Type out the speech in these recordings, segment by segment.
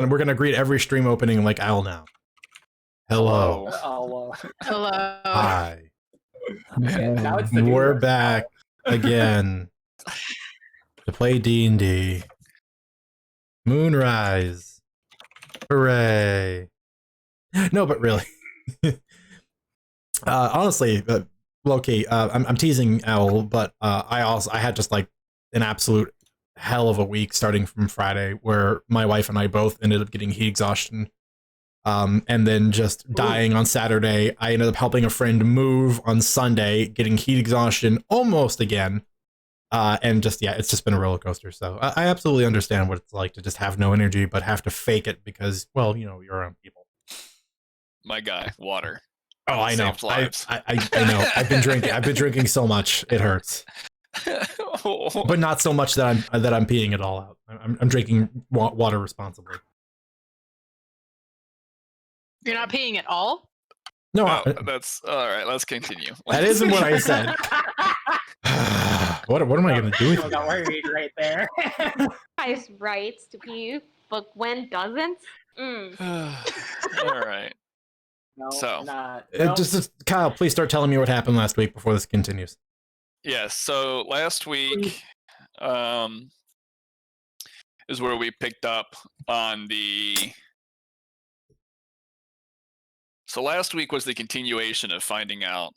And we're gonna greet every stream opening like Owl now. Hello. Hello. Hi. Now it's the We're back again to play D&D. Moonrise. Hooray. No, but really. Honestly, low-key, I'm teasing Owl, but I had just like an absolute hell of a week starting from Friday where my wife and I both ended up getting heat exhaustion. And then just dying on Saturday. I ended up helping a friend move on Sunday, getting heat exhaustion almost again. And just, yeah, it's just been a roller coaster. So I absolutely understand what it's like to just have no energy, but have to fake it because, well, you know, you're around people. My guy, water. Oh, I know. Lives. I know. I've been drinking so much it hurts, but not so much that I'm peeing it all out. I'm drinking water responsibly. You're not peeing at all? No, that's all right. Let's continue. That isn't what I said. What am I going to do with you? Got worried right there. Has rights to pee, but Gwen doesn't. All right. No, So, just Kyle, please start telling me what happened last week before this continues. Yes. So last week, is where we picked up on the. So last week was the continuation of finding out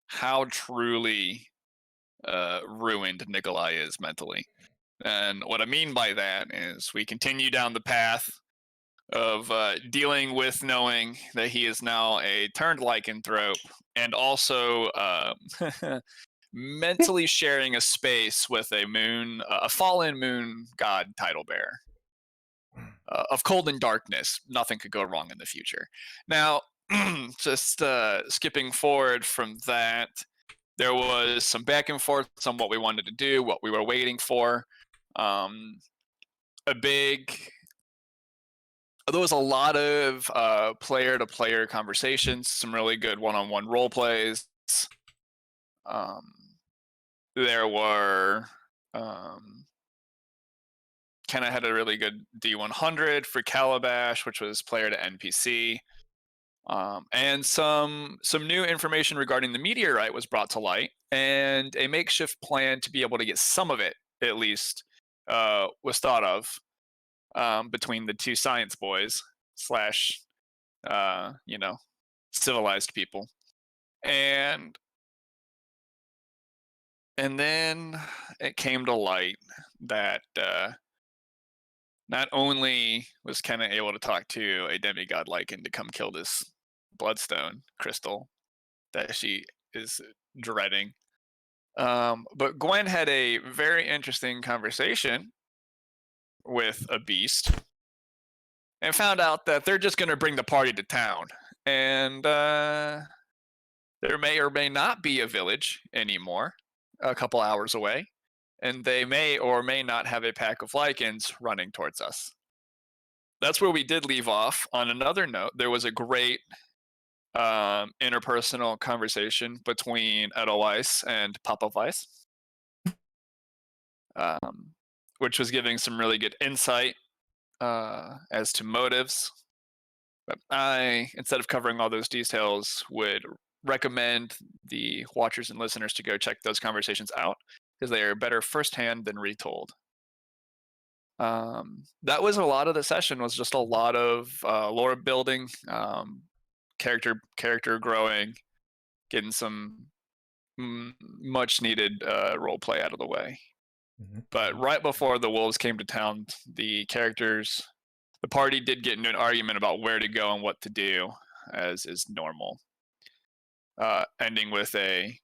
how truly ruined Nikolai is mentally. And what I mean by that is we continue down the path of dealing with knowing that he is now a turned lycanthrope and also mentally sharing a space with a fallen moon god title bearer. Of cold and darkness, nothing could go wrong in the future. Now, just skipping forward from that, there was some back and forth on what we wanted to do, what we were waiting for. There was a lot of player-to-player conversations, some really good one-on-one role plays. There were... Kenna had a really good D100 for Calabash, which was player to NPC. And some new information regarding the meteorite was brought to light, and a makeshift plan to be able to get some of it, at least, was thought of between the two science boys / civilized people. And then it came to light that not only was Kenna able to talk to a demigod lycan to come kill this bloodstone crystal that she is dreading, but Gwen had a very interesting conversation with a beast and found out that they're just going to bring the party to town. And there may or may not be a village anymore a couple hours away. And they may or may not have a pack of lycans running towards us. That's where we did leave off. On another note, there was a great interpersonal conversation between Edelweiss and Papa Weiss, which was giving some really good insight as to motives. But I, instead of covering all those details, would recommend the watchers and listeners to go check those conversations out, because they are better firsthand than retold. That was a lot of the session, was just a lot of lore building, character growing, getting some much needed role play out of the way. Mm-hmm. But right before the wolves came to town, the party did get into an argument about where to go and what to do, as is normal. Ending with a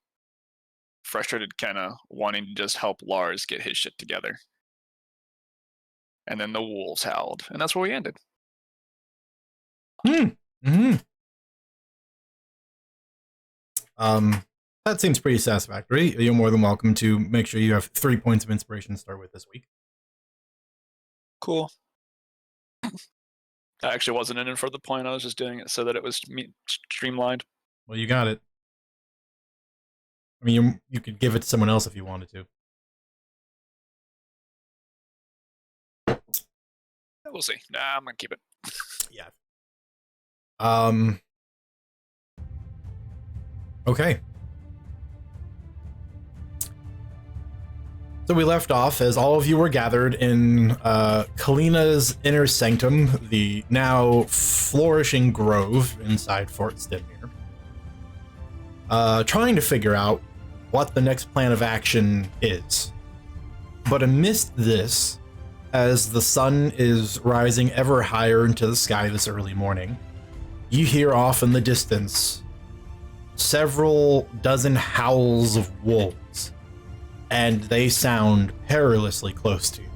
frustrated Kenna wanting to just help Lars get his shit together. And then the wolves howled, and that's where we ended. That seems pretty satisfactory. You're more than welcome to make sure you have 3 points of inspiration to start with this week. Cool. I actually wasn't in it for the point. I was just doing it so that it was streamlined. Well, you got it. I mean, you could give it to someone else if you wanted to. We'll see. Nah, I'm gonna keep it. Yeah. Okay. So we left off as all of you were gathered in Kalina's inner sanctum, the now flourishing grove inside Fort Stibnir, trying to figure out what the next plan of action is. But amidst this, as the sun is rising ever higher into the sky this early morning, you hear off in the distance several dozen howls of wolves, and they sound perilously close to you.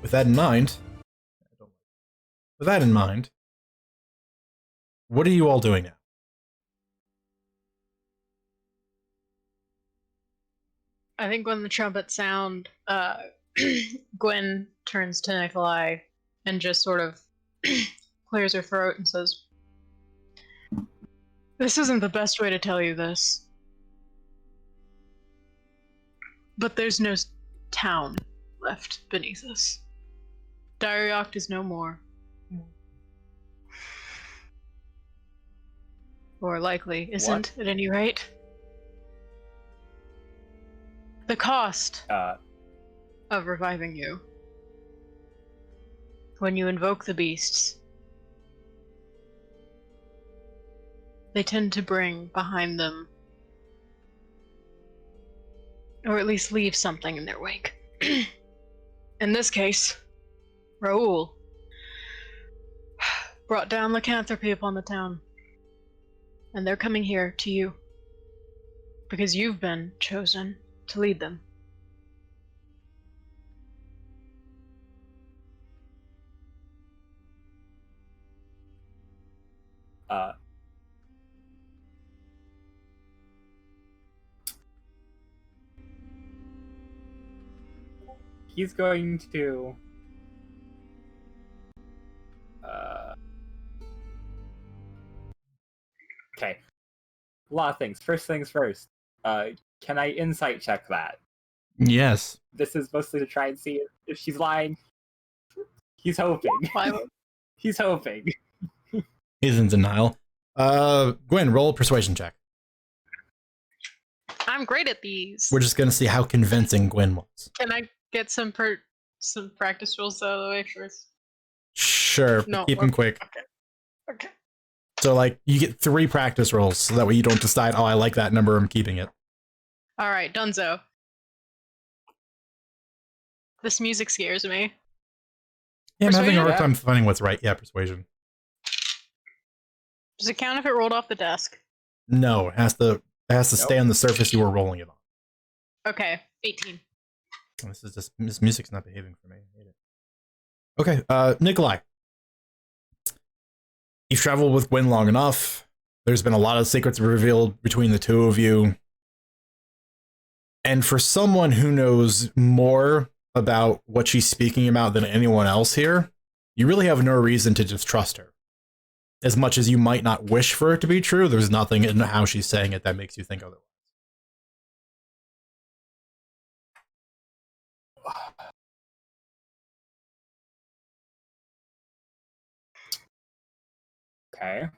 With that in mind, what are you all doing now? I think when the trumpets sound, Gwen turns to Nikolai and just sort of clears her throat and says, "This isn't the best way to tell you this, but there's no town left beneath us. Dyriocht is no more. Or likely isn't, at any rate. The cost of reviving you, when you invoke the beasts, they tend to bring behind them, or at least leave something in their wake. In this case, Raoul brought down lycanthropy upon the town, and they're coming here to you, because you've been chosen to lead them. He's going to okay. A lot of things. First things first. Can I insight check that? Yes. This is mostly to try and see if she's lying. He's hoping. He's hoping. He's in denial. Gwen, roll a persuasion check. I'm great at these. We're just gonna see how convincing Gwen was. Can I get some practice rolls out of the way first? Sure. No, Keep them quick. Okay. So, like, you get 3 practice rolls, so that way you don't decide, oh, I like that number, I'm keeping it. All right, Dunzo. This music scares me. Yeah, I'm having a hard Persuasion? time finding what's right. Yeah, persuasion. Does it count if it rolled off the desk? No, it has to stay on the surface you were rolling it on. Okay, 18. This music's not behaving for me. I hate it. Okay, Nikolai. You've traveled with Gwen long enough. There's been a lot of secrets revealed between the two of you. And for someone who knows more about what she's speaking about than anyone else here, you really have no reason to distrust her. As much as you might not wish for it to be true, there's nothing in how she's saying it that makes you think otherwise. Okay.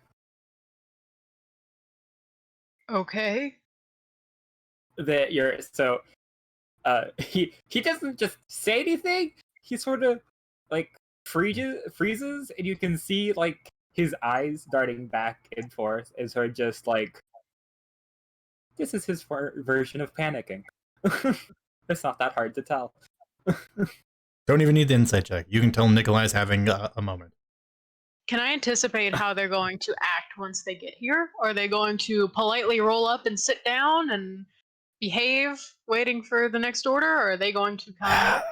Okay. That you're so he doesn't just say anything. He sort of like freezes, and you can see like his eyes darting back and forth, and sort of just like this is his version of panicking. It's not that hard to tell. Don't even need the insight check. You can tell Nikolai's having a moment. Can I anticipate how they're going to act once they get here? Are they going to politely roll up and sit down and behave, waiting for the next order, or are they going to come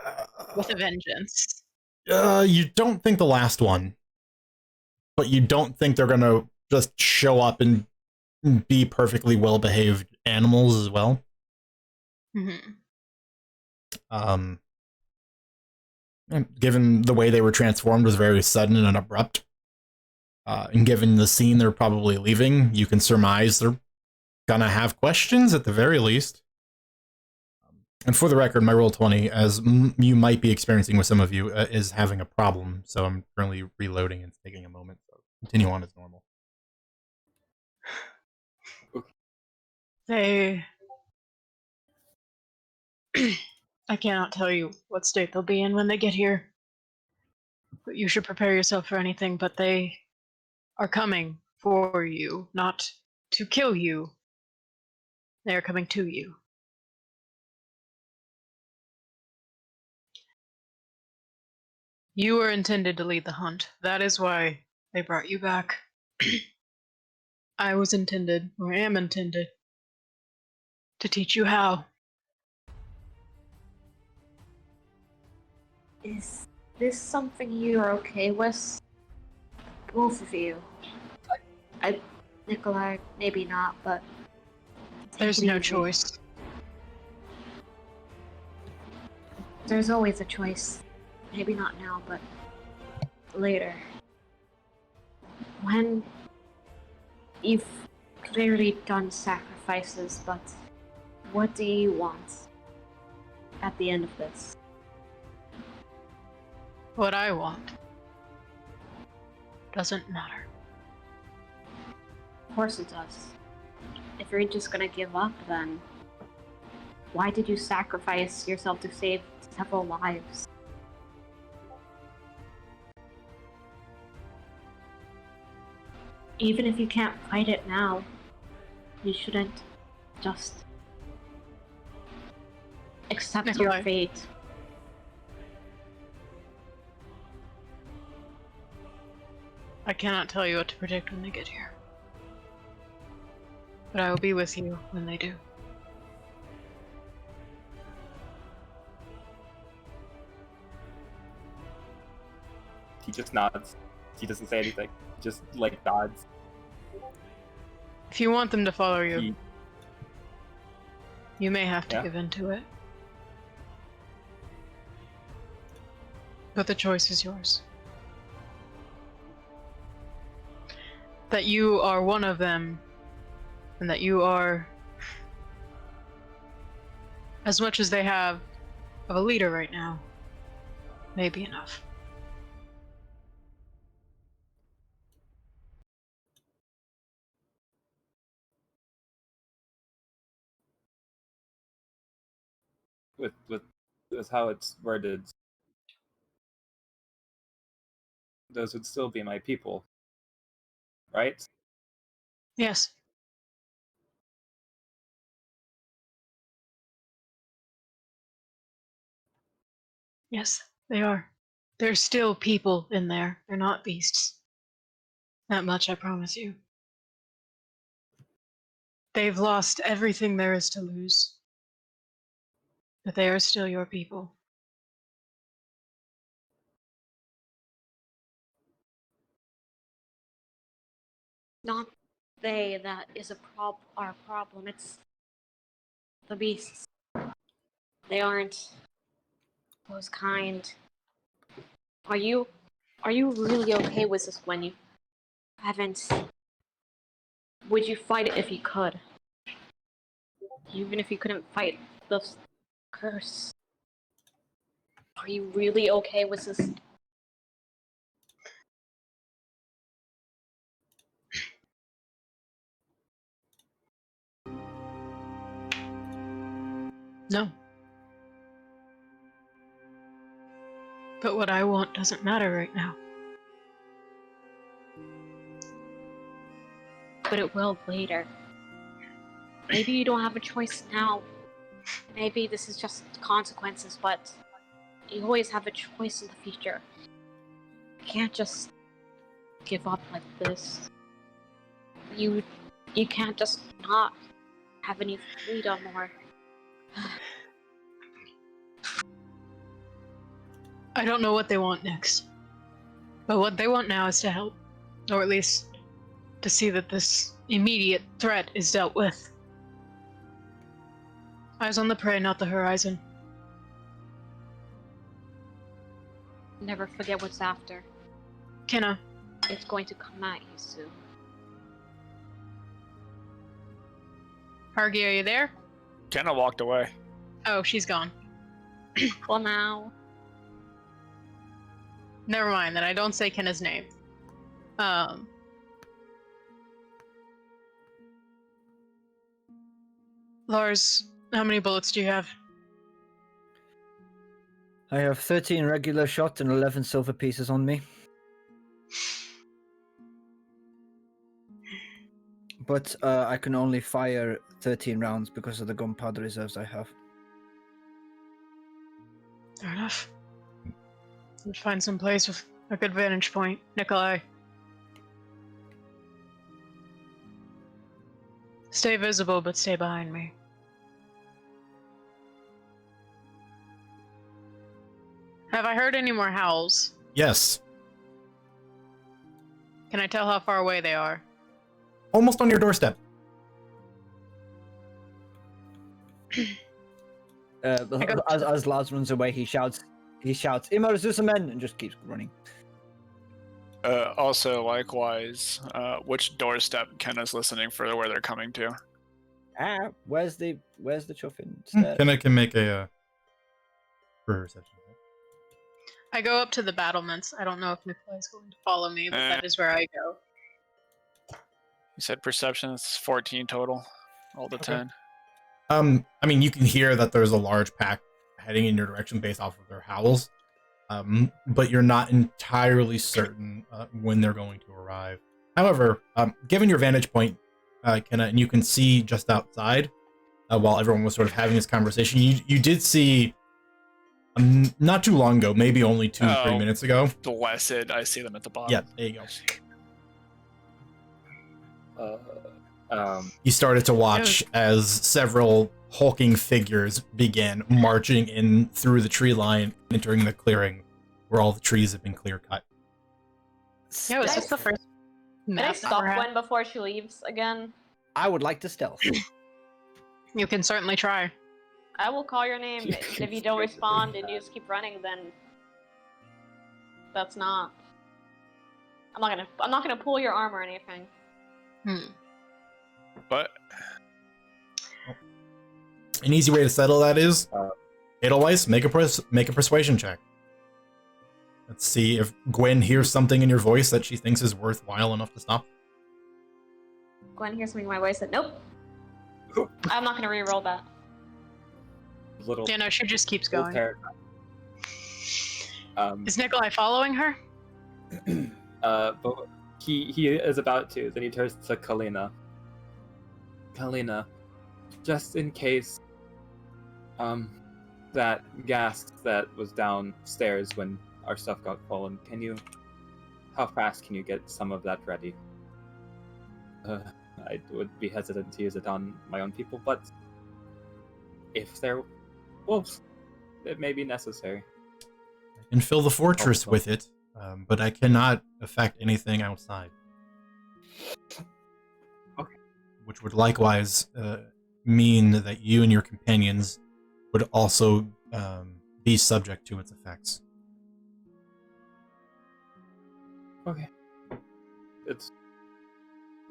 with a vengeance? You don't think the last one, but you don't think they're gonna just show up and be perfectly well-behaved animals as well. Mm-hmm. And given the way they were transformed was very sudden and abrupt, and given the scene they're probably leaving, you can surmise they're gonna have questions at the very least. And for the record, my roll 20, as you might be experiencing with some of you, is having a problem. So I'm currently reloading and it's taking a moment. So continue on as normal. They. I cannot tell you what state they'll be in when they get here. But you should prepare yourself for anything, but they are coming for you, not to kill you. They are coming to you. You were intended to lead the hunt. That is why they brought you back. I was intended, or am intended, to teach you how. Is this something you are okay with? Both of you. Nikolai, maybe not, but There's take it no easy. choice. There's always a choice. Maybe not now, but later. When you've clearly done sacrifices, but what do you want at the end of this? What I want doesn't matter. Of course it does. If you're just gonna give up, then why did you sacrifice yourself to save several lives? Even if you can't fight it now, you shouldn't just accept your Nikolai. fate. I cannot tell you what to predict when they get here. But I will be with you when they do. He just nods. He doesn't say anything. Just like nods. If you want them to follow you, He, you may have to Yeah. give in to it. But the choice is yours. That you are one of them, and that you are, as much as they have of a leader right now, may be enough. with how it's worded, those would still be my people, right? Yes. Yes, they are. There's still people in there. They're not beasts. That much I promise you. They've lost everything there is to lose. But they are still your people. Not they that is our problem. It's the beasts. They aren't those kind. Are you really okay with this when you haven't? Would you fight it if you could? Even if you couldn't fight the curse. Are you really okay with this? No. But what I want doesn't matter right now. But it will later. Maybe you don't have a choice now. Maybe this is just consequences, but you always have a choice in the future. You can't just give up like this. You can't just not have any freedom or. I don't know what they want next. But what they want now is to help. Or at least to see that this immediate threat is dealt with. Eyes on the prey, not the horizon. Never forget what's after. Kenna, It's going to come at you soon. Hargy, are you there? Kenna walked away. Oh, she's gone. Well, now. Never mind. Then I don't say Kenna's name. Lars, how many bullets do you have? I have 13 regular shot and 11 silver pieces on me. But I can only fire 13 rounds because of the gunpowder reserves I have. Fair enough. Let's find some place with a good vantage point. Nikolai. Stay visible, but stay behind me. Have I heard any more howls? Yes. Can I tell how far away they are? Almost on your doorstep. As Lars runs away, he shouts, "Immer Zusammen!" and just keeps running. Also, likewise, which doorstep Kenna's listening for where they're coming to? Where's the chuffing? Kenna can make a perception. I go up to the battlements. I don't know if Nikolai's going to follow me, but that is where I go. You said perception is 14 total. Roll the 10. I mean, you can hear that there's a large pack heading in your direction based off of their howls, but you're not entirely certain when they're going to arrive. However, given your vantage point, Kenna, and you can see just outside, while everyone was sort of having this conversation, you did see, not too long ago, maybe only 2-3 minutes ago. Blessed, I see them at the bottom. Yeah, there you go. Uh, You started to watch as several hulking figures began marching in through the tree line, entering the clearing where all the trees have been clear cut. Yeah, was this the first Can I map stop ever had? Gwen before she leaves again? I would like to stealth. You can certainly try. I will call your name. If you don't respond and you just keep running, then that's not. I'm not gonna pull your arm or anything. But An easy way to settle that is, Edelweiss, make a persuasion check. Let's see if Gwen hears something in your voice that she thinks is worthwhile enough to stop. Gwen hears something in my voice that nope. I'm not gonna re-roll that. little. Yeah, no, she just keeps little going. terrified. Is Nikolai following her? But he is about to. Then he turns to Kalina. Kalina, just in case, that gas that was downstairs when our stuff got fallen, how fast can you get some of that ready? I would be hesitant to use it on my own people, but if they're wolves, it may be necessary. I can fill the fortress with it, but I cannot affect anything outside. Okay. Which would likewise mean that you and your companions would also be subject to its effects. Okay. It's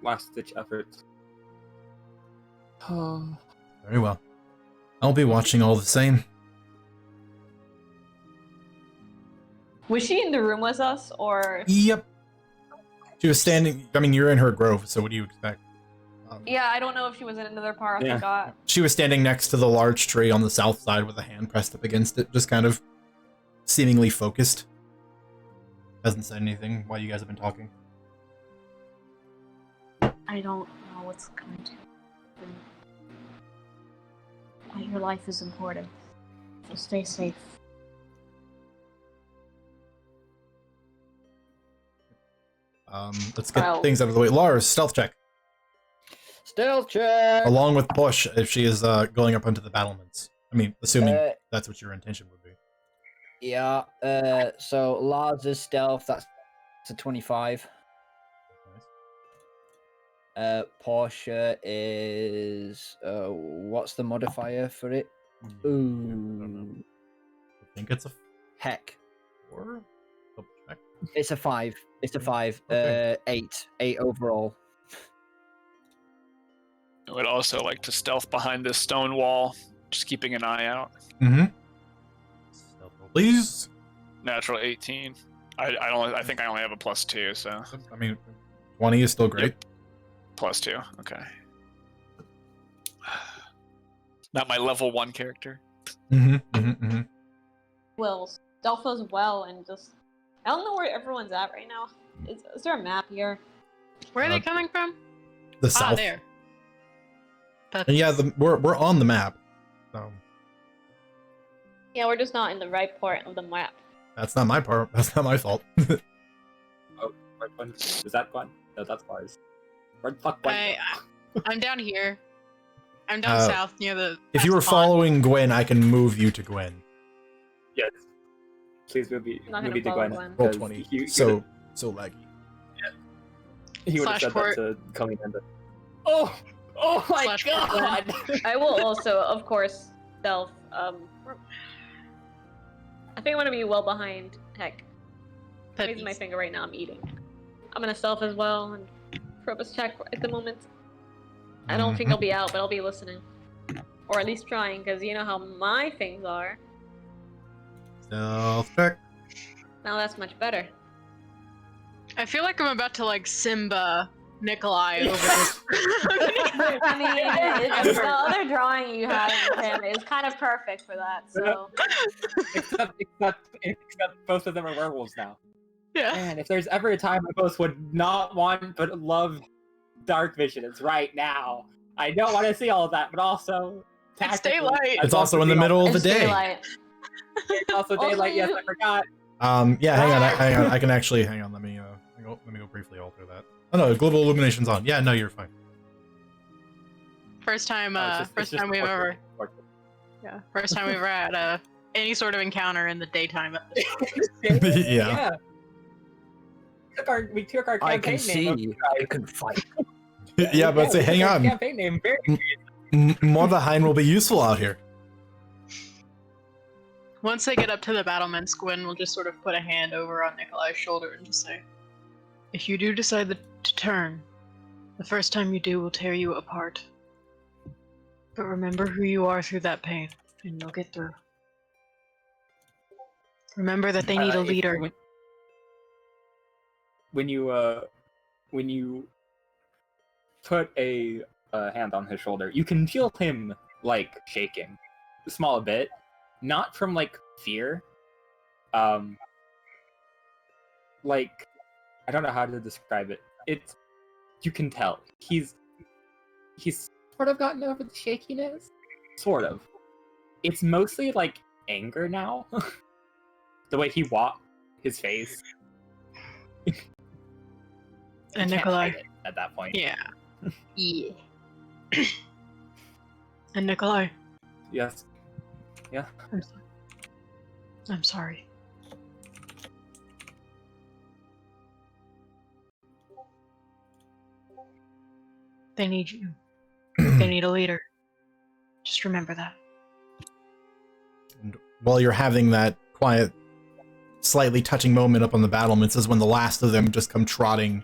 last-ditch effort. Oh. Very well. I'll be watching all the same. Was she in the room with us, or? Yep. She was standing. I mean, you're in her grove, so what do you expect? Yeah, I don't know if she was in another part. I Yeah. forgot. She was standing next to the large tree on the south side with a hand pressed up against it, just kind of seemingly focused. Hasn't said anything while you guys have been talking. I don't know what's going to happen. Your life is important, so stay safe. Let's get Well- things out of the way. Lars, stealth check. Stealth check! Along with Push, if she is going up onto the battlements. I mean, assuming Uh, that's what your intention would be. Yeah, so Lars' stealth, that's a 25. Porsche is, what's the modifier for it? I don't know. Ooh, I think it's a heck. 4? Double check. It's a 5. It's a 5. Okay. 8. 8 overall. I would also like to stealth behind this stone wall Just keeping an eye out. Mm-hmm. Please. Natural 18. I think I only have a +2, so I mean, 20 is still great. +2. Okay. Not my level 1 character. Mm-hmm. Mm-hmm. Mm-hmm. Well, stealth as well, and just I don't know where everyone's at right now. Is there a map here? Where are they coming from? The Ah, south. there. And yeah, we're on the map. So Yeah, we're just not in the right part of the map. that's not my part. That's not my fault. Oh, where one? Is that one? No, that's Mars. Where the fuck one? I'm down here. I'm down south near the. If you were past the pond. following Gwen, I can move you to Gwen. Yes. Please move me Not to gonna follow Gwen. Gwen. Roll 'cause 20. He So laggy. would have Slash said port. that to Commander. Oh! Oh my Slash port god! I will also, of course, stealth. I think I want to be well behind. Heck, I'm raising my finger right now. I'm eating. I'm gonna stealth as well and purpose check at the moment. I don't think I'll be out, but I'll be listening, or at least trying, because you know how my things are. Stealth check. Now that's much better. I feel like I'm about to like Simba Nikolai over this. I mean, it's the other drawing you have of him is kind of perfect for that. So except both of them are werewolves now. Yeah. Man, if there's ever a time I both would not want but love dark vision, it's right now. I don't want to see all of that, but also It's tactically, daylight. I'd It's love also to in the see all- middle of the it's day. daylight. It's also daylight. Yes, I forgot. Yeah, hang on. I can actually hang on. Let me go briefly alter that. Oh no, global illumination's on. Yeah, no, you're fine. First time, Oh, it's first just time we've portrait. ever, yeah, first time we've ever had any sort of encounter in the daytime. Yeah. We took our I campaign can name. see. I can fight. Yeah, but say, we hang took our on. Campaign name very. Morvaheim will be useful out here. Once they get up to the battlements, Gwen will just sort of put a hand over on Nikolai's shoulder and just say, "If you do decide to turn, the first time you do will tear you apart. But remember who you are through that pain, and you'll get through. Remember that they need a leader." When you put a hand on his shoulder, you can feel him like shaking, a small bit, not from like fear. Like I don't know how to describe it. It's you can tell he's sort of gotten over the shakiness, sort of. It's mostly like anger now. The way he walked, his face. And You can't Nikolai, hide it at that point. yeah, yeah. And Nikolai, Yes. Yeah. I'm sorry. They need you. They need a leader. Just remember that. And while you're having that quiet, slightly touching moment up on the battlements is when the last of them just come trotting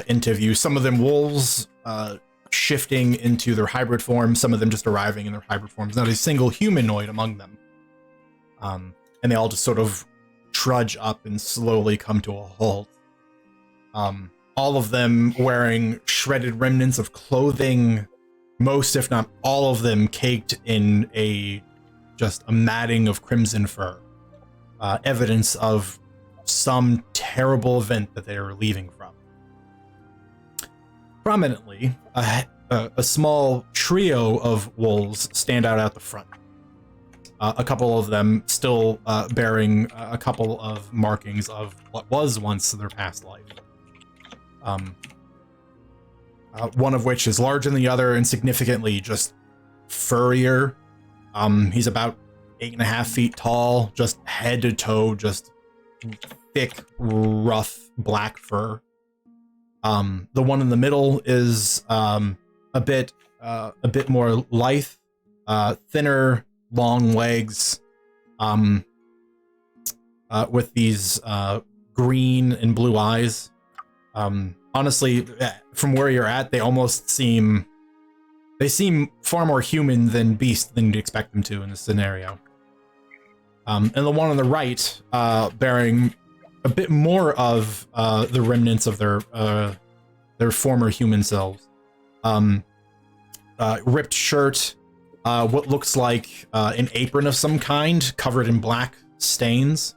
into view. Some of them wolves shifting into their hybrid form, some of them just arriving in their hybrid forms. Not a single humanoid among them. And they all just sort of trudge up and slowly come to a halt. All of them wearing shredded remnants of clothing, most if not all of them caked in just a matting of crimson fur. Evidence of some terrible event that they are leaving from. Prominently, a small trio of wolves stand out at the front. A couple of them still bearing a couple of markings of what was once their past life. One of which is larger than the other and significantly just furrier. He's about 8.5 feet tall, just head to toe, just thick, rough black fur. The one in the middle is a bit more lithe, thinner, long legs, with these green and blue eyes. Honestly, from where you're at, they almost seem they seem far more human than beast than you'd expect them to in this scenario. And the one on the right, bearing a bit more of the remnants of their former human selves. Ripped shirt, what looks like an apron of some kind covered in black stains.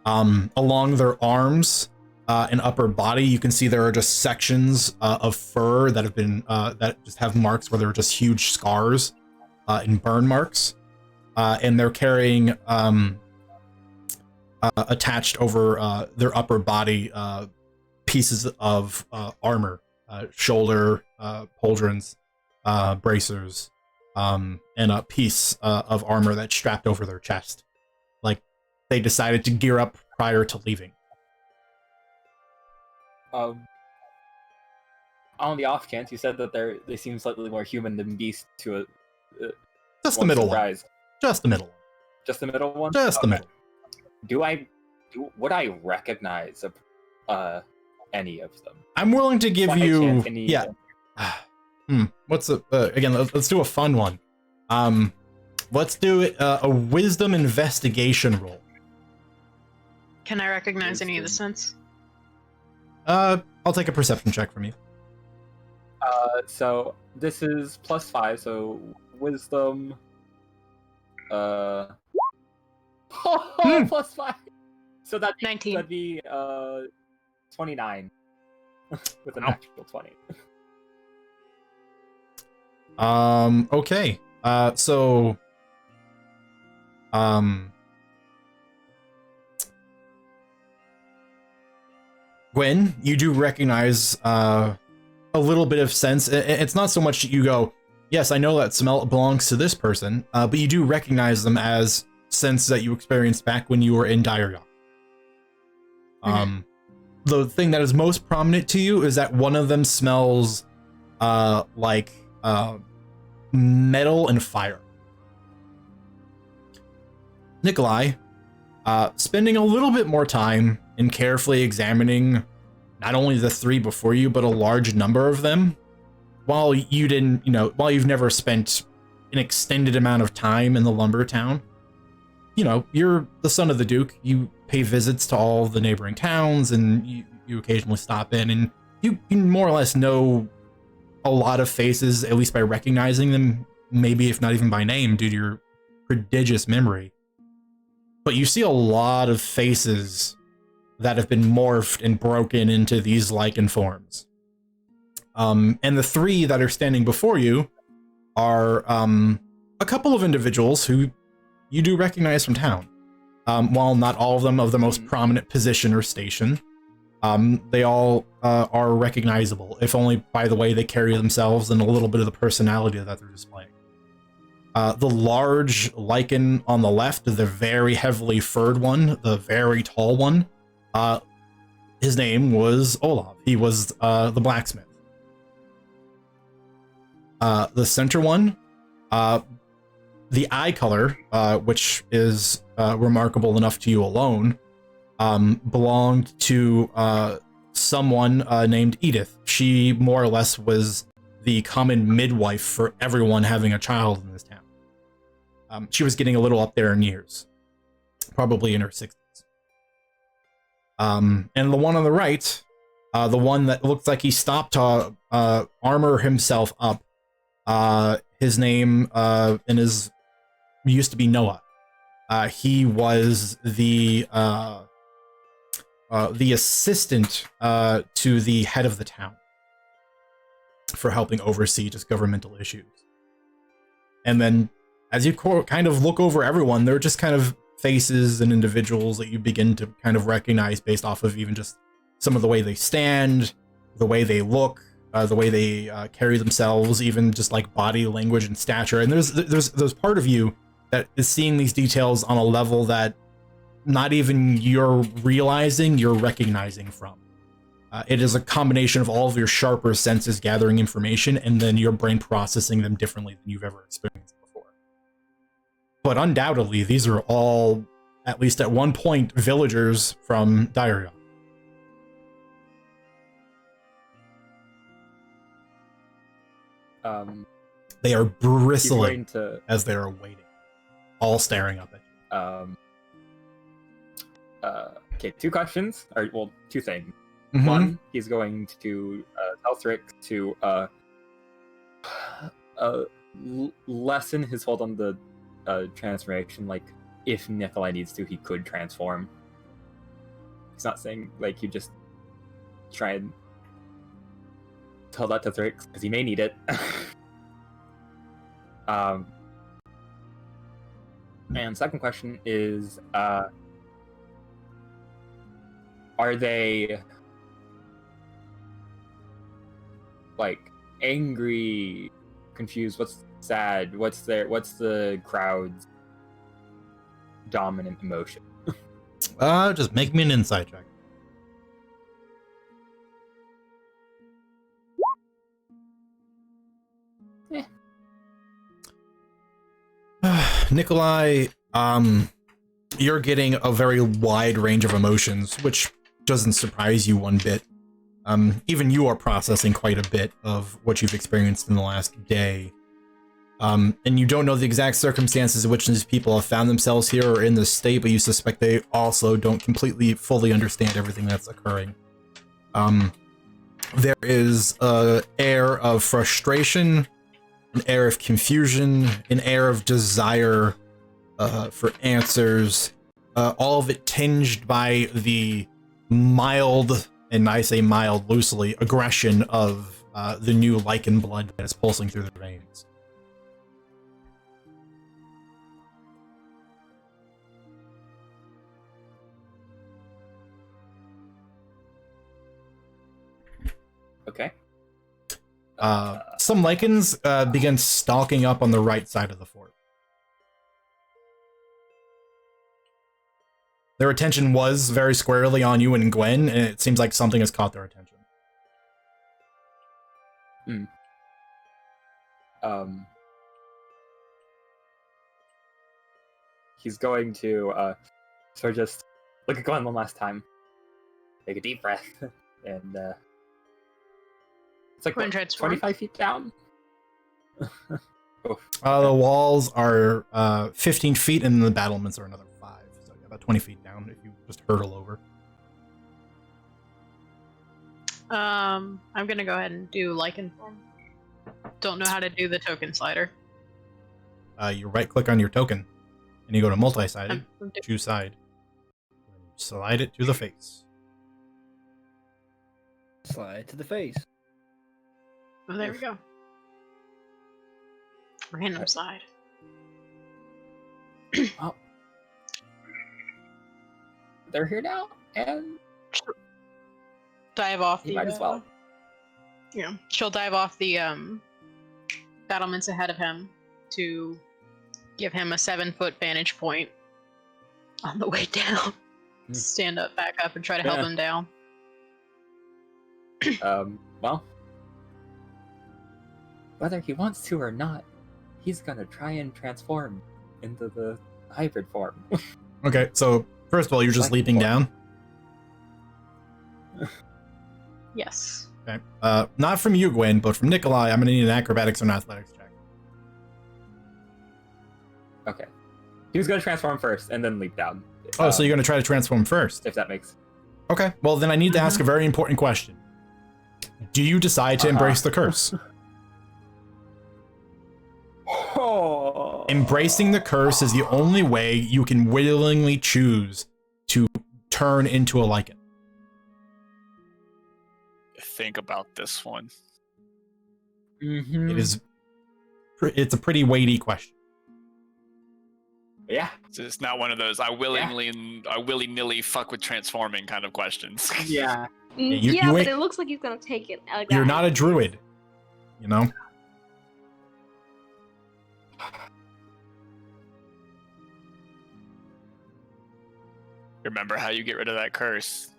Along their arms and upper body, you can see there are just sections of fur that have been that just have marks where there are just huge scars and burn marks. And they're carrying attached over their upper body pieces of armor, shoulder pauldrons, bracers, and a piece of armor that's strapped over their chest. Like they decided to gear up prior to leaving. On the off chance, you said that they seem slightly more human than beast to a just the middle one. Just the middle one. Just the middle one. Just the middle. Would I recognize any of them? I'm willing to give you. Any, yeah. What's again? Let's do a fun one. Let's do a wisdom investigation roll. Can I recognize any of the scents? I'll take a perception check from you. So this is +5, so wisdom. +5. So that'd 19. That'd be 29 with a natural 20. Okay. So Gwen, you do recognize a little bit of sense. It's not so much that you go, yes, I know that smell belongs to this person, but you do recognize them as scents that you experienced back when you were in Diary. The thing that is most prominent to you is that one of them smells like metal and fire. Nikolai, spending a little bit more time in carefully examining not only the three before you, but a large number of them, while you've never spent an extended amount of time in the lumber town. You're the son of the Duke. You pay visits to all the neighboring towns, and you occasionally stop in, and you more or less know a lot of faces, at least by recognizing them, maybe if not even by name, due to your prodigious memory. But you see a lot of faces that have been morphed and broken into these lichen forms. And the three that are standing before you are a couple of individuals who you do recognize from town. While not all of them of the most prominent position or station, they all are recognizable, if only by the way they carry themselves and a little bit of the personality that they're displaying. The large lichen on the left, the very heavily furred one, the very tall one, his name was Olav. He was the blacksmith. The center one, the eye color, which is remarkable enough to you alone, belonged to someone named Edith. She more or less was the common midwife for everyone having a child in this town. She was getting a little up there in years, probably in her 60s. And the one on the right, the one that looks like he stopped to armor himself up, his name and his used to be Noah. He was the assistant to the head of the town for helping oversee just governmental issues. And then as you kind of look over everyone, they're just kind of faces and individuals that you begin to kind of recognize based off of even just some of the way they stand, the way they look, the way they carry themselves, even just like body language and stature. And there's part of you that is seeing these details on a level that not even you're realizing, you're recognizing from. It is a combination of all of your sharper senses gathering information and then your brain processing them differently than you've ever experienced before. But undoubtedly, these are all, at least at one point, villagers from Diary. They are He's bristling going to as they are waiting, all staring up at you. Okay, two questions, or well, two things. Mhm. One, he's going to tell Thrick to lessen his hold on the transformation. Like, if Nikolai needs to, he could transform. He's not saying like you just try and tell that to Thrick because he may need it. And second question is, are they like angry, confused? What's sad? What's the crowd's dominant emotion? Just make me an insight check. Nikolai, you're getting a very wide range of emotions, which doesn't surprise you one bit. Even you are processing quite a bit of what you've experienced in the last day. And you don't know the exact circumstances in which these people have found themselves here or in this state, but you suspect they also don't completely, fully understand everything that's occurring. There is an air of frustration, an air of confusion, an air of desire for answers, all of it tinged by the mild, and I say mild loosely, aggression of the new lichen blood that is pulsing through their veins. Okay. Some lichens begin stalking up on the right side of the fort. Their attention was very squarely on you and Gwen, and it seems like something has caught their attention. He's going to sort of just look at Gwen one last time, take a deep breath, and it's like Gwen what, transform. 25 feet down. Oof. The walls are 15 feet, and the battlements are another 5, so about 20 feet down if you just hurtle over. I'm gonna go ahead and do lichen form. Don't know how to do the token slider. You right-click on your token, and you go to multi-sided, I'm choose side, and slide it to the face. Slide to the face. Oh, there we go. Random side. Well, they're here now, and Dive off he the. might as well. Yeah, she'll dive off the battlements ahead of him to give him a 7-foot vantage point on the way down. Stand up, back up, and try to help Yeah. him down. Well, whether he wants to or not, he's gonna try and transform into the hybrid form. Okay, so first of all, you're just Like leaping what? down. Yes. Okay. Not from you, Gwen, but from Nikolai. I'm gonna need an acrobatics or an athletics check. Okay. He was gonna transform first and then leap down. Oh, so you're gonna try to transform first? If that makes. Okay. Well, then I need to ask a very important question. Do you decide to embrace the curse? Oh. Embracing the curse is the only way you can willingly choose to turn into a lichen. Think about this one. Mm-hmm. It's a pretty weighty question. Yeah. It's not one of those I willy-nilly fuck with transforming kind of questions. Yeah. you Yeah, but ain't- it looks like he's gonna take it. Like You're that. not a druid, you know? Remember how you get rid of that curse.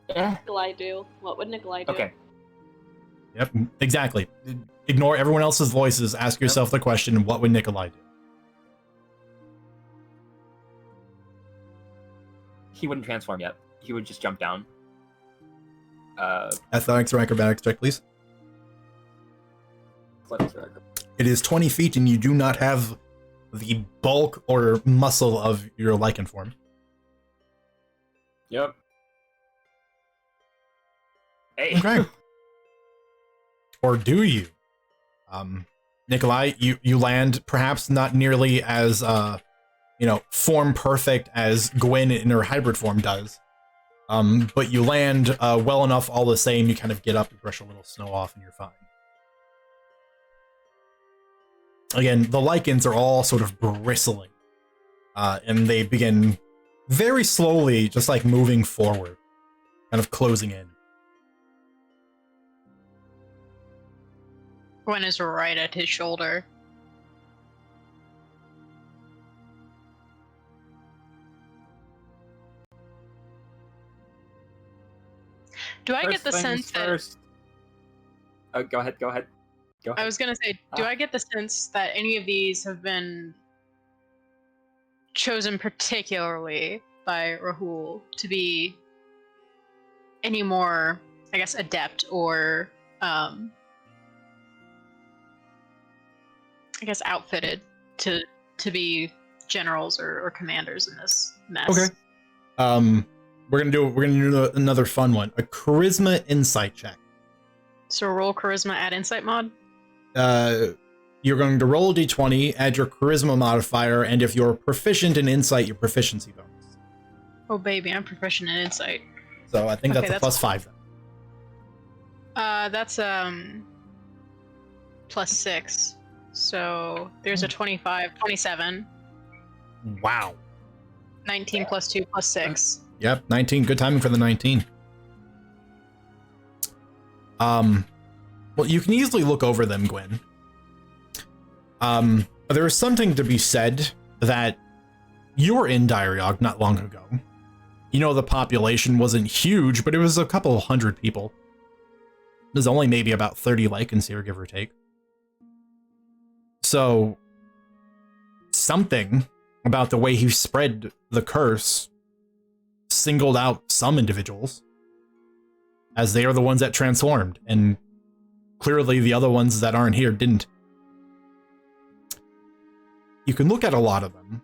Yeah. Nikolai do? What would Nikolai do? Okay. Yep, exactly. Ignore everyone else's voices. Ask yourself the question, what would Nikolai do? He wouldn't transform yet. He would just jump down. Athletics or acrobatics check, please. Let me check. It is 20 feet, and you do not have the bulk or muscle of your lichen form. Yep. Hey. Okay. Or do you? Nikolai, you land perhaps not nearly as form perfect as Gwen in her hybrid form does. But you land well enough all the same. You kind of get up, you brush a little snow off, and you're fine. Again, the lichens are all sort of bristling, and they begin very slowly, just like moving forward, kind of closing in. Gwen is right at his shoulder. Do I get the sense that... First. Go ahead. I was gonna say, do I get the sense that any of these have been chosen particularly by Rahul to be any more, I guess, adept or, I guess, outfitted to be generals or commanders in this mess? Okay. We're gonna do another fun one, a charisma insight check. So roll charisma, add insight mod. You're going to roll a d20, add your charisma modifier, and if you're proficient in insight, your proficiency bonus. Oh baby, I'm proficient in insight. So I think that's a +5 then. That's +6. So there's a 25, 27. Wow. 19 plus 2 plus 6. Yep, 19. Good timing for the 19. Well, you can easily look over them, Gwen. There is something to be said that you were in Diariog not long ago. You know, the population wasn't huge, but it was a couple hundred people. There's only maybe about 30 lichens here, give or take. So, something about the way he spread the curse singled out some individuals, as they are the ones that transformed, and clearly the other ones that aren't here didn't. You can look at a lot of them,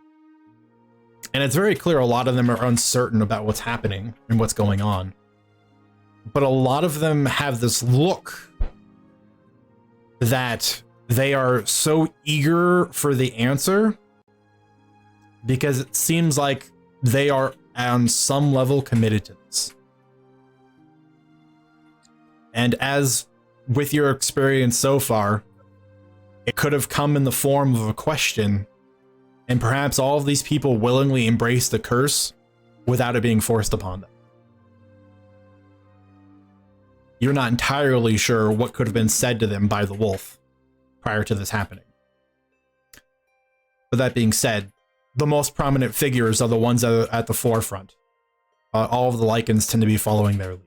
and it's very clear a lot of them are uncertain about what's happening and what's going on. But a lot of them have this look that they are so eager for the answer because it seems like they are on some level committed to this. And as with your experience so far, it could have come in the form of a question, and perhaps all of these people willingly embrace the curse without it being forced upon them. You're not entirely sure what could have been said to them by the wolf prior to this happening. But that being said, the most prominent figures are the ones that are at the forefront. All of the lichens tend to be following their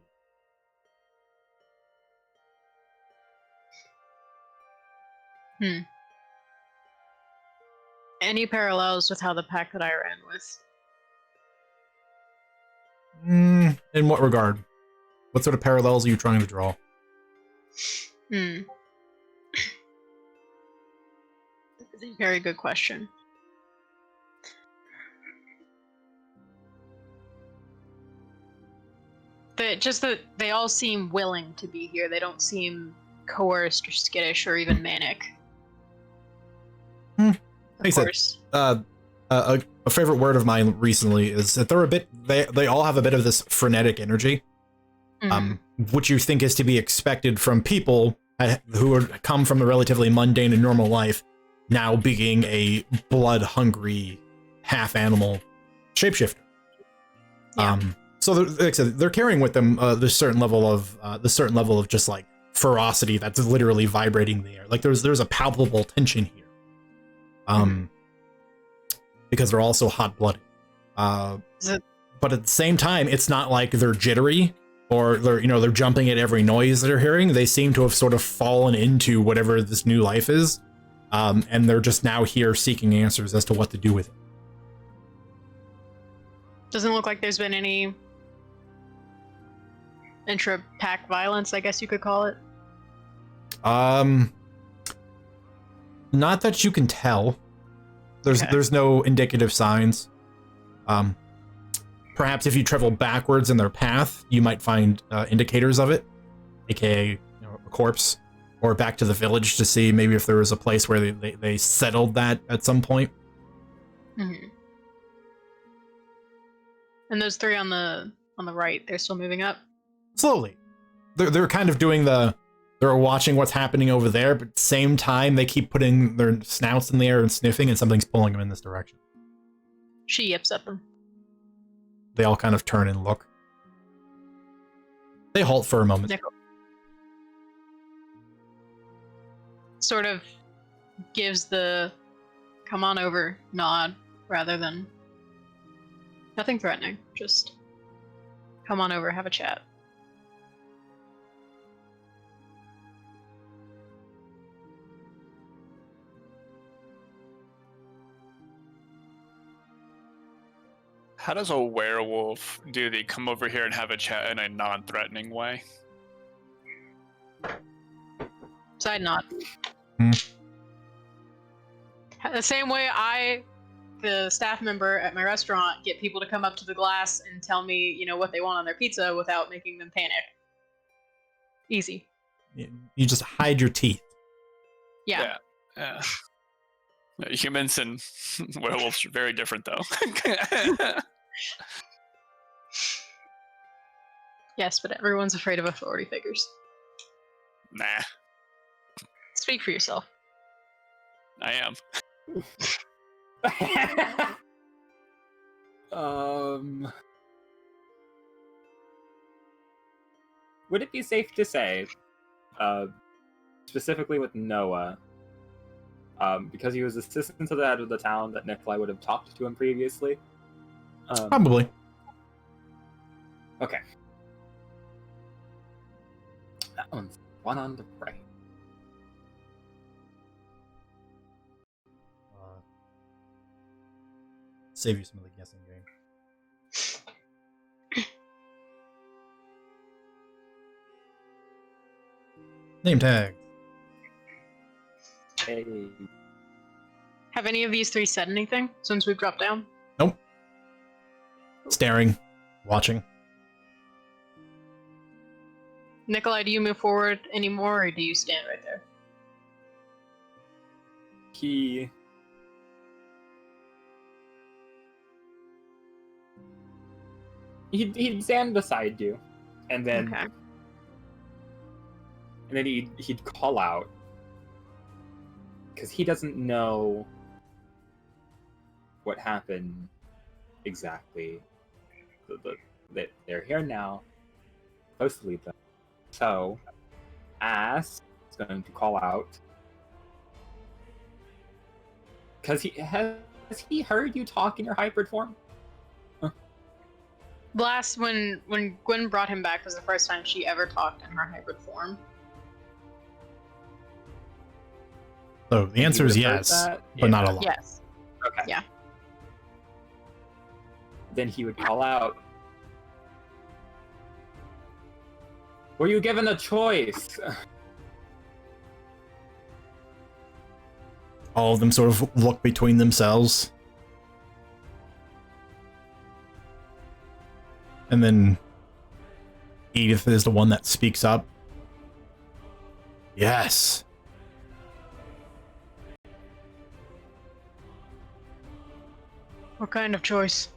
lead. Any parallels with how the pack that I ran with? In what regard? What sort of parallels are you trying to draw? Very good question. Just that they all seem willing to be here. They don't seem coerced or skittish or even manic. Like Of course. a favorite word of mine recently is that they all have a bit of this frenetic energy, which you think is to be expected from people who come from a relatively mundane and normal life, now being a blood-hungry, half-animal shapeshifter. Yeah. So like I said, they're carrying with them this certain level of just like ferocity that's literally vibrating the air. Like there's a palpable tension here. Because they're also hot-blooded. But at the same time, it's not like they're jittery or they're jumping at every noise they're hearing. They seem to have sort of fallen into whatever this new life is, and they're just now here seeking answers as to what to do with it. Doesn't look like there's been any intra-pack violence, I guess you could call it. Not that you can tell. Okay. There's no indicative signs. Perhaps if you travel backwards in their path, you might find indicators of it, aka a corpse, or back to the village to see maybe if there was a place where they settled that at some point. Mm-hmm. And those three on the right, they're still moving up. Slowly, they're kind of doing they're watching what's happening over there, but at the same time they keep putting their snouts in the air and sniffing, and something's pulling them in this direction. She yips at them. They all kind of turn and look. They halt for a moment. Nickel sort of gives the "come on over" nod rather than nothing threatening. Just come on over, have a chat. How does a werewolf do the come over here and have a chat in a non-threatening way? Side nod. Hmm. The same way the staff member at my restaurant, get people to come up to the glass and tell me, what they want on their pizza without making them panic. Easy. You just hide your teeth. Yeah. Humans and werewolves are very different, though. Yes, but everyone's afraid of authority figures. Nah, Speak for yourself. I am. Would it be safe to say, specifically with Noah, because he was assistant to the head of the town, that Nikolai would have talked to him previously? Probably. Okay. That one's one on the brain. Save you some of the guessing game. Name tag. Hey. Have any of these three said anything since we've dropped down? Nope. Staring. Watching. Nikolai, do you move forward anymore, or do you stand right there? He'd stand beside you, and then Okay. he'd call out, because he doesn't know what happened exactly. That they're here now, supposed to leave them. So, Ass is going to call out, because has he heard you talk in your hybrid form? Last, when Gwen brought him back, was the first time she ever talked in her hybrid form. So the answer is yes, but not a lot. Yes. Okay. Yeah. Then he would call out, "Were you given a choice?" All of them sort of look between themselves. And then Edith is the one that speaks up. Yes. What kind of choice?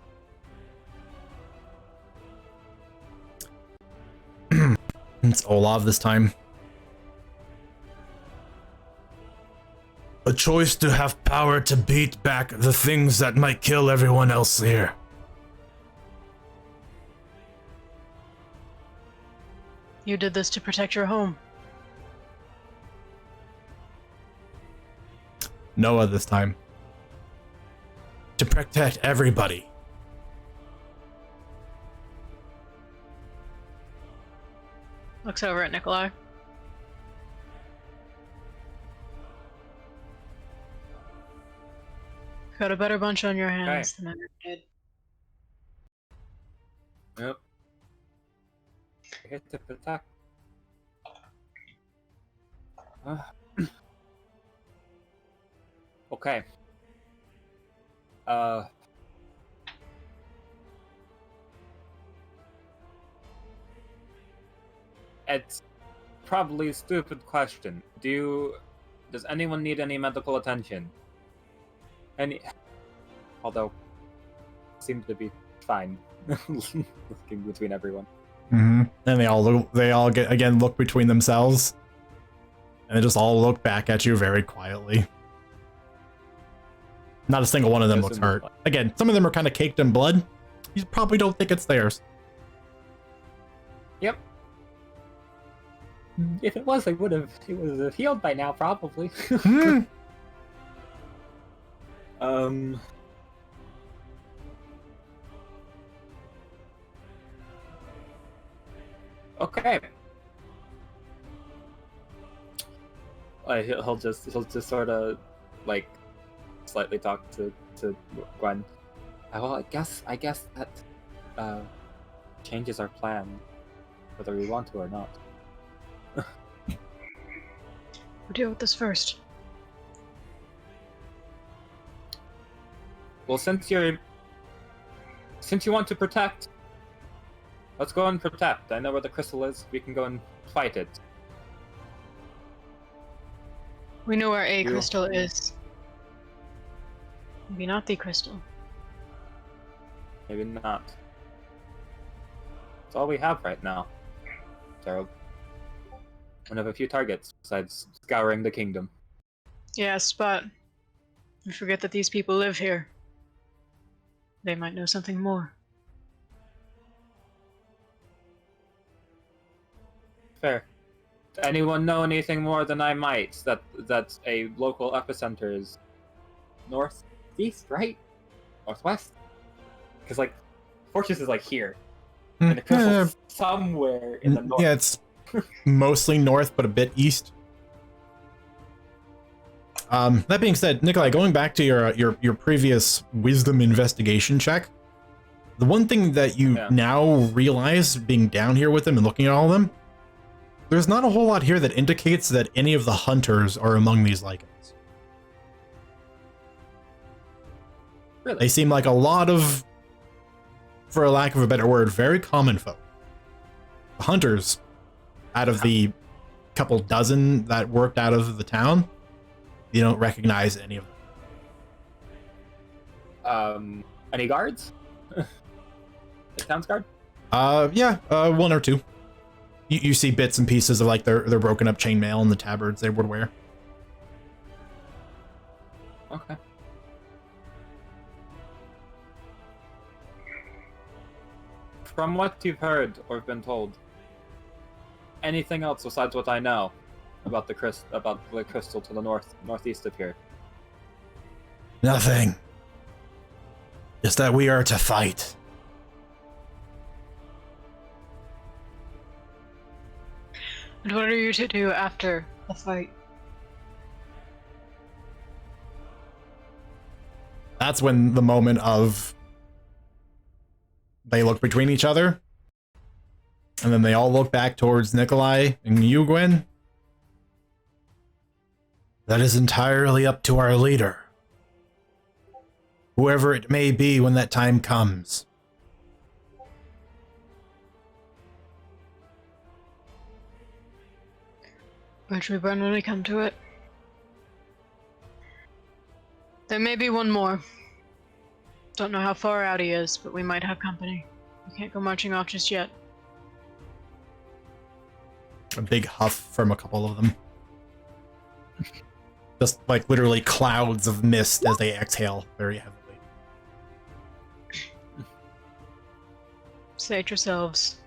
It's Olav this time. A choice to have power to beat back the things that might kill everyone else here. You did this to protect your home. Noah this time. To protect everybody. Looks over at Nikolai. Got a better bunch on your hands than I ever did. Yep. Hit to protect. Okay. It's probably a stupid question. Does anyone need any medical attention? Although, seem to be fine. Looking between everyone. Mm-hmm. And they all look between themselves, and they just all look back at you very quietly. Not a single one of them looks hurt. Again, some of them are kind of caked in blood. You probably don't think it's theirs. Yep. If it was, it would have healed by now, probably. Okay. He'll just sort of like slightly talk to Gwen. Well, I guess that changes our plan, whether we want to or not. We'll deal with this first. Well, since you want to protect, let's go and protect. I know where the crystal is. We can go and fight it. We know where a Yeah. crystal is. Maybe not the crystal. Maybe not. That's all we have right now. So, one of a few targets besides scouring the kingdom. Yes, but we forget that these people live here. They might know something more. Fair. Does anyone know anything more than I might? That a local epicenter is northeast, right? Northwest? Because like, Fortress is like here, and the crystal's somewhere in the north. Yeah, it's mostly north, but a bit east. That being said, Nikolai, going back to your previous wisdom investigation check, the one thing that you now realize, being down here with them and looking at all of them, there's not a whole lot here that indicates that any of the hunters are among these lichens. Really? They seem like a lot of, for a lack of a better word, very common folk. The hunters, out of the couple dozen that worked out of the town, you don't recognize any of them. Any guards? The town's guard? Yeah, one or two. You see bits and pieces of like their broken up chainmail and the tabards they would wear. Okay. From what you've heard or been told, anything else besides what I know about the crystal to the northeast of here? Nothing. Just that we are to fight. And what are you to do after the fight? That's when the moment of they look between each other, and then they all look back towards Nikolai and you, Gwen. That is entirely up to our leader. Whoever it may be when that time comes. Which we burn when we come to it. There may be one more. Don't know how far out he is, but we might have company. We can't go marching off just yet. A big huff from a couple of them. Just like literally clouds of mist as they exhale very heavily. State yourselves.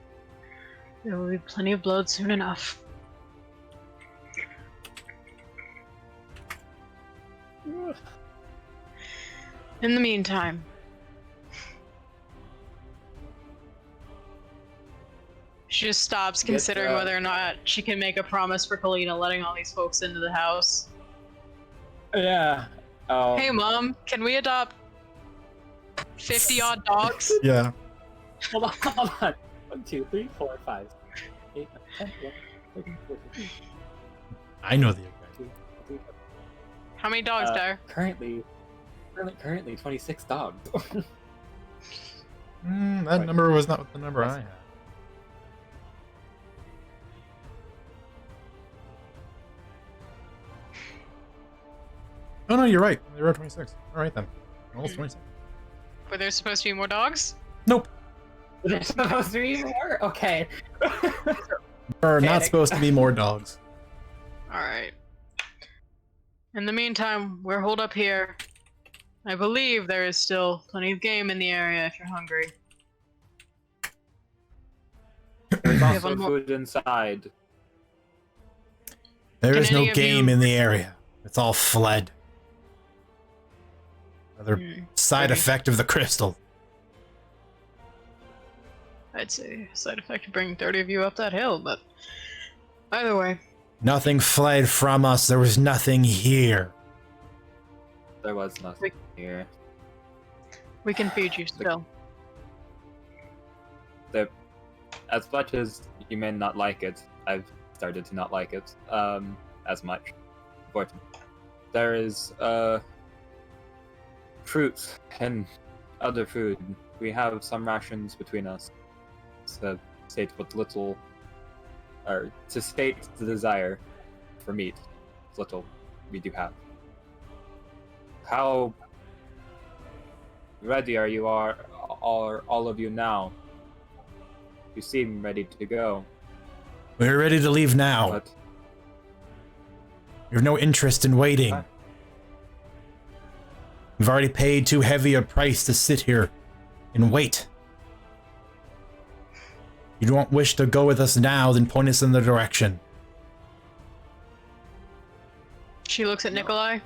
There will be plenty of blood soon enough. In the meantime, she just stops considering whether or not she can make a promise for Kalina letting all these folks into the house. Yeah. Hey Mom, can we adopt 50 odd dogs? Yeah. Hold on. 1, 2, 3, 4, 5, 8, 9, 10, 11, 13, 14. I know the exact. How many dogs, Dar? Currently 26 dogs. That Right. number was not the number I had. Oh no, you're right. There are 26. All right then. Almost 26. Were there supposed to be more dogs? Nope. There's supposed to be more? Okay. There are not Panic. supposed to be more dogs. Alright. In the meantime, we're holed up here. I believe there is still plenty of game in the area if you're hungry. There's have also one more- food inside. There Can is no any of game you- in the area. It's all fled. Another side maybe. effect of the crystal. I'd say side effect of bringing 30 of you up that hill, but either way. Nothing fled from us. There was nothing here. There was nothing here. We can feed you still. As much as you may not like it, I've started to not like it as much. Unfortunately, there is fruits and other food. We have some rations between us to state what little, or to state the desire for meat, little we do have. How ready are you are all of you now? You seem ready to go, We're ready to leave now. but We have no interest in waiting. Okay. We've already paid too heavy a price to sit here and wait. You don't wish to go with us now, then point us in the direction. She looks at Nikolai.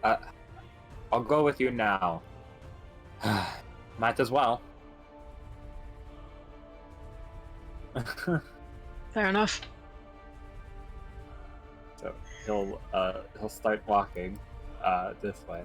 I'll go with you now. Might as well. Fair enough. So he'll start walking this way.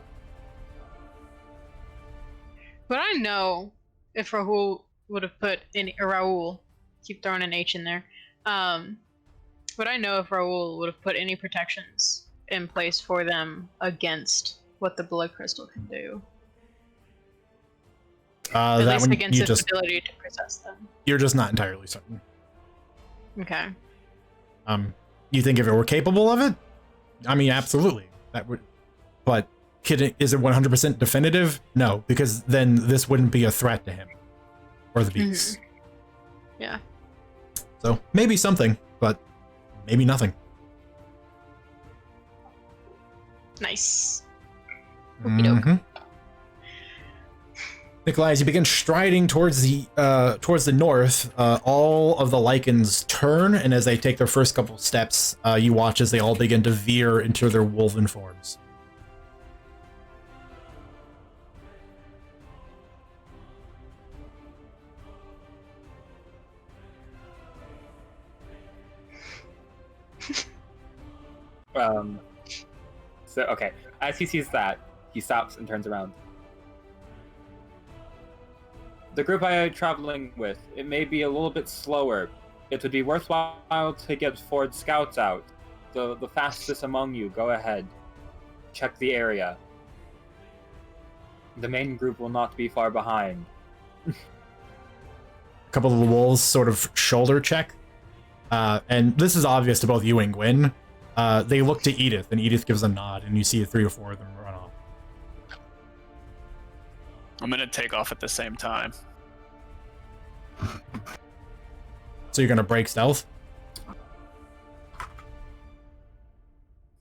But I know if Rahul would have put any Raul, keep throwing an H in there. But I know if Raul would have put any protections in place for them against what the blood crystal can do. At That least one against you its just ability to possess them. you're just not entirely certain. Okay. You think if it were capable of it? I mean, absolutely. That would, but is it 100% definitive? No, because then this wouldn't be a threat to him or the beasts. Yeah. So maybe something, but maybe nothing. Nice. Okey-doke. Mhm. Nikolai, as you begin striding towards the north, all of the lichens turn, and as they take their first couple steps, you watch as they all begin to veer into their wolven forms. So okay, as he sees that, he stops and turns around. The group I am traveling with, it may be a little bit slower. It would be worthwhile to get Ford scouts out. The fastest among you, go ahead. Check the area. The main group will not be far behind. A couple of the wolves sort of shoulder check, and this is obvious to both you and Gwyn. They look to Edith, and Edith gives a nod, and you see 3 or 4 of them run off. I'm gonna take off at the same time. So you're gonna break stealth?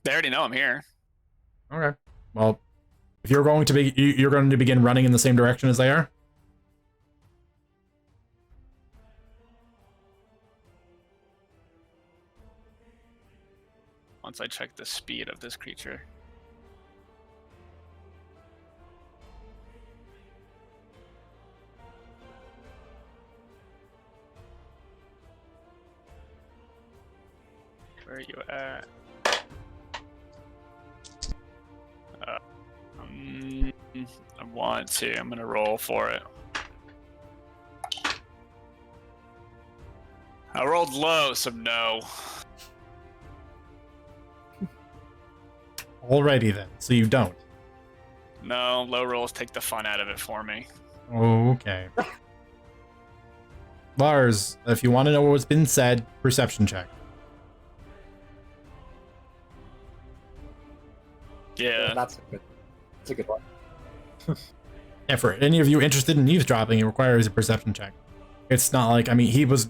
They already know I'm here. Okay. Well, if you're going to you're going to begin running in the same direction as they are. Once I check the speed of this creature. Where are you at? I want to. I'm gonna roll for it. I rolled low, so no. Alrighty then, so you don't. No, low rolls take the fun out of it for me. Okay. Lars, if you want to know what's been said, perception check. Yeah. That's a good one. And for any of you interested in eavesdropping, it requires a perception check. It's not like, I mean, he was,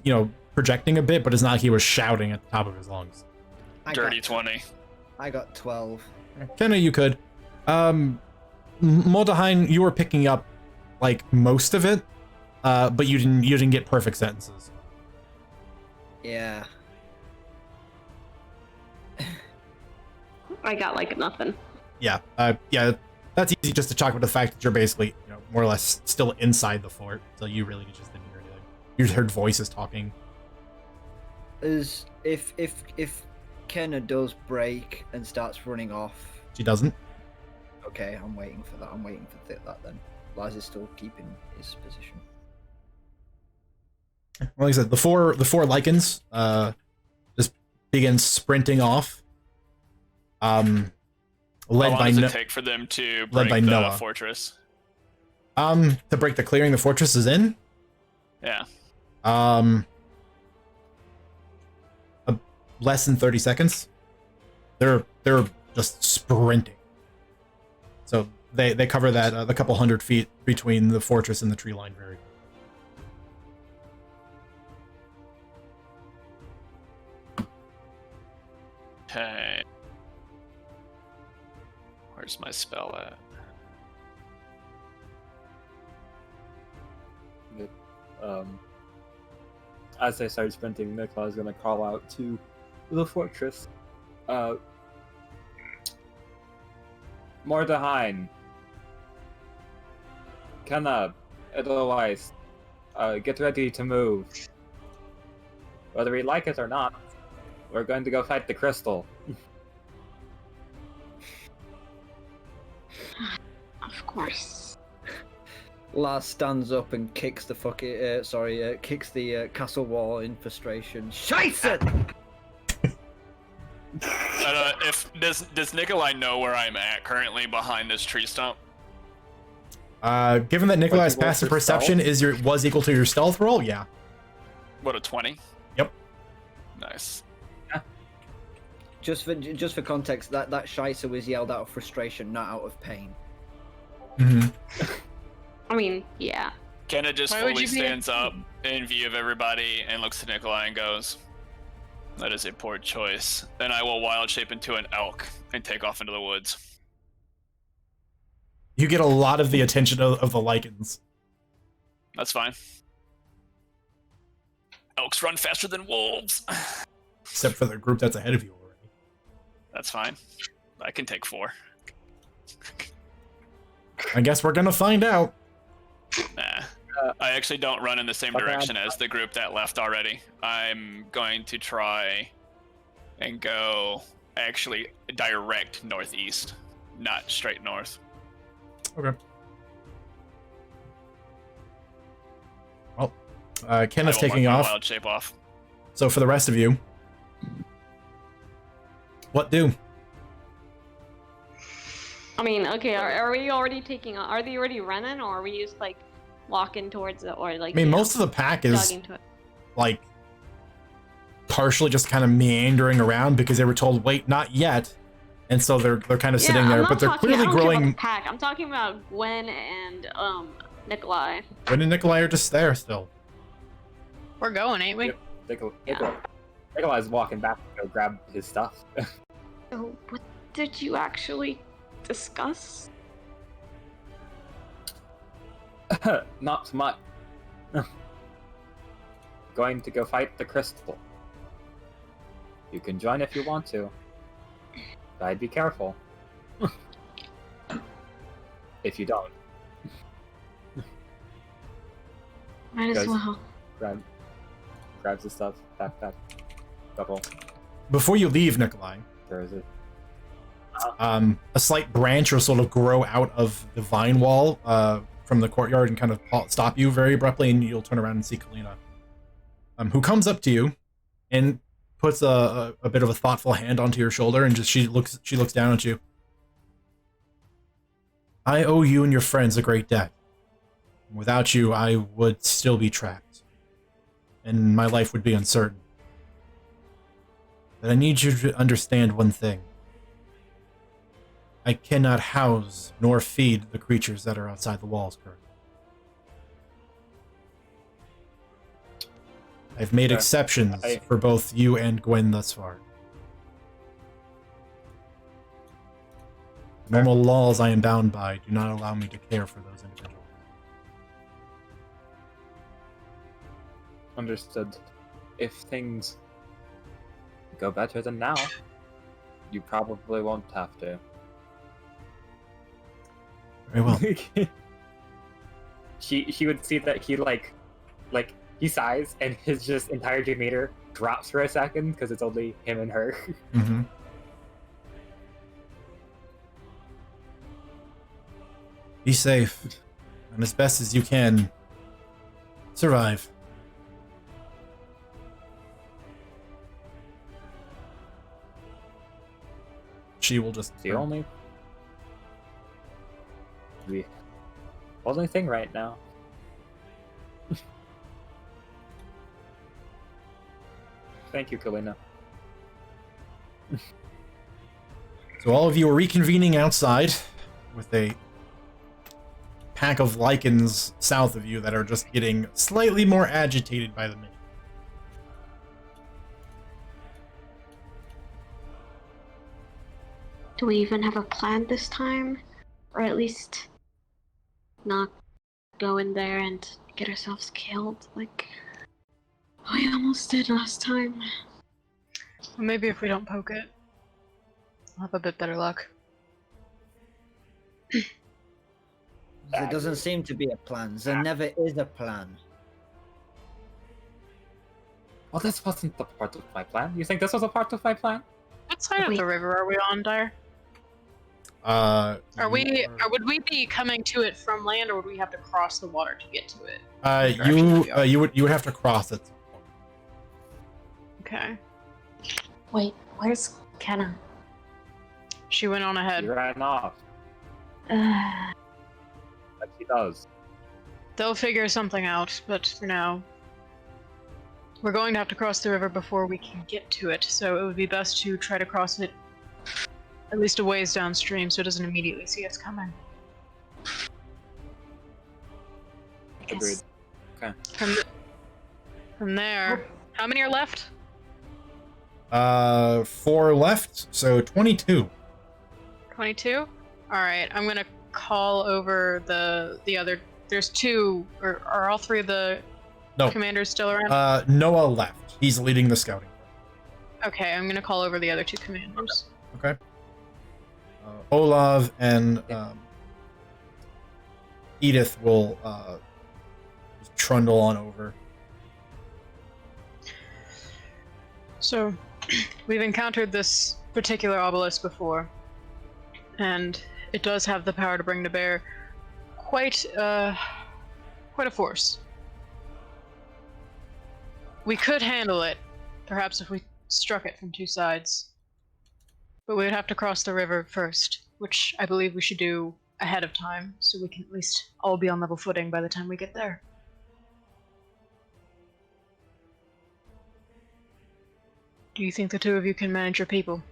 projecting a bit, but it's not like he was shouting at the top of his lungs. Dirty 20. I got 12. Kenna, you could. Moldaheim, you were picking up like most of it, but you didn't get perfect sentences. Yeah. I got like nothing. Yeah, that's easy just to chalk up the fact that you're basically, more or less still inside the fort, so you really just didn't hear anything. You just heard voices talking. Is if Kenna does break and starts running off. She doesn't. Okay, I'm waiting for that. I'm waiting for that then. Lars is still keeping his position. Well, like I said, the four Lycans just begin sprinting off. Led How long by does it take for them to break by the Noah. fortress? To break the clearing the fortress is in. Yeah. Less than 30 seconds. They're just sprinting. So they cover that the couple hundred feet between the fortress and the tree line very quickly. Okay. Where's my spell at? As they start sprinting, Nikolai is going to call out to the fortress. Mordaheim, Kenna, Edelweiss, get ready to move. Whether we like it or not, we're going to go fight the crystal. Of course. Lars stands up and kicks the kicks the castle wall in frustration. Scheiße! Does Nikolai know where I'm at currently behind this tree stump? Given that Nikolai's Like, you roll passive for perception was equal to your stealth roll, yeah. What, a 20? Yep. Nice. Just for context, that Scheiße was yelled out of frustration, not out of pain. Mm-hmm. I mean, yeah. Kenna just Why would fully you be stands up in view of everybody and looks to Nikolai and goes, "That is a poor choice." Then I will wild shape into an elk and take off into the woods. You get a lot of the attention of the Lycans. That's fine. Elks run faster than wolves. Except for the group that's ahead of you already. That's fine. I can take 4. I guess we're gonna find out. Nah. I actually don't run in the same direction as the group that left already. I'm going to try and go actually direct northeast, not straight north. Okay. Well, Kenna's I will taking mark my off. Wild shape off. So for the rest of you, what do? I mean, okay, are we already are they already running, or are we just like walking towards it, or like? I mean, most of the pack is jogging to it? like partially just kind of meandering around because they were told, "Wait, not yet," and so they're kind of sitting I'm there, not but they're talking- clearly I don't care about growing. the pack. I'm talking about Gwen and Nikolai. Gwen and Nikolai are just there still. We're going, ain't we? Yep. Yeah. Nikolai's walking back to go grab his stuff. So, what did you actually discuss? Not much. Going to go fight the crystal. You can join if you want to. But I'd be careful. If you don't. Might as Guys. well. Grabs the stuff. Backpack. Double. Before you leave, Nikolai, Where is it? a slight branch will sort of grow out of the vine wall from the courtyard and kind of stop you very abruptly, and you'll turn around and see Kalina, who comes up to you and puts a bit of a thoughtful hand onto your shoulder, and just she looks down at you. I owe you and your friends a great debt. Without you, I would still be trapped, and my life would be uncertain. But I need you to understand one thing. I cannot house nor feed the creatures that are outside the walls currently. I've made exceptions for both you and Gwen thus far. Normal laws I am bound by do not allow me to care for those individuals. Understood. If things go better than now, you probably won't have to. Very well. She would see that he like he sighs and his just entire demeanor drops for a second because it's only him and her. Mm-hmm. Be safe, and as best as you can, survive. She will just The only thing right now. Thank you, Kalina. So all of you are reconvening outside with a pack of lichens south of you that are just getting slightly more agitated by the minute. Do we even have a plan this time? Or at least not go in there and get ourselves killed like we almost did last time? Well, maybe if we don't poke it, we'll have a bit better luck. There doesn't seem to be a plan. There never is a plan. Well, this wasn't the part of my plan. You think this was a part of my plan? What side of the river are we on, Dyer? Would we be coming to it from land, or would we have to cross the water to get to it? You would have to cross it. Okay. Wait, where's Kenna? She went on ahead. He ran off. Like he does. They'll figure something out, but for now, we're going to have to cross the river before we can get to it, so it would be best to try to cross it at least a ways downstream so it doesn't immediately see us coming. Agreed. Okay. From there, how many are left? 4 left, so 22. 22? Alright, I'm gonna call over the other. There's 2, or are all 3 of the commanders still around? Noah left. He's leading the scouting. Okay, I'm gonna call over the other 2 commanders. Okay. Olav and Edith will just trundle on over. So, we've encountered this particular obelisk before, and it does have the power to bring to bear quite a force. We could handle it, perhaps if we struck it from 2 sides. But we would have to cross the river first, which I believe we should do ahead of time, so we can at least all be on level footing by the time we get there. Do you think the 2 of you can manage your people?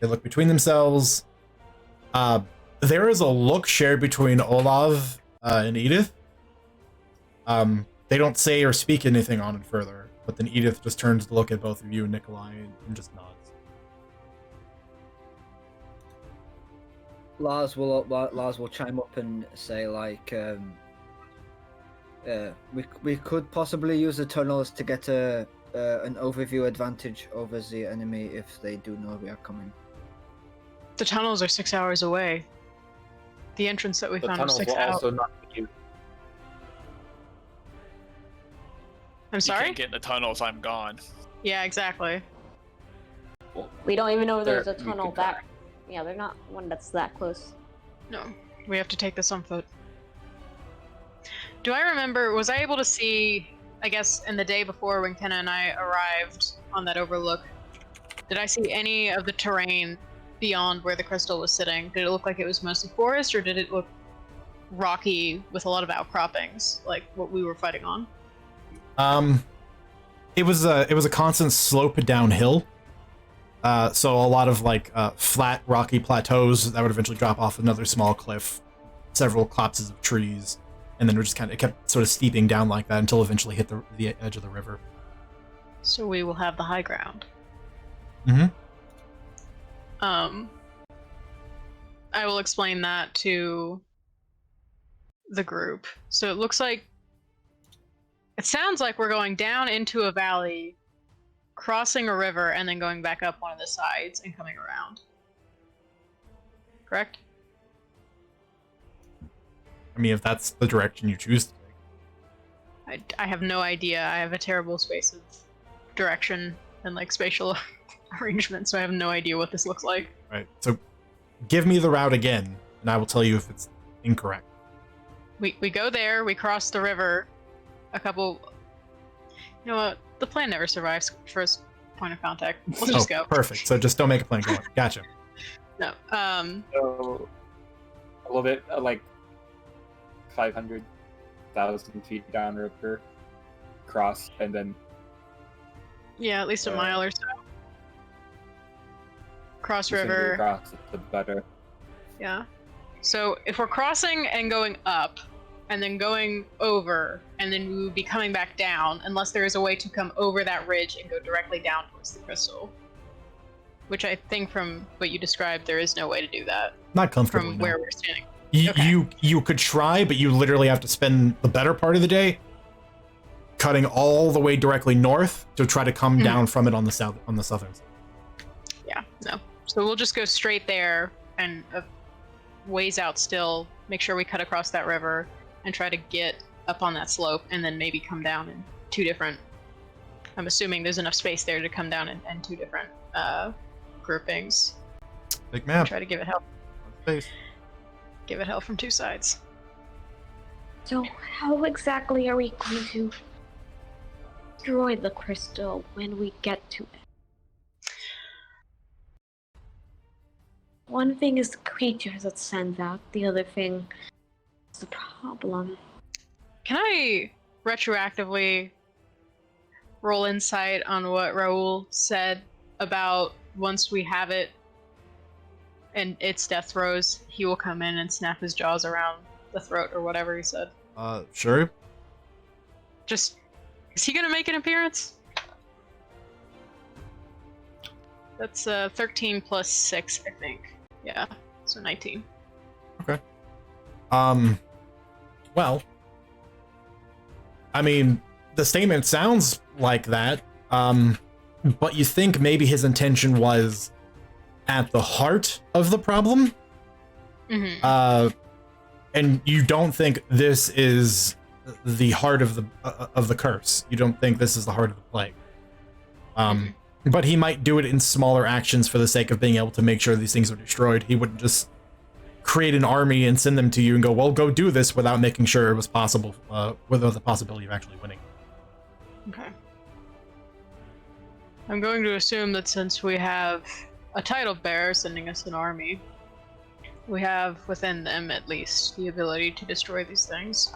They look between themselves. There is a look shared between Olav and Edith. They don't say or speak anything on it further. But then Edith just turns to look at both of you and Nikolai and just nods. Lars will chime up and say like, we could possibly use the tunnels to get an overview advantage over the enemy if they do know we are coming. The tunnels are 6 hours away. The entrance that we found was 6 hours. Also not you. I'm sorry? You can't get in the tunnels, I'm gone. Yeah, exactly. We don't even know if there's a We tunnel could back. Yeah, they're not one that's that close. No, we have to take this on foot. Do I remember, was I able to see, I guess, in the day before when Kenna and I arrived on that overlook, did I see any of the terrain beyond where the crystal was sitting? Did it look like it was mostly forest, or did it look rocky with a lot of outcroppings, like what we were fighting on? It was a constant slope downhill. So a lot of like flat rocky plateaus that would eventually drop off another small cliff, several copses of trees, and then it kept sort of steeping down like that until eventually hit the edge of the river. So we will have the high ground. Mm-hmm. I will explain that to the group. So it sounds like we're going down into a valley, crossing a river, and then going back up one of the sides and coming around. Correct? I mean, if that's the direction you choose to take. I have no idea. I have a terrible space of direction and like spatial arrangement, so I have no idea what this looks like. Right. So give me the route again, and I will tell you if it's incorrect. We go there, we cross the river, you know what? The plan never survives first point of contact. Let's just go. Perfect. So just don't make a plan going. Gotcha. No. So a little bit like 500,000 feet downriver, cross, and then Yeah, at least a mile or so. Cross the sooner we river. cross, the better. Yeah. So if we're crossing and going up, and then going over, and then we would be coming back down, unless there is a way to come over that ridge and go directly down towards the crystal. Which I think from what you described, there is no way to do that Not comfortably. from no. where we're standing. You, Okay. you could try, but you literally have to spend the better part of the day cutting all the way directly north to try to come down from it on the southern side. Yeah, no. So we'll just go straight there and ways out still, make sure we cut across that river and try to get up on that slope and then maybe come down in two different... I'm assuming there's enough space there to come down in two different groupings. Big map. Try to give it help. Space. Give it hell from two sides. So how exactly are we going to destroy the crystal when we get to it? One thing is the creatures that send out, the other thing is the problem. Can I retroactively roll insight on what Raoul said about once we have it and its death throes, he will come in and snap his jaws around the throat or whatever he said? Sure. Just, is he gonna make an appearance? That's 13 plus 6, I think. Yeah, so 19. Well, I mean, the statement sounds like that, but you think maybe his intention was at the heart of the problem? Mm-hmm. And you don't think this is the heart of the curse. You don't think this is the heart of the plague. But he might do it in smaller actions for the sake of being able to make sure these things are destroyed. He wouldn't just create an army and send them to you and go, well, go do this, without making sure it was possible, without the possibility of actually winning. Okay. I'm going to assume that since we have a title bearer sending us an army, we have within them at least the ability to destroy these things.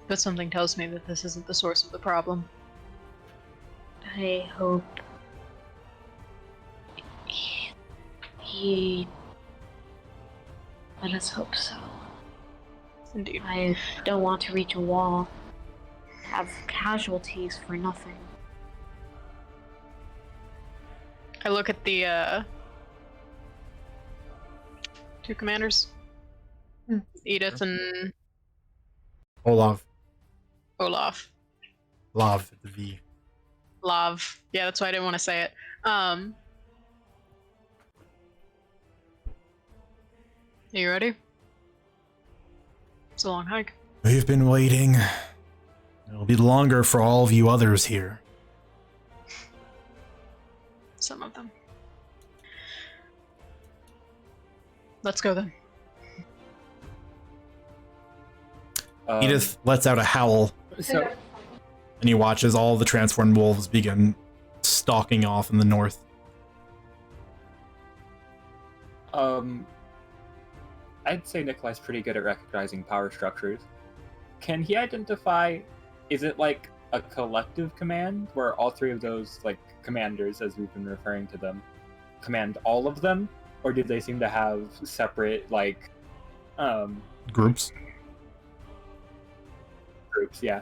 But something tells me that this isn't the source of the problem. I hope he... Let us hope so. Indeed. I don't want to reach a wall, have casualties for nothing. I look at the two commanders, Edith and Olaf. Olaf. Love the V. Lav. Yeah, that's why I didn't want to say it. Are you ready? It's a long hike. We've been waiting. It'll be longer for all of you others here. Some of them. Let's go then. Edith lets out a howl, So and he watches all the transformed wolves begin stalking off in the north. I'd say Nikolai's pretty good at recognizing power structures. Can he identify, is it like a collective command where all three of those like commanders, as we've been referring to them, command all of them? Or do they seem to have separate like Groups. groups? Yeah.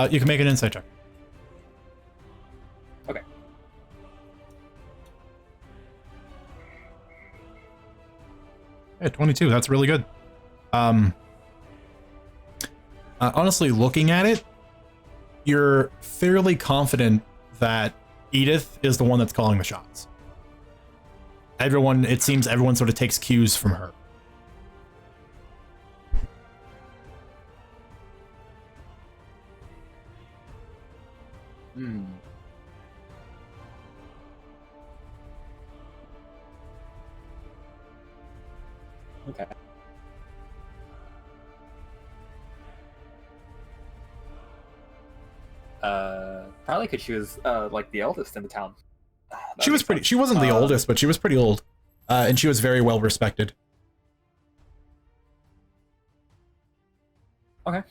You can make an insight check. Okay. Yeah, 22. That's really good. Honestly, looking at it, you're fairly confident that Edith is the one that's calling the shots. It seems everyone sort of takes cues from her. Hmm. Okay. Probably because she was like the eldest in the town. She was pretty. She wasn't the oldest, but she was pretty old, and she was very well respected. Okay.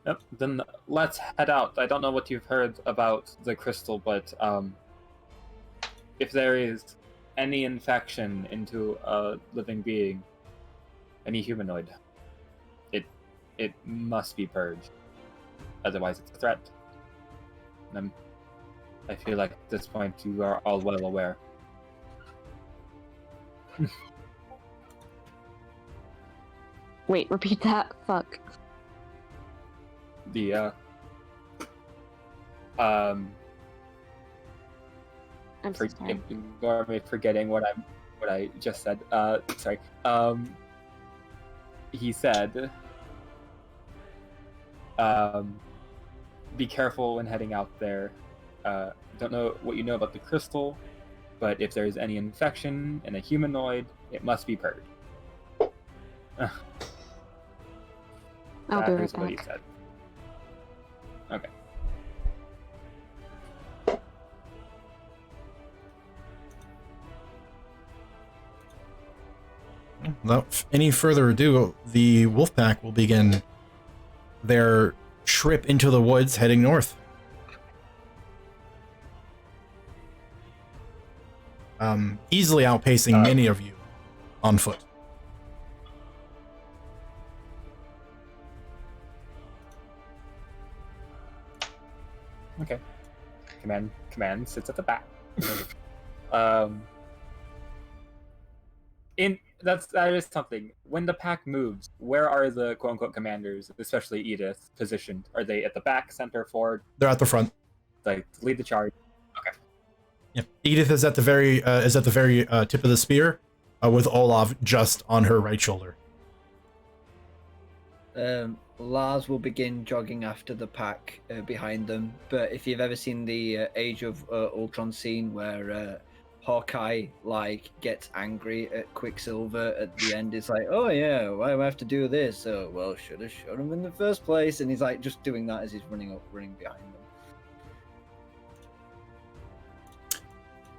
Yep, then let's head out. I don't know what you've heard about the crystal, but if there is any infection into a living being, any humanoid, it must be purged. Otherwise, it's a threat. And I feel like at this point you are all well aware. Wait, repeat that. Fuck. The I'm so sorry. ignore me forgetting what I just said. Sorry. He said, be careful when heading out there. Don't know what you know about the crystal, but if there's any infection in a humanoid, it must be purged. I'll That be is right what he back. said. Okay. Without any further ado, the Wolfpack will begin their trip into the woods heading north. Easily outpacing many of you on foot. Okay. Command sits at the back. That is something. When the pack moves, where are the quote unquote commanders, especially Edith, positioned? Are they at the back, center, forward? They're at the front. Like lead the charge. Okay. Yeah. Edith is at the very tip of the spear, with Olaf just on her right shoulder. Lars will begin jogging after the pack behind them. But if you've ever seen the Age of Ultron scene where Hawkeye gets angry at Quicksilver at the end, it's like, oh yeah, why do I have to do this? Oh well, should have shot him in the first place. And he's like just doing that as he's running behind them.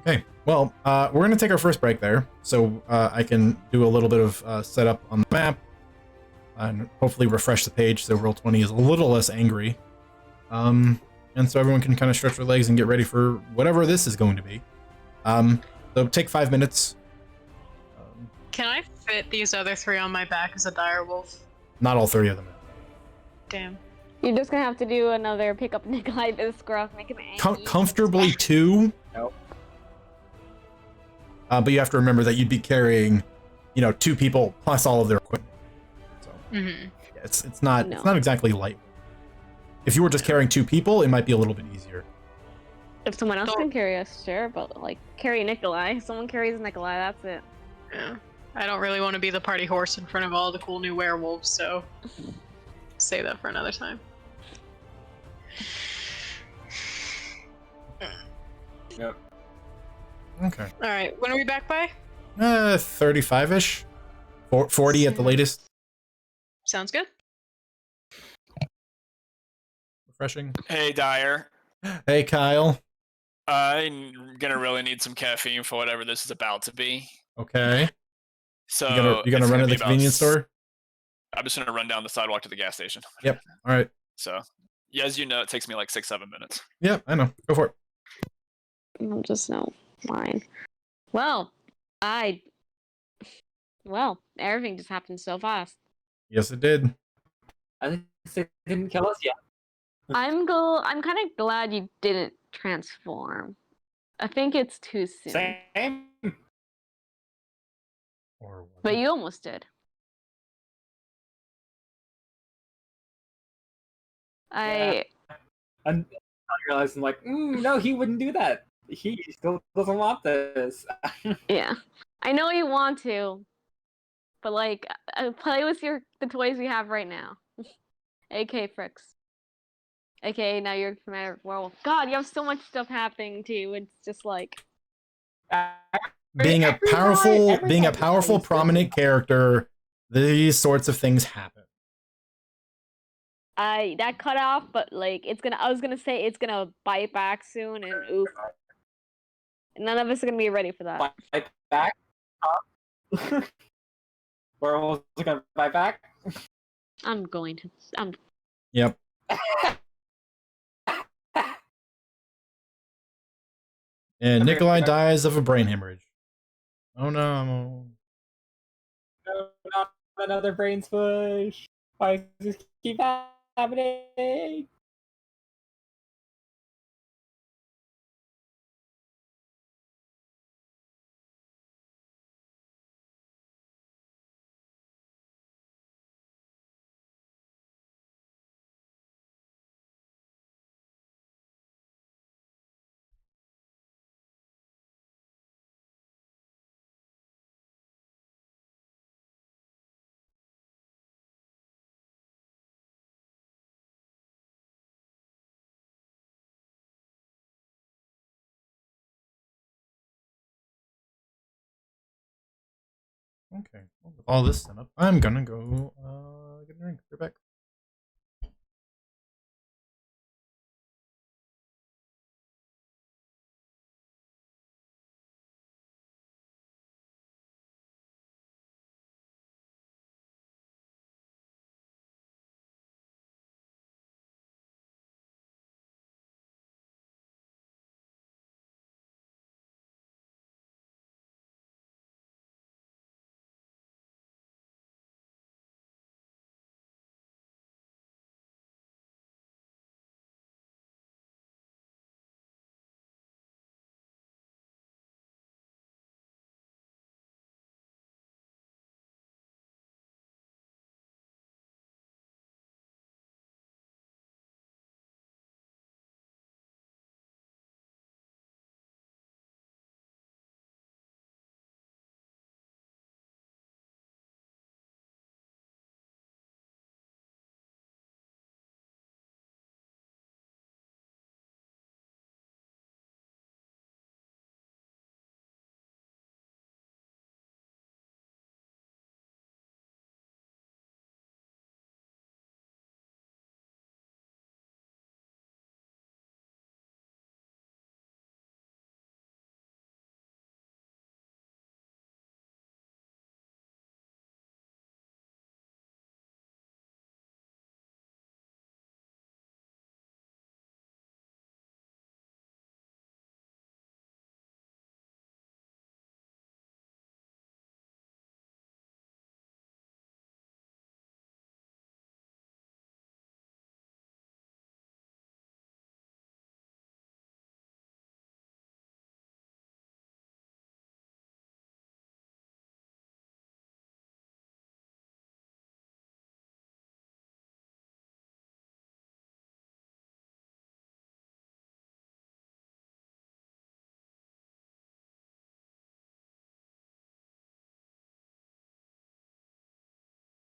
Okay, well, we're going to take our first break there, so I can do a little bit of setup on the map, and hopefully refresh the page so Roll20 is a little less angry, and so everyone can kind of stretch their legs and get ready for whatever this is going to be. So take 5 minutes. Can I fit these other three on my back as a dire wolf? Not all 30 of them. Damn. You're just gonna have to do another pick up Nikolai this scruff, make him angry. Comfortably 2. Nope. But you have to remember that you'd be carrying, 2 people plus all of their equipment. So yeah, it's not exactly light. If you were just carrying 2 people, it might be a little bit easier. If someone else can carry us, sure, but carry Nikolai. Someone carries Nikolai, that's it. Yeah. I don't really want to be the party horse in front of all the cool new werewolves, so save that for another time. Yep. Okay. All right, when are we back by? 35-ish. 40 at the latest. Sounds good. Refreshing. Hey, Dyer. Hey, Kyle. I'm gonna really need some caffeine for whatever this is about to be. Okay. So You gonna it's run to be the about convenience store? I'm just gonna run down the sidewalk to the gas station. Yep. All right. So, yeah, as you know, it takes me like 6-7 minutes. Yep. I know. Go for it. I'll just know mine. Well, everything just happened so fast. Yes, it did. At least it didn't kill us yet. I'm kind of glad you didn't transform. I think it's too soon. Same. Or was But it? you almost did. And I realized I'm like, no, he wouldn't do that. He still doesn't want this. Yeah. I know you want to, but like, play with the toys we have right now. AK Fricks. AKA now you're Commander of Werewolf. God, you have so much stuff happening to you. It's just like Being a every powerful, prominent character, these sorts of things happen. that cut off, but like I was gonna say it's gonna bite back soon, and oof. None of us are gonna be ready for that. Bite back. Werewolves are gonna bite back. I'm going to. Yep. And Nikolai dies of a brain hemorrhage. Oh no. No, not another brain smush. Why does this keep happening? Okay. Well, with all this set up, I'm gonna go get a drink. Be back.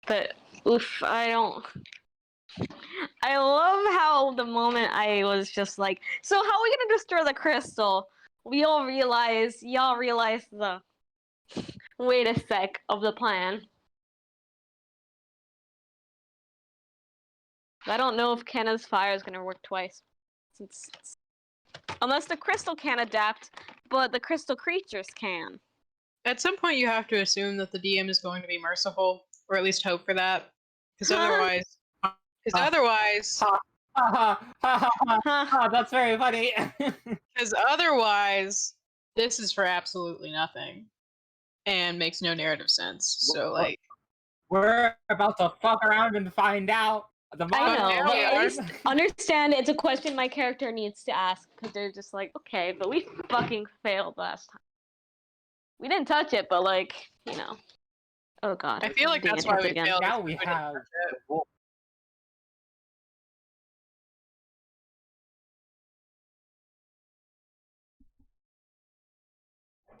But oof, I love how the moment I was just like, so how are we gonna destroy the crystal? Y'all realize the wait a sec of the plan. I don't know if Kenna's fire is gonna work twice. Since Unless the crystal can adapt, but the crystal creatures can. At some point, you have to assume that the DM is going to be merciful, or at least hope for that, because otherwise, Ha ha ha ha ha! That's very funny. this is for absolutely nothing, and makes no narrative sense. So, like, We're about to fuck around and find out. The I know, yeah, but we at are. least understand it's a question my character needs to ask, because they're just like, okay, but we fucking failed last time. We didn't touch it, but like, you know. Oh god. I feel like being that's why we interrupted again. failed. Now we have.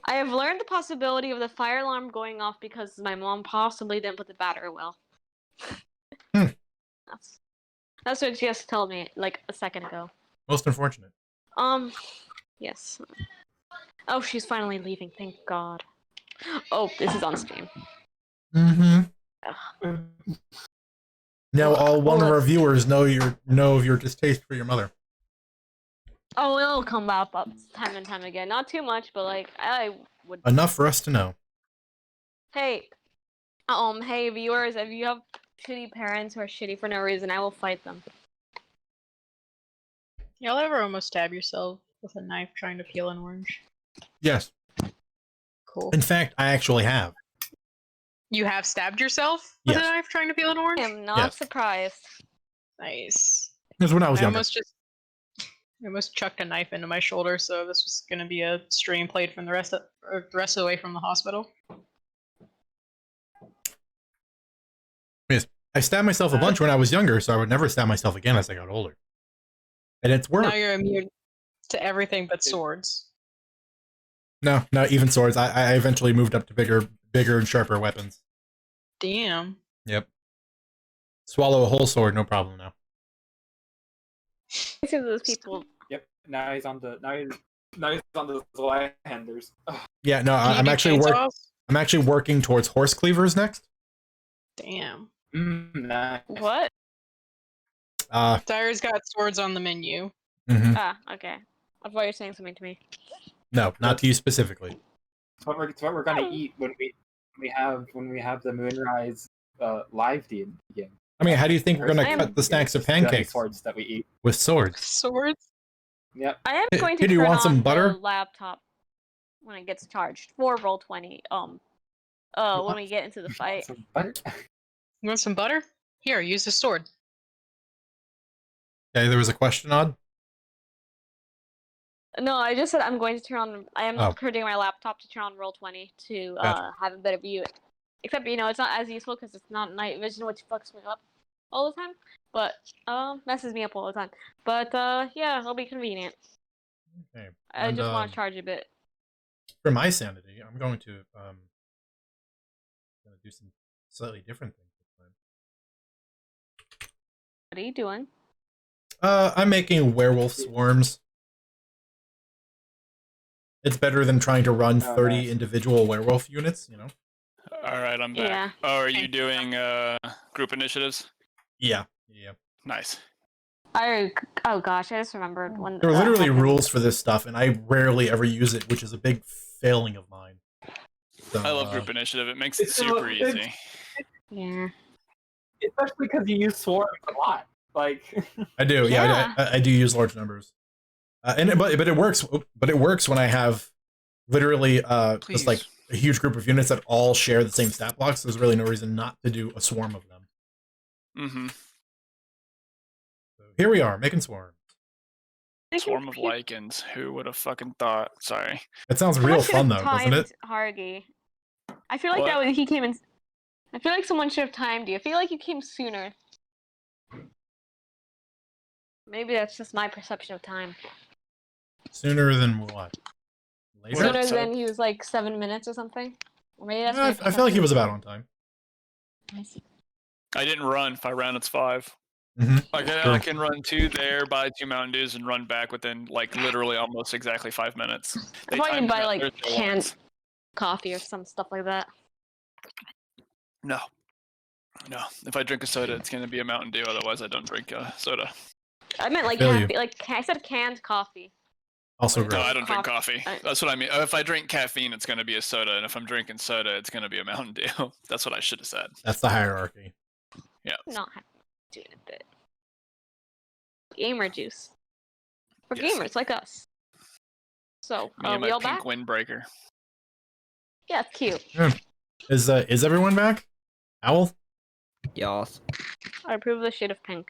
I have learned the possibility of the fire alarm going off because my mom possibly didn't put the battery well. Hmm. That's what she just told me like a second ago. Most unfortunate. Yes. Oh, she's finally leaving. Thank God. Oh, this is on stream. Mm-hmm. Now all one of our viewers know of your distaste for your mother. Oh, it'll come up time and time again. Not too much, but like I would. Enough for us to know. Hey, hey viewers, if you have shitty parents who are shitty for no reason, I will fight them. Y'all ever almost stab yourself with a knife trying to peel an orange? Yes. Cool. In fact, I actually have. You have stabbed yourself with Yes. a knife trying to peel an orange? I am not Yes. surprised. Nice. It was when I was I younger. almost chucked a knife into my shoulder, so this was going to be a stream played from the rest of the way from the hospital. Yes. I stabbed myself a bunch when I was younger, so I would never stab myself again as I got older. And it's worked. Now you're immune to everything but swords. No, not even swords. I eventually moved up to bigger and sharper weapons. Damn. Yep. Swallow a whole sword, no problem now. These are those people. Yep. Now he's on the Zweihanders. Yeah, no, Can you I'm do actually chainsaws? working towards horse cleavers next. Damn. Nice. What? Dyer's got swords on the menu. Mhm. Ah, okay. I thought you were saying something to me. No, not to you specifically. It's what we're gonna eat when we have the Moonrise live game. I mean, how do you think we're gonna I am- cut the stacks of Just gummy pancakes swords that we eat. with swords? Swords? Yep. I am Hey, going to hey, do you turn want some on butter? the laptop when it gets charged for Roll20. When we get into the fight. Some butter. You want some butter? Here, use the sword. Okay, there was a question, Odd. No, I just said I'm going to turn on. I am Oh. putting my laptop to turn on Roll20 to Gotcha. have a better view. Except it's not as useful because it's not night vision, which fucks me up all the time. But messes me up all the time. But yeah, it'll be convenient. Okay. I And, just want to charge a bit. for my sanity, I'm going to do some slightly different things this time. What are you doing? I'm making werewolf swarms. It's better than trying to run 30 nice. individual werewolf units, you know? All right, I'm back. Yeah. Oh, are you doing group initiatives? Yeah. Nice. Oh gosh, I just remembered when There are literally happened. rules for this stuff, and I rarely ever use it, which is a big failing of mine. So, I love group initiative. It makes it it's super so- easy. Yeah. Especially because you use swords a lot. Like. I do, yeah, I do use large numbers. But it works. But it works when I have literally just like a huge group of units that all share the same stat blocks. There's really no reason not to do a swarm of them. Mm-hmm. So here we are making swarms. Swarm of lichens. Who would have fucking thought? Sorry. It sounds real fun though, doesn't it? Hargy. I feel like What? he came in. I feel like someone should have timed you. I feel like you came sooner. Maybe that's just my perception of time. Sooner than what? Later? What? Sooner So- than he was like 7 minutes or something. Or maybe that's I my feel like he perception. was about on time. I see. I didn't run. If I ran, it's 5. Mm-hmm. I can run 2 there, buy 2 Mountain Dews, and run back within like literally almost exactly 5 minutes. I They thought you'd timed buy me like Thursday canned once. coffee or some stuff like that. No. If I drink a soda, it's gonna be a Mountain Dew. Otherwise, I don't drink soda. I meant like Feel you. I said canned coffee. Also No, No, gross. I don't drink Coffee. coffee. That's what I mean. If I drink caffeine, it's going to be a soda, and if I'm drinking soda, it's going to be a Mountain Dew. That's what I should have said. That's the hierarchy. Yeah. Not doing a bit. Gamer juice. For Yes. gamers like us. So, Me are and we my all pink back? windbreaker. Yeah, it's cute. Is everyone back? Owl? Yes. I approve of the shade of pink.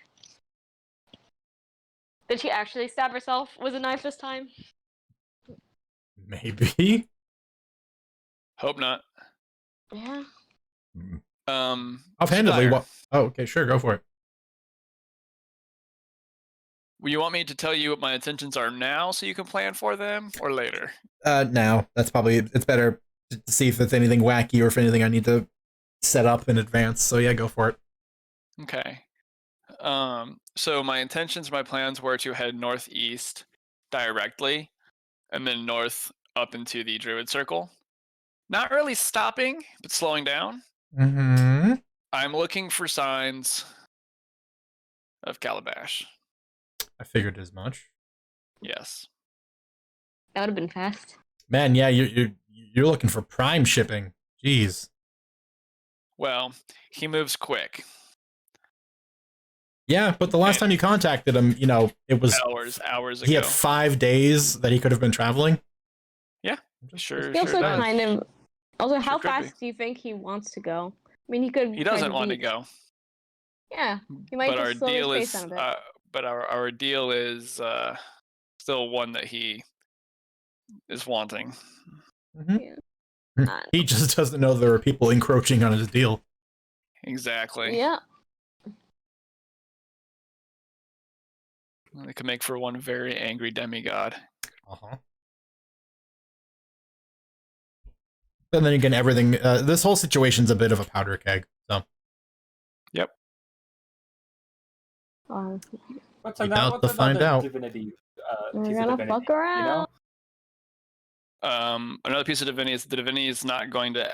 Did she actually stab herself with a knife this time? Maybe. Hope not. Yeah. Offhandedly, Shadire, what? Oh, okay, sure, go for it. You want me to tell you what my intentions are now so you can plan for them, or later? Now that's probably it's better to see if it's anything wacky or if anything I need to set up in advance. So yeah, go for it. Okay. So my intentions, my plans were to head northeast directly, and then north up into the Druid Circle. Not really stopping, but slowing down. Mm-hmm. I'm looking for signs of Calabash. I figured as much. Yes. That would have been fast. Man, yeah, you're looking for prime shipping. Jeez. Well, he moves quick. Yeah, but the last time you contacted him, it was Hours ago. he had 5 days that he could have been traveling. Yeah, sure. He also does. kind of. Also, how could be. fast do you think he wants to go? I mean, he could. He try doesn't want to beat- go. Yeah, he might But our just slow his deal pace is, down a bit. but our deal is still one that he is wanting. He just doesn't know there are people encroaching on his deal. Exactly. Yeah. It could make for one very angry demigod. Uh-huh. And then again, everything. This whole situation's a bit of a powder keg. So Yep. What's You're about what's to find another out. divinity? We're Piece of gonna divinity, fuck around. You know? Another piece of divinity is the divinity is not going to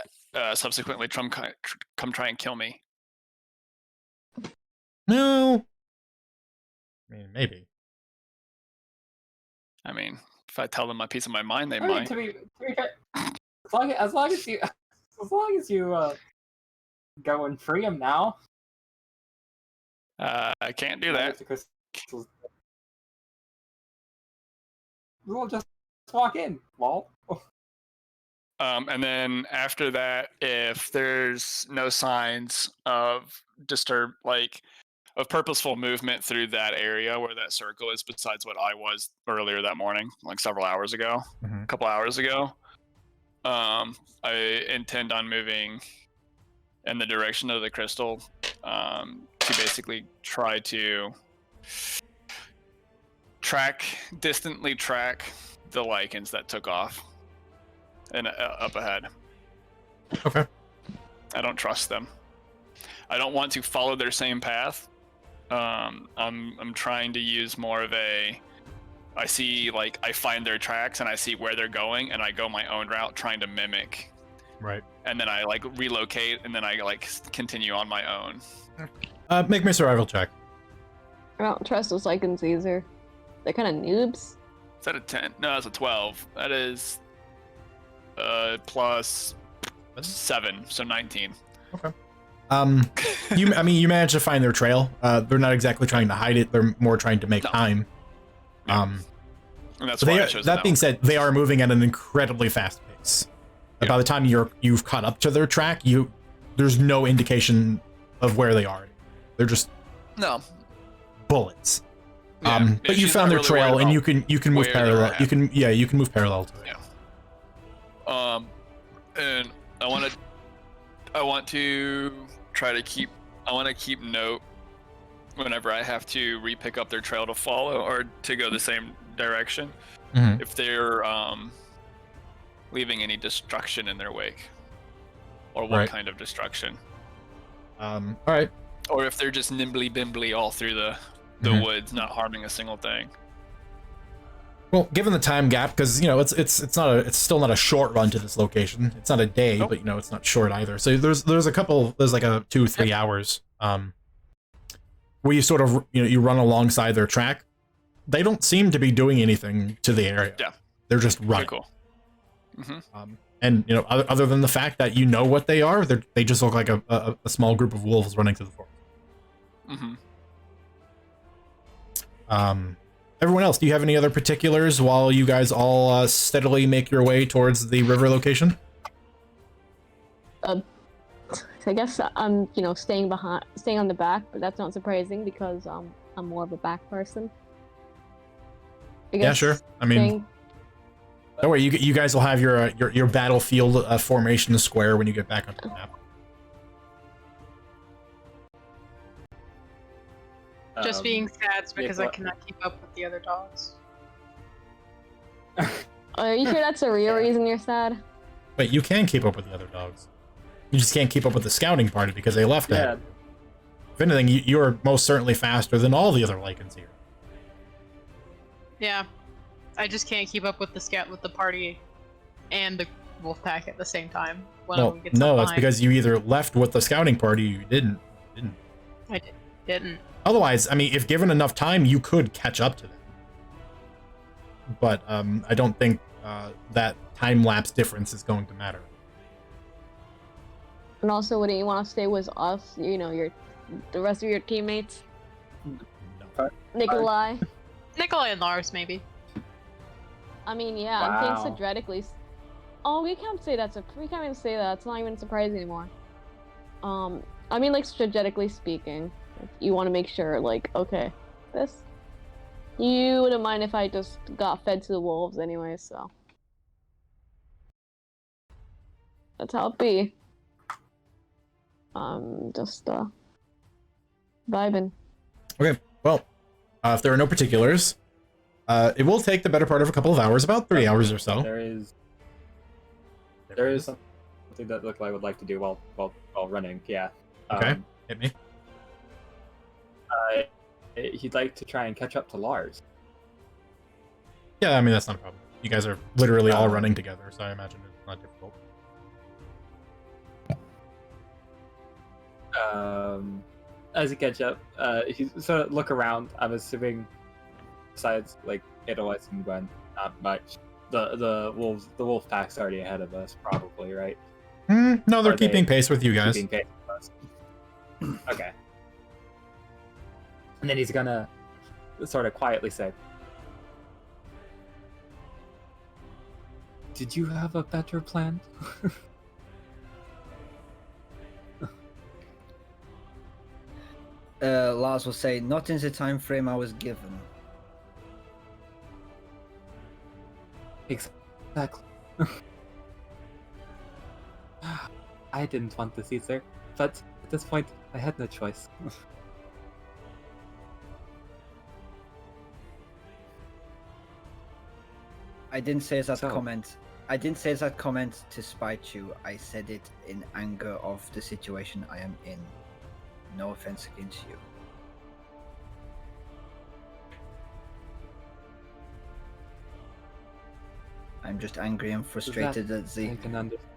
subsequently come try and kill me. no. I mean, maybe. I mean, if I tell them my piece of my mind, they I mean, might. to be fair, as long as you go and free him now. I can't do that. We'll just walk in, lol. And then after that, if there's no signs of of purposeful movement through that area where that circle is, besides what I was earlier that morning, like several hours ago, Mhm. a couple hours ago, I intend on moving in the direction of the crystal to basically try to distantly track the lichens that took off and up ahead. Okay. I don't trust them. I don't want to follow their same path. I'm trying to use more of I find their tracks and I see where they're going and I go my own route trying to mimic. Right. And then I relocate and then I continue on my own. Make me a survival check. I don't trust those lichens either. They're kind of noobs. Is that a 10? No, that's a 12. That is plus 7, so 19. Okay. You managed to find their trail. They're not exactly trying to hide it. They're more trying to make time. And that's But why I chose that being said, they are moving at an incredibly fast pace. Yeah. By the time you've caught up to their track, there's no indication of where they are. They're just no bullets. Yeah, But you she's not not their really trail, worried and about you can move where they're parallel. at. You can move parallel to it. Yeah. And I want to try to keep note whenever I have to re-pick up their trail to follow or to go the same direction. Mhm. If they're leaving any destruction in their wake, or what Right. kind of destruction, All right. or if they're just nimbly bimbly all through the Mhm. woods, not harming a single thing. Well, given the time gap, because it's still not a short run to this location. It's not a day, Nope. but it's not short either. So there's like a 2-3 hours where you sort of you run alongside their track, they don't seem to be doing anything to the area. Yeah. They're just Okay, running. cool. Hmm. And you know, other than the fact that you know what they are, they just look like a small group of wolves running through the forest. Hmm. Everyone else, do you have any other particulars while you guys all steadily make your way towards the river location? So I guess I'm, staying on the back, but that's not surprising because I'm more of a back person. Yeah, sure. I mean, don't worry, you guys will have your battlefield formation square when you get back onto the map. Just being sad because I Nicola- cannot keep up with the other dogs. Are you sure that's a real reason you're sad? But you can keep up with the other dogs. You just can't keep up with the scouting party because they left ahead. Yeah. If anything, you are most certainly faster than all the other Lycans here. Yeah, I just can't keep up with the party and the wolf pack at the same time. Well, no, it's because you either left with the scouting party or you didn't. I didn't. Otherwise, I mean, if given enough time, you could catch up to them. But I don't think that time lapse difference is going to matter. And also, wouldn't you want to stay with us? The rest of your teammates, No. Nikolai. Nikolai and Lars, maybe. I mean, yeah, Wow. I'm thinking strategically. Oh, we can't say that. We can't even say that. It's not even surprising anymore. I mean, like strategically speaking, you want to make sure, like, okay, this. You wouldn't mind if I just got fed to the wolves anyway, so that's how it be. Just vibing. Okay, well, if there are no particulars, it will take the better part of a couple of hours, about 3 hours or so. There is something that I would like to do while running. Yeah. Okay, hit me. He'd like to try and catch up to Lars. Yeah, I mean, that's not a problem. You guys are literally all running together, so I imagine it's not difficult. As you catch up, he sort of look around. I'm assuming, besides like Edelweiss and Gwen, not much. The wolf pack's already ahead of us, probably, right? No, they're Are keeping they pace with you guys. Keeping pace with us. Okay. And then he's gonna sort of quietly say, "Did you have a better plan?" Lars will say, "Not in the time frame I was given." Exactly. I didn't want this either, but at this point, I had no choice. I didn't say that So- comment. I didn't say that comment to spite you. I said it in anger of the situation I am in. No offense against you. I'm just angry and frustrated at the. I can understand.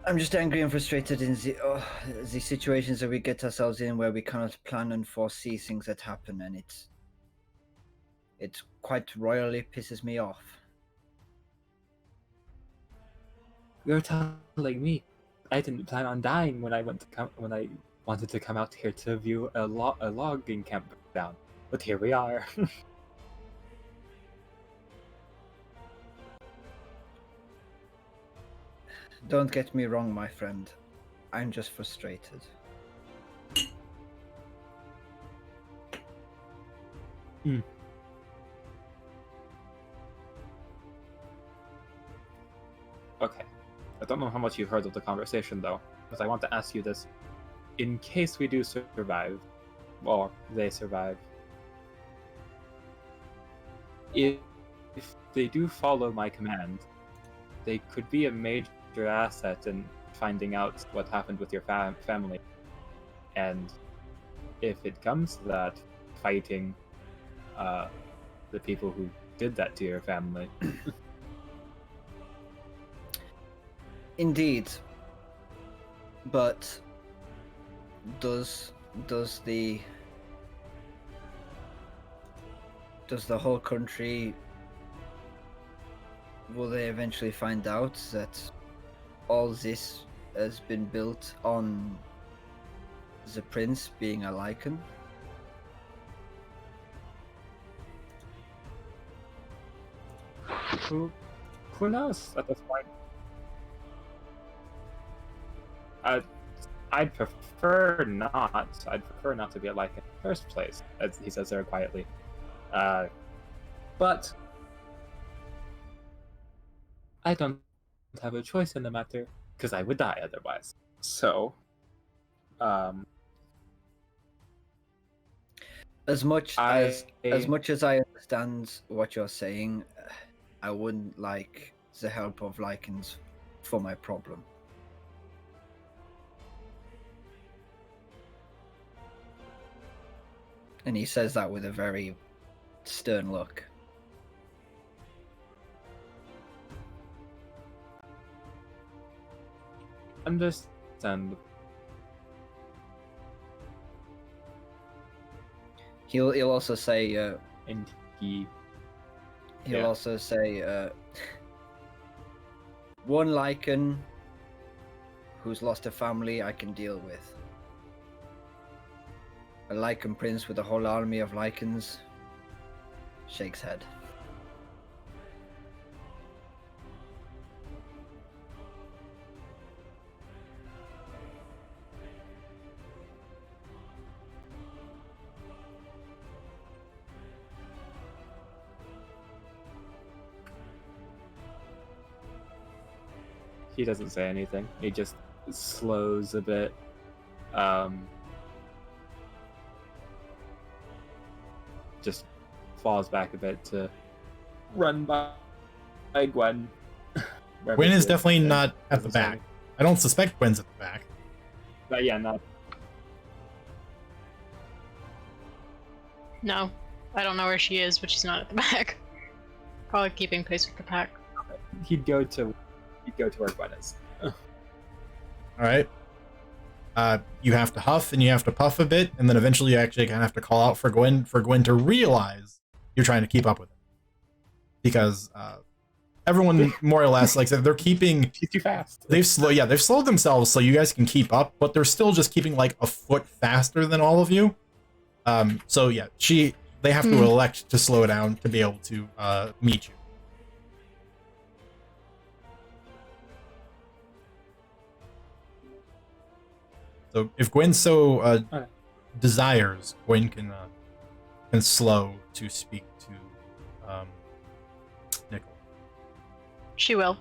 I'm just angry and frustrated in the situations that we get ourselves in where we cannot plan and foresee things that happen, and it quite royally pisses me off. You're telling me I didn't plan on dying when I wanted to come out here to view a logging camp down, but here we are. Don't get me wrong, my friend. I'm just frustrated. Okay. I don't know how much you've heard of the conversation, though, because I want to ask you this. In case we do survive, or they survive, if they do follow my command, they could be a major asset in finding out what happened with your family. And if it comes to that, fighting the people who did that to your family. Indeed. But does the does the whole country, will they eventually find out that all this has been built on the prince being a Lycan? Who knows at this point? I'd prefer not. I'd prefer not to be a Lycan in the first place, as he says very quietly. But I don't have a choice in the matter because I would die otherwise. So, as much as I understand what you're saying, I wouldn't like the help of Lycans for my problem. And he says that with a very stern look. Understand. He'll also say, And he'll also say, one Lycan who's lost a family I can deal with. A Lycan prince with a whole army of Lycans shakes head. He doesn't say anything. He just slows a bit. Just falls back a bit to run by Gwen. Gwen is definitely not at the back. I don't suspect Gwen's at the back. But yeah, not. No, I don't know where she is, but she's not at the back. Probably keeping pace with the pack. He'd go to where Gwen is. All right. You have to huff and you have to puff a bit, and then eventually you actually kind of have to call out for Gwen to realize you're trying to keep up with it, because everyone more or less, like they're keeping. She's too fast. They've slowed themselves so you guys can keep up, but they're still just keeping like a foot faster than all of you. So yeah, they have to elect to slow down to be able to meet you. So if Gwen so desires, Gwen can slow to speak to Nickel. She will.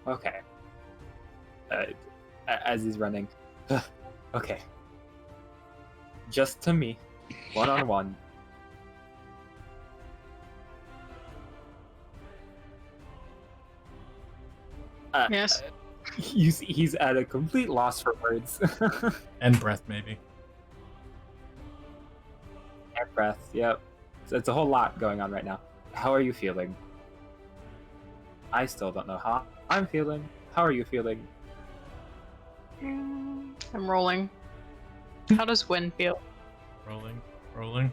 Okay. As he's running. Okay. Just to me, one-on-one. Yes. He's at a complete loss for words. And breath, maybe. And breath, yep. So it's a whole lot going on right now. How are you feeling? I still don't know how I'm feeling. How are you feeling? I'm rolling. How does Gwen feel? Rolling.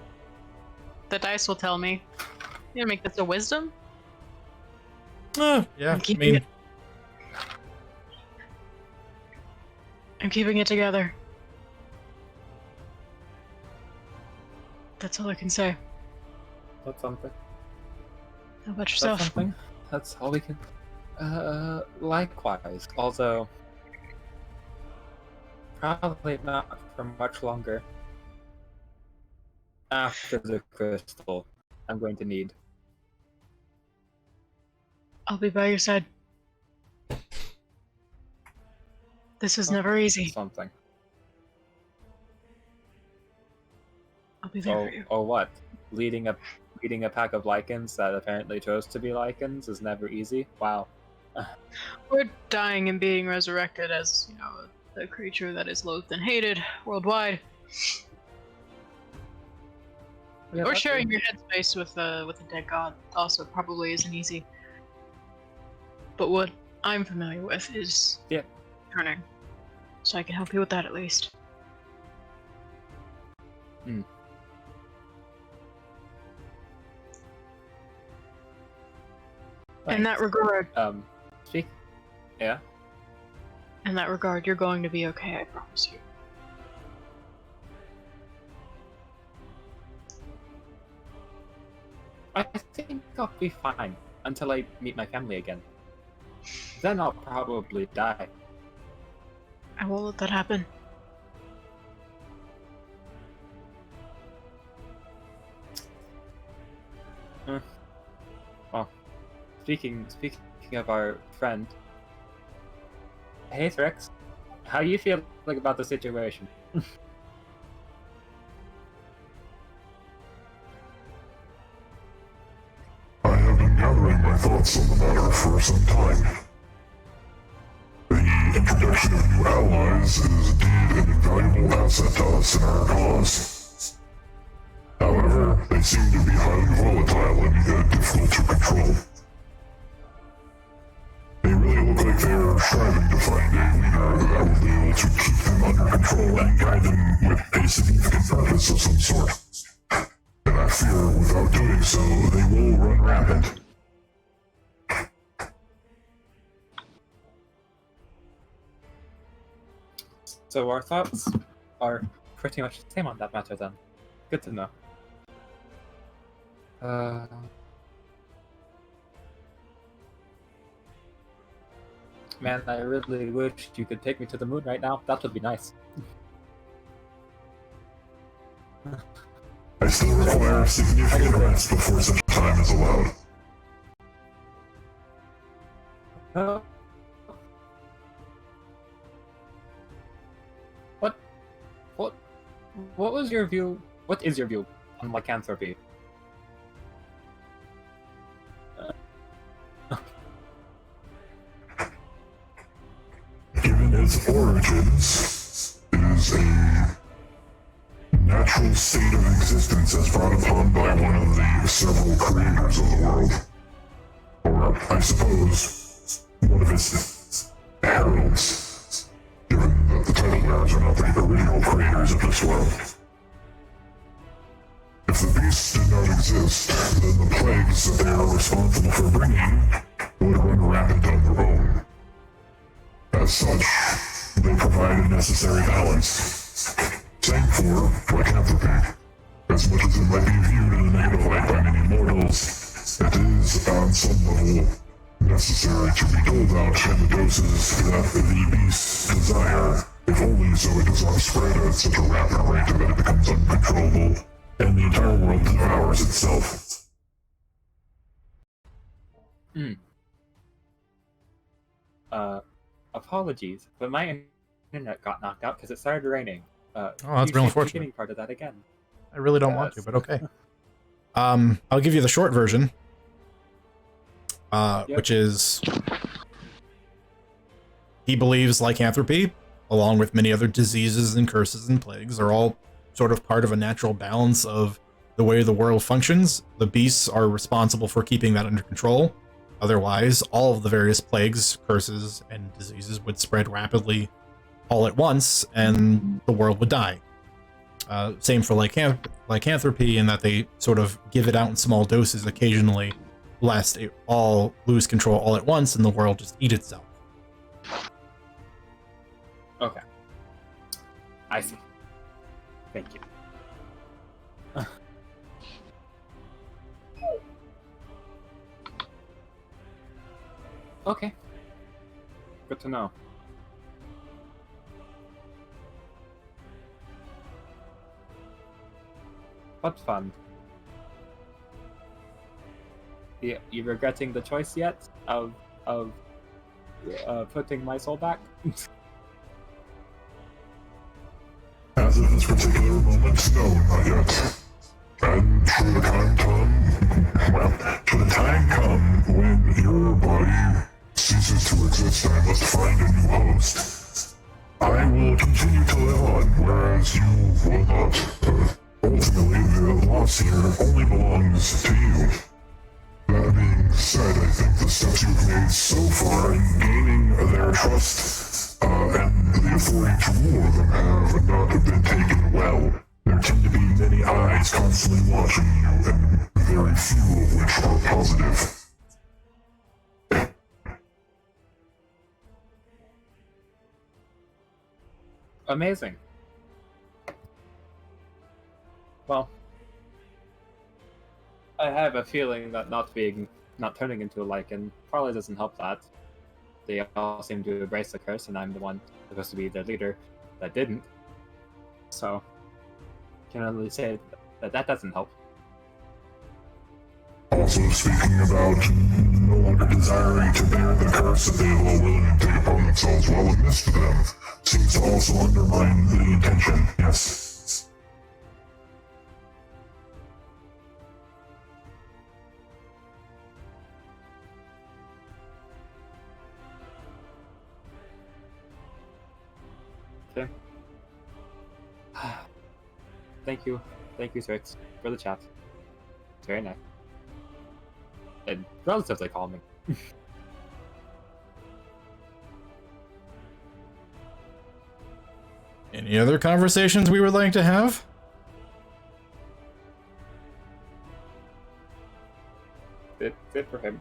The dice will tell me. You gonna make this a wisdom? Yeah, I'm keeping it together. That's all I can say. That's something. How about yourself? That's something. That's all we can. Likewise. Although, probably not for much longer. After the crystal, I'm going to need. I'll be by your side. This is never easy. Something. I'll be there for you. Oh, what? Leading a pack of Lycans that apparently chose to be Lycans is never easy. Wow. We're dying and being resurrected as, the creature that is loathed and hated worldwide. Yeah, Or sharing your headspace with a dead god also probably isn't easy. But what I'm familiar with is turning. So I can help you with that at least. In that regard, Speak. Yeah. in that regard, you're going to be okay, I promise you. I think I'll be fine until I meet my family again. Then I'll probably die. I won't let that happen. Well, speaking of our friend, hey Threx, how do you feel like about the situation? I have been gathering my thoughts on the matter for some time. The introduction of new allies is indeed an invaluable asset to us in our cause. However, they seem to be highly volatile and difficult to control. They really look like they are striving to find a leader that will be able to keep them under control and guide them with a significant purpose of some sort. And I fear, without doing so, they will run rampant. So our thoughts are pretty much the same on that matter then. Good to know. Man, I really wish you could take me to the moon right now. That would be nice. I still require significant rest before such time is allowed. What was your view? What is your view on lycanthropy? Given its origins, it is a natural state of existence as brought upon by one of the several creators of the world. Or, I suppose, one of its heralds, given that the title bearers are not the original creators of this world. If the beasts did not exist, then the plagues that they are responsible for bringing would run rampant on their own. As such, they provide a necessary balance. Same for lycanthropy. As much as it might be viewed in a negative light by many mortals, it is, on some level, necessary to be doled out in the doses that the beasts desire, if only so it does not spread at such a rapid rate that it becomes uncontrollable, and the entire world devours itself. Apologies, but my internet got knocked out because it started raining. Oh, that's real unfortunate. Beginning part of that again. I really don't want to, but okay. I'll give you the short version, which is he believes lycanthropy, along with many other diseases and curses and plagues, are all sort of part of a natural balance of the way the world functions. The beasts are responsible for keeping that under control. Otherwise, all of the various plagues, curses, and diseases would spread rapidly all at once, and the world would die. Same for lycanthropy, in that they sort of give it out in small doses occasionally, lest it all lose control all at once and the world just eat itself. Okay. I see. Thank you. Okay. Good to know. What fun. You regretting the choice yet of putting my soul back? As of this particular moment, no, not yet. And should the time come when your body ceases to exist and I must find a new host, I will continue to live on, whereas you will not. Ultimately, the loss here only belongs to you. That being said, I think the steps you've made so far in gaining their trust and the authority to rule them have not been taken well. There tend to be many eyes constantly watching you, and very few of which are positive. Amazing. Well, I have a feeling that not turning into a lichen probably doesn't help that. They all seem to embrace the curse, and I'm the one supposed to be their leader that didn't. So, can only say that doesn't help. Also, speaking about no longer desiring to bear the curse that they were willing to take upon themselves while amidst them, seems to also undermine the intention, yes. Okay. Thank you, Sirx, for the chat. It's very nice. And relatively calming. Any other conversations we would like to have? Good for him.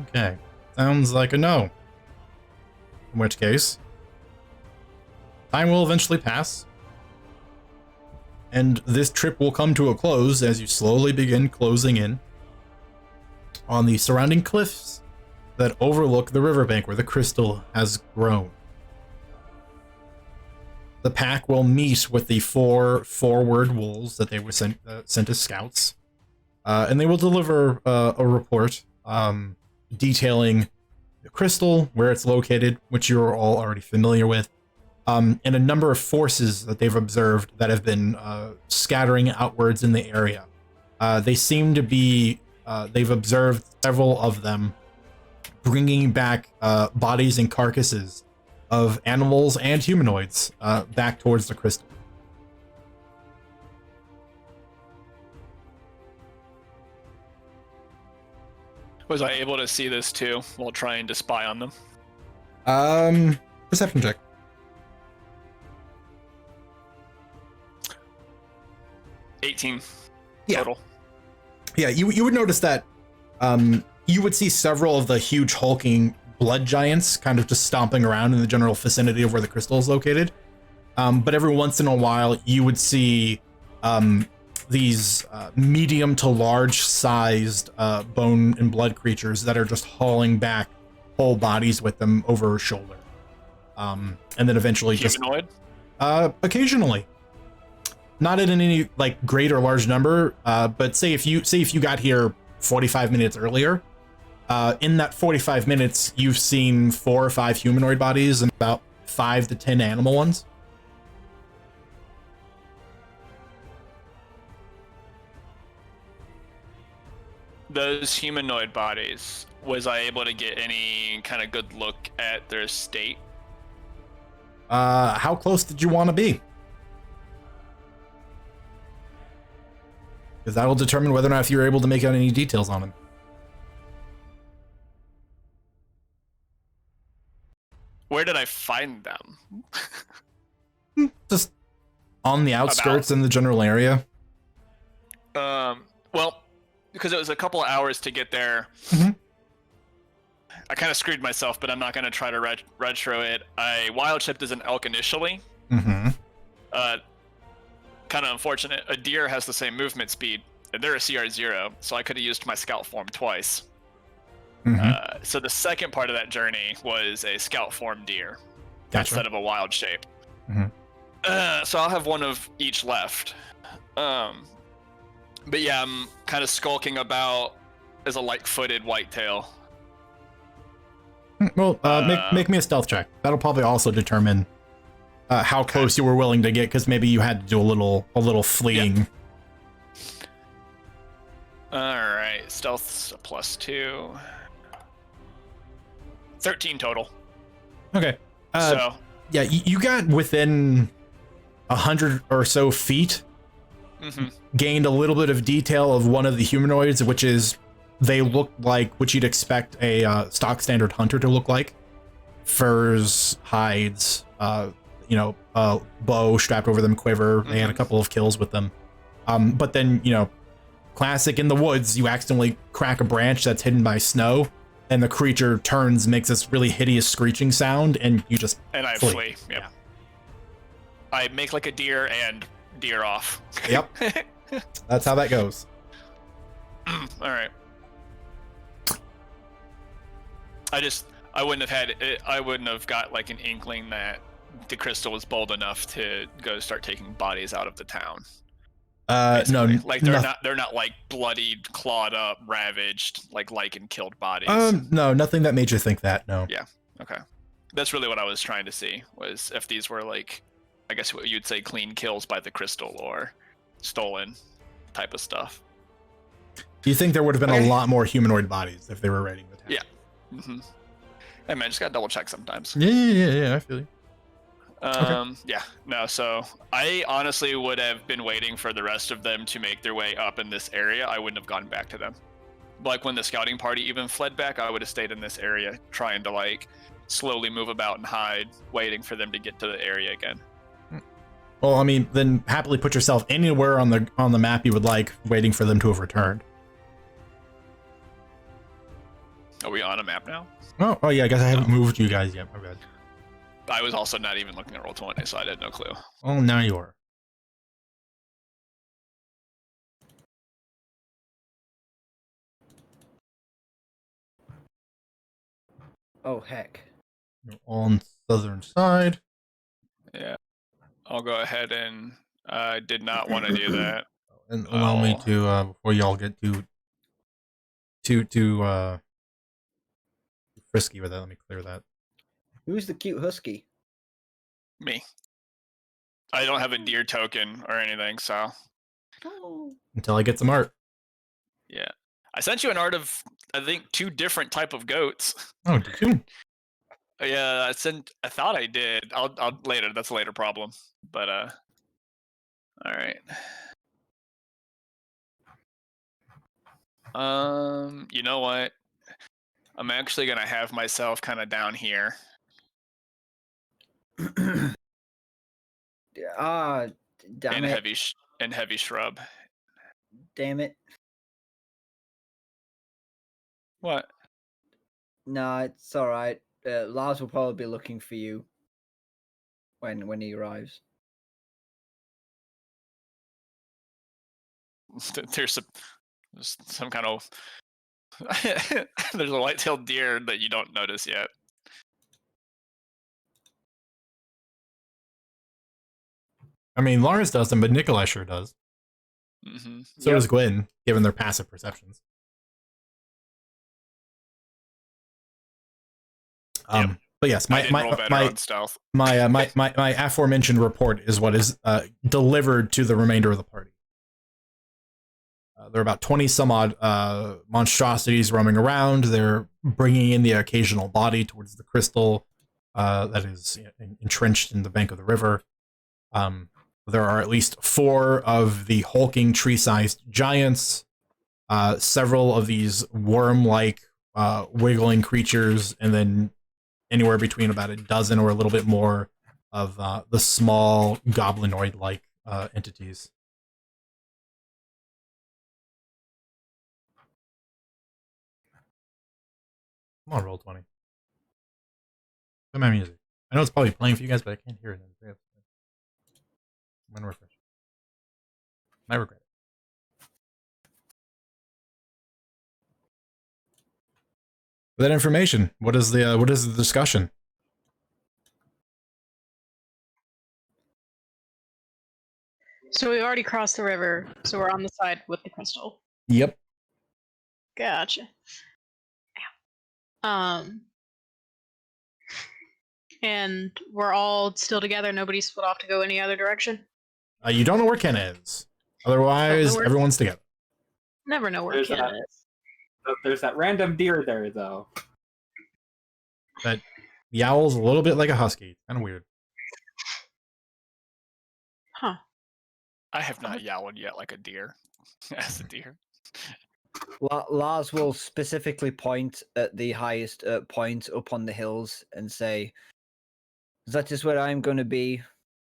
Okay. Sounds like a no. In which case, time will eventually pass, and this trip will come to a close as you slowly begin closing in on the surrounding cliffs that overlook the riverbank where the crystal has grown. The pack will meet with the 4 forward wolves that they were sent as scouts, and they will deliver a report detailing the crystal, where it's located, which you're all already familiar with, and a number of forces that they've observed that have been scattering outwards in the area. They seem to be, they've observed several of them bringing back bodies and carcasses of animals and humanoids back towards the crystal. Was I able to see this too while trying to spy on them? Perception check. 18 Yeah. total. Yeah, you would notice that you would see several of the huge hulking blood giants kind of just stomping around in the general vicinity of where the crystal is located. But every once in a while, you would see these medium to large sized bone and blood creatures that are just hauling back whole bodies with them over a shoulder. And then eventually Humanoid? just occasionally. Not in any like great or large number, but say if you got here 45 minutes earlier, in that 45 minutes you've seen 4 or 5 humanoid bodies and about 5 to 10 animal ones. Those humanoid bodies, was I able to get any kind of good look at their state? How close did you want to be? Because that'll determine whether or not if you're able to make out any details on them. Where did I find them? Just on the outskirts in the general area. Well, because it was a couple of hours to get there, Mhm. I kind of screwed myself, but I'm not going to try to retro it. I wild chipped as an elk initially. Mm-hmm. Kind of unfortunate. A deer has the same movement speed, and they're a CR0, so I could have used my scout form twice. Mm-hmm. So the second part of that journey was a scout form deer Gotcha. instead of a wild shape. Mhm. So I'll have one of each left. But yeah, I'm kind of skulking about as a light-footed whitetail. Well, make me a stealth check. That'll probably also determine how close you were willing to get, because maybe you had to do a little fleeing. All right, stealth's a +2. 13 total. Okay. So Yeah, you got within 100 or so feet, mhm. gained a little bit of detail of one of the humanoids, which is They look like what you'd expect a stock standard hunter to look like. Furs, hides, bow strapped over them, quiver. They had a couple of kills with them. But then, classic in the woods, you accidentally crack a branch that's hidden by snow, and the creature turns, makes this really hideous screeching sound, and you just flee. Yep. Yeah. I make like a deer and deer off. Yep. That's how that goes. All right. I wouldn't have got like an inkling that the crystal was bold enough to go start taking bodies out of the town. No, like they're not like bloodied, clawed up, ravaged, like lichen killed bodies. No, nothing that made you think that. No. Yeah. Okay. That's really what I was trying to see, was if these were like, I guess what you'd say, clean kills by the crystal or stolen type of stuff. Do you think there would have been a lot more humanoid bodies if they were raiding the town? Yeah. Mm-hmm. Hey man, just gotta double check sometimes. Yeah, I feel you. Yeah, no, so I honestly would have been waiting for the rest of them to make their way up in this area. I wouldn't have gone back to them. Like when the scouting party even fled back, I would have stayed in this area trying to like slowly move about and hide, waiting for them to get to the area again. Well, I mean, then happily put yourself anywhere on the map you would like, waiting for them to have returned. Are we on a map now? Oh yeah, I guess I haven't moved you guys yet. My bad. I was also not even looking at Roll20, so I had no clue. Oh, now you are. Oh, heck. You're on the southern side. Yeah. I'll go ahead and I did not want to do that. And allow me to, before y'all get too frisky with that, let me clear that. Who's the cute husky? Me. I don't have a deer token or anything, so. Oh. Until I get some art. Yeah. I sent you an art of, I think, 2 different type of goats. Oh, did you? Yeah, I thought I did. I'll later. That's a later problem. But all right. You know what? I'm actually gonna have myself kind of down here. Damn it. Heavy shrub. Damn it. What? No, it's alright. Lars will probably be looking for you when he arrives. There's some kind of there's a white-tailed deer that you don't notice yet. I mean, Lars doesn't, but Nikolai sure does. Mm-hmm. So does Gwen, given their passive perceptions. But yes, my aforementioned report is what is delivered to the remainder of the party. There are about 20 some odd monstrosities roaming around. They're bringing in the occasional body towards the crystal that is entrenched in the bank of the river. There are at least 4 of the hulking tree-sized giants, several of these worm-like wiggling creatures, and then anywhere between about a dozen or a little bit more of the small goblinoid-like entities. Come on, Roll20. Play my music. I know it's probably playing for you guys, but I can't hear it. I'm gonna refresh. I regret it. With that information, what is the discussion? So we already crossed the river, so we're on the side with the crystal. Yep. Gotcha. And we're all still together. Nobody's split off to go any other direction. You don't know where Ken is. Otherwise, everyone's together. Never know where Ken is. There's that random deer there, though. That yowls a little bit like a husky. Kind of weird. Huh. I have not yowled yet like a deer. As a deer. Lars will specifically point at the highest point up on the hills and say, "That is where I am going to be.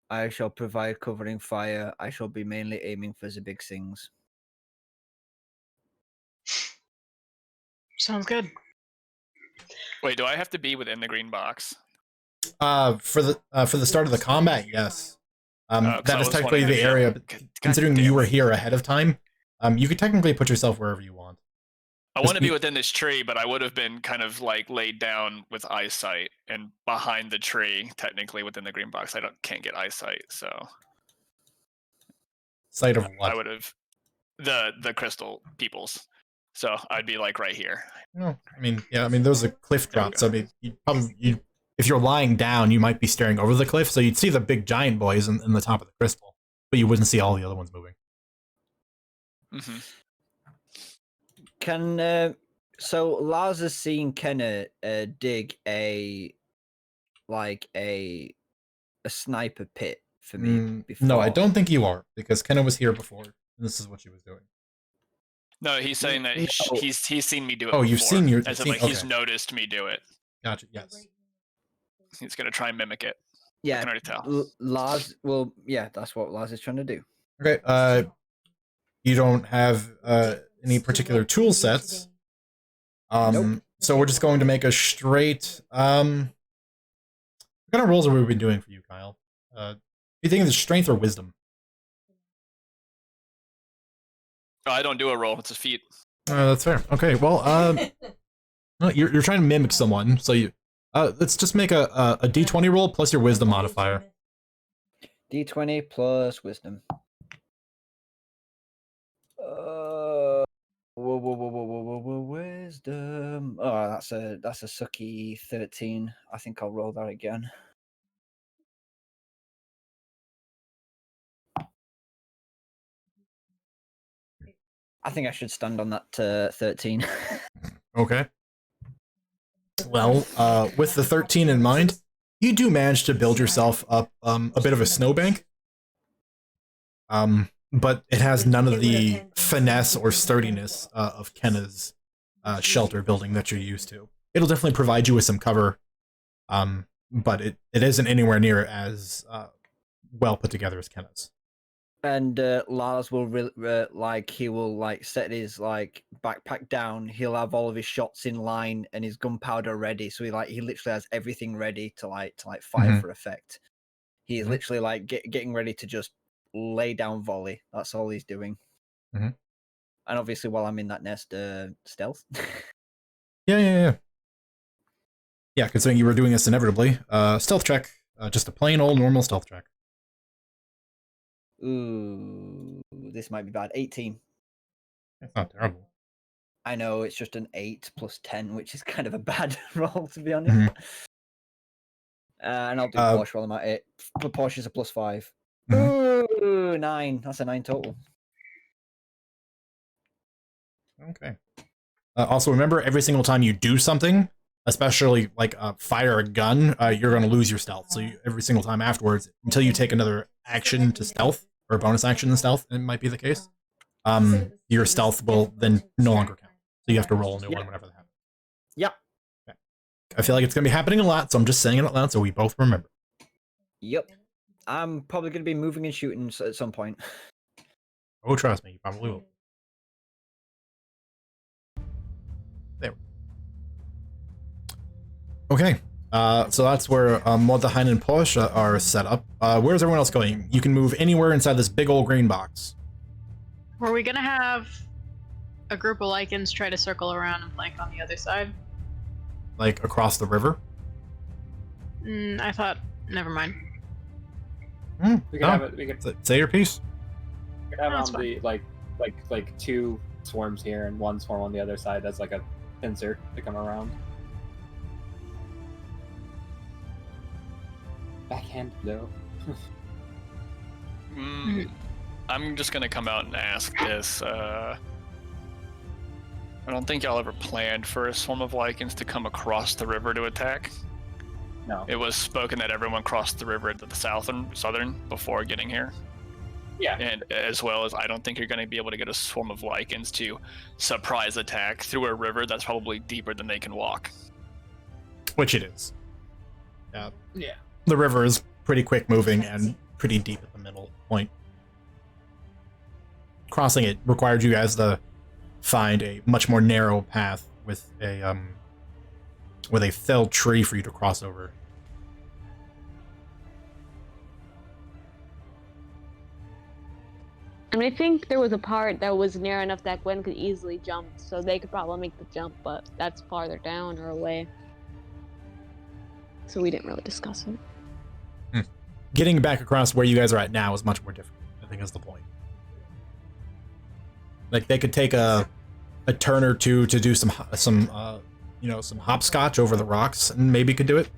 I shall provide covering fire. I shall be mainly aiming for the big things." Sounds good. Wait, do I have to be within the green box? For the start of the combat, yes. 'Cause I That is was technically wondering the if- area. God Considering damn you were it. here ahead of time, you could technically put yourself wherever you want. I Just want to be be- within this tree, but I would have been kind of like laid down with eyesight and behind the tree, technically within the green box. Can't get eyesight, so Sight of I what? would have the crystal peoples. So I'd be like right here. No, I mean, yeah, I mean those are cliff There we drops. go. I mean, if you're lying down, you might be staring over the cliff, so you'd see the big giant boys in the top of the crystal, but you wouldn't see all the other ones moving. Hmm. Can so Lars has seen Kenna dig a sniper pit for me before. No, I don't think you are, because Kenna was here before, and this is what she was doing. No, he's saying that No. he's seen me do it. Oh, you've before, seen your- as in, seen- like he's okay. noticed me do it. Gotcha. Yes. He's gonna try and mimic it. I Yeah, can already tell. Lars. Well, yeah, that's what Lars is trying to do. Okay. You don't have any particular tool sets. Nope. So we're just going to make a straight. What kind of rolls have we been doing for you, Kyle? You think it's strength or wisdom? I don't do a roll. It's a feat. That's fair. Okay. Well, no, you're trying to mimic someone, so you. Let's just make a d20 roll plus your wisdom modifier. D20 plus wisdom. Wisdom. Oh, that's a sucky 13. I think I'll roll that again. I think I should stand on that 13. Okay. Well, with the 13 in mind, you do manage to build yourself up a bit of a snowbank. But it has none of the finesse or sturdiness of Kenna's shelter building that you're used to. It'll definitely provide you with some cover, but it isn't anywhere near as well put together as Kenna's. And Lars will he will set his backpack down. He'll have all of his shots in line and his gunpowder ready. So he literally has everything ready to fire for effect. He's literally getting ready to just lay down volley. That's all he's doing. Mhm. And obviously, while I'm in that nest, stealth. Yeah. Yeah, considering you were doing this inevitably. Stealth check, just a plain old normal stealth check. Ooh, this might be bad. 18. That's not terrible. I know, it's just an 8 plus 10, which is kind of a bad roll, to be honest. And I'll do Porsche while I'm at it. Porsche's a plus 5. Ooh, 9. That's a 9 total. Okay. Also, remember, every single time you do something, especially fire a gun, you're going to lose your stealth. So every single time afterwards, until you take another action to stealth, or a bonus action in stealth, it might be the case, your stealth will then no longer count. So you have to roll a new one whenever that happens. Yep. Okay. I feel like it's going to be happening a lot, so I'm just saying it out loud so we both remember. Yep. I'm probably going to be moving and shooting at some point. Oh, trust me, you probably will. There. Okay. So that's where Modahain and Porsche are set up. Where's everyone else going? You can move anywhere inside this big old green box. Were we gonna have a group of lichens try to circle around and flank on the other side? Like across the river? I thought, never mind. We could have it. We could Say your piece. have No, it's on the like 2 swarms here and 1 swarm on the other side as like a pincer to come around. Backhand blow. I'm just gonna come out and ask this. I don't think y'all ever planned for a swarm of lichens to come across the river to attack. No. It was spoken that everyone crossed the river to the southern before getting here. Yeah. And as well as I don't think you're going to be able to get a swarm of lichens to surprise attack through a river that's probably deeper than they can walk. Which it is. Yeah. Yeah. The river is pretty quick moving and pretty deep at the middle point. Crossing it required you guys to find a much more narrow path with a felled tree for you to cross over. I mean, I think there was a part that was near enough that Gwen could easily jump, so they could probably make the jump, but that's farther down or away. So we didn't really discuss it. Getting back across where you guys are at now is much more difficult, I think is the point. Like, they could take a turn or two to do some hopscotch over the rocks, and maybe could do it.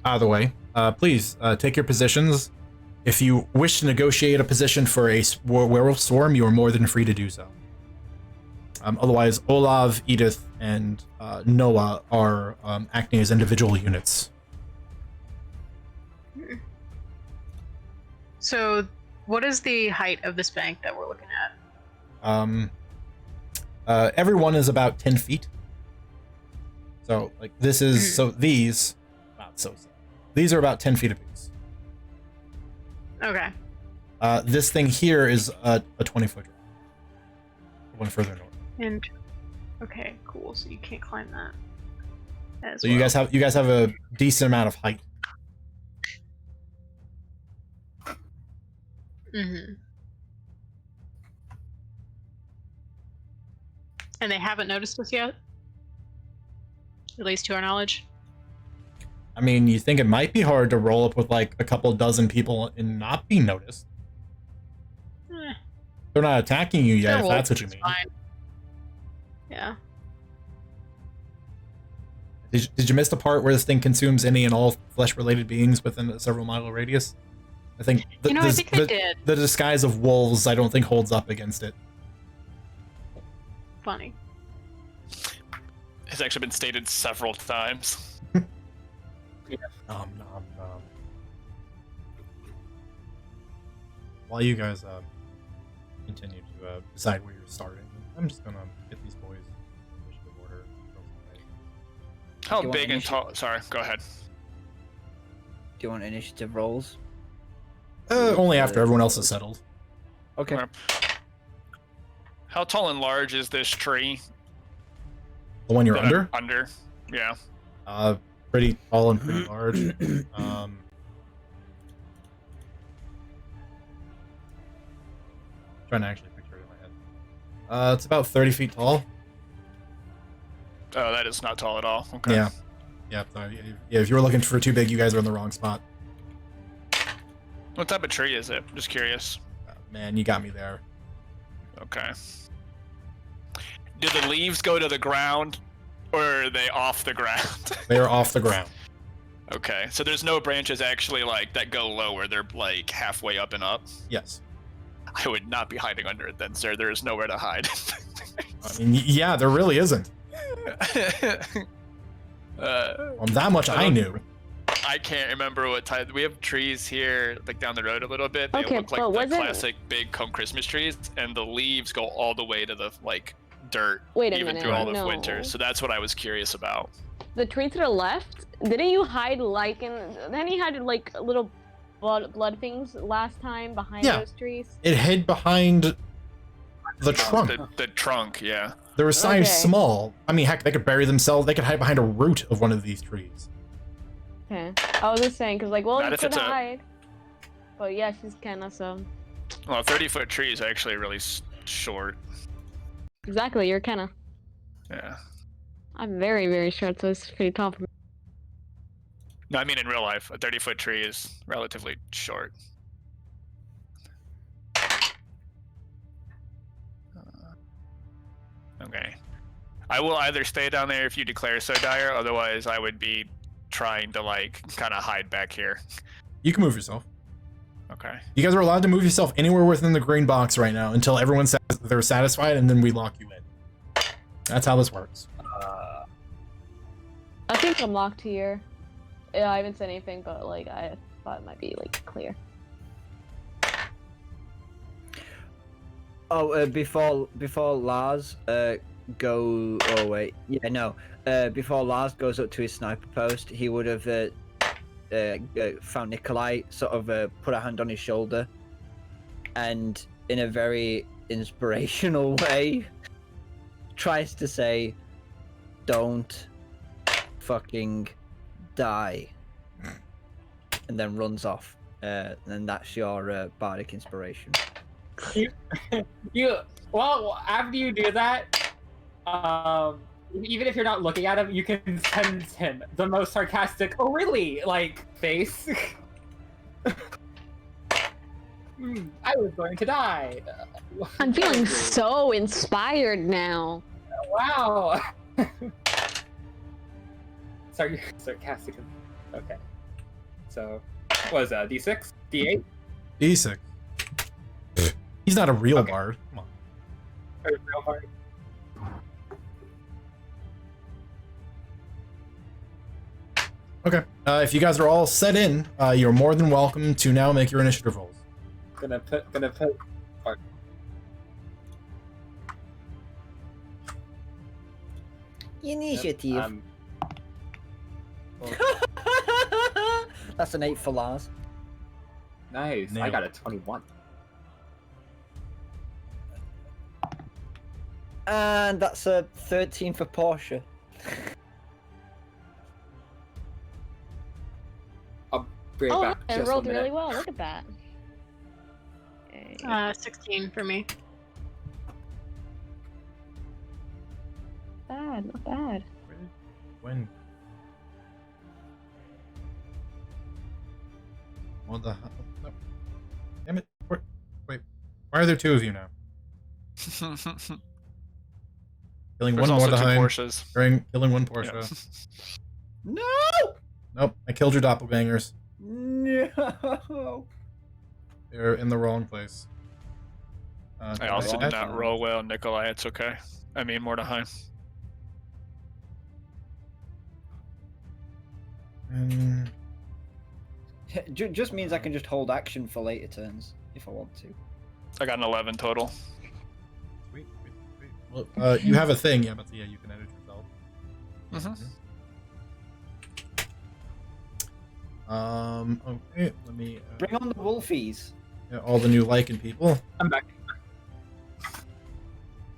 Either way, please take your positions. If you wish to negotiate a position for a werewolf swarm, you are more than free to do so. Otherwise, Olav, Edith, and Noah are acting as individual units. So, what is the height of this bank that we're looking at? Everyone is about 10 feet. So, like, this is, so these, not so, these are about 10 feet apiece. Okay. This thing here is a 20-foot drop. One further north. And okay, cool. So you can't climb that. As So well. you guys have a decent amount of height. Mm-hmm. And they haven't noticed us yet? At least to our knowledge. I mean, you think it might be hard to roll up with like a couple dozen people and not be noticed. Eh, They're not attacking you yet, they're if that's what you wolves, mean. it's fine. Yeah. Did you miss the part where this thing consumes any and all flesh-related beings within a several-mile radius? I think I think they did. the disguise of wolves, I don't think holds up against it. Funny. It's actually been stated several times. Nom. While you guys continue to decide where you're starting, I'm just gonna get these boys in initiative order. How Do you want big and initiative? tall? Sorry, go ahead. Do you want initiative rolls? Only after everyone else is settled. Okay. Okay. How tall and large is this tree? The one you're that under, I'm under. Yeah. pretty tall and pretty large. Trying to actually picture it in my head. It's about 30 feet tall. Oh, that is not tall at all. Okay. Yeah. Yeah. If you were looking for too big, you guys are in the wrong spot. What type of tree is it? Just curious. Man, you got me there. Okay. Do the leaves go to the ground, or are they off the ground? They are off the ground. Okay, so there's no branches actually like that go lower. They're like halfway up and up. Yes. I would not be hiding under it then, sir. There is nowhere to hide. I mean, yeah, there really isn't. Well, that much I knew. I can't remember what type. We have trees here, like down the road a little bit. They Okay, look like but the wasn't- classic big home Christmas trees, and the leaves go all the way to the like dirt, Wait a even minute, through all of no. winter. So that's what I was curious about. The tree to the left, didn't you hide then you had like little blood things last time behind Yeah. those trees? It hid behind the trunk. The trunk, yeah. They were sized Okay. small. I mean, heck, they could bury themselves. They could hide behind a root of one of these trees. Okay. I was just saying, because like, well, Not you if could it's a- hide. But yeah, she's kind of so. Well, 30-foot tree is actually really short. Exactly, you're kind of. Yeah. I'm very, very short, so it's pretty tall for me. No, I mean in real life, a 30-foot tree is relatively short. Okay. I will either stay down there if you declare so dire, otherwise I would be trying to like kind of hide back here. You can move yourself. Okay. You guys are allowed to move yourself anywhere within the green box right now until everyone says they're satisfied, and then we lock you in. That's how this works. I think I'm locked here. Yeah, I haven't said anything, but like I thought it might be like clear. Oh, before Lars go. Oh wait, yeah, no. Before Lars goes up to his sniper post, he would have found Nikolai, sort of put a hand on his shoulder, and in a very inspirational way, tries to say, "Don't fucking die," and then runs off. And that's your bardic inspiration. Well, after you do that, even if you're not looking at him, you can sense him the most sarcastic, "Oh really?" like face. I was going to die. I'm feeling so inspired now. Wow. Sorry, sarcastic. Okay. So, what is that? D6? D8? D6. He's not a real Okay. bard. Come on. Or real hard? Okay. If you guys are all set in, you're more than welcome to now make your initiative rolls. Gonna put. Initiative. That's an 8 for Lars. Nice. I Nailed got a it. 21. And that's a 13 for Portia. Bring it Oh, back I just rolled a minute. really well. Look at that. Okay. 16 for me. Bad, not bad. When? What the hell? No. Damn it. Wait. Why are there two of you now? Killing There's one more also two behind. Porsches. Killing one Porsche. Yeah. No! Nope. I killed your doppelgangers. No! They're in the wrong place. I also did not roll well, Nikolai. It's okay. I mean, Mordecai. Just means I can just hold action for later turns if I want to. I got an 11 total. Sweet. Well, you have a thing, yeah, but yeah, you can edit yourself. Okay, let me Bring on the wolfies. yeah, all the new Lycan people. I'm back.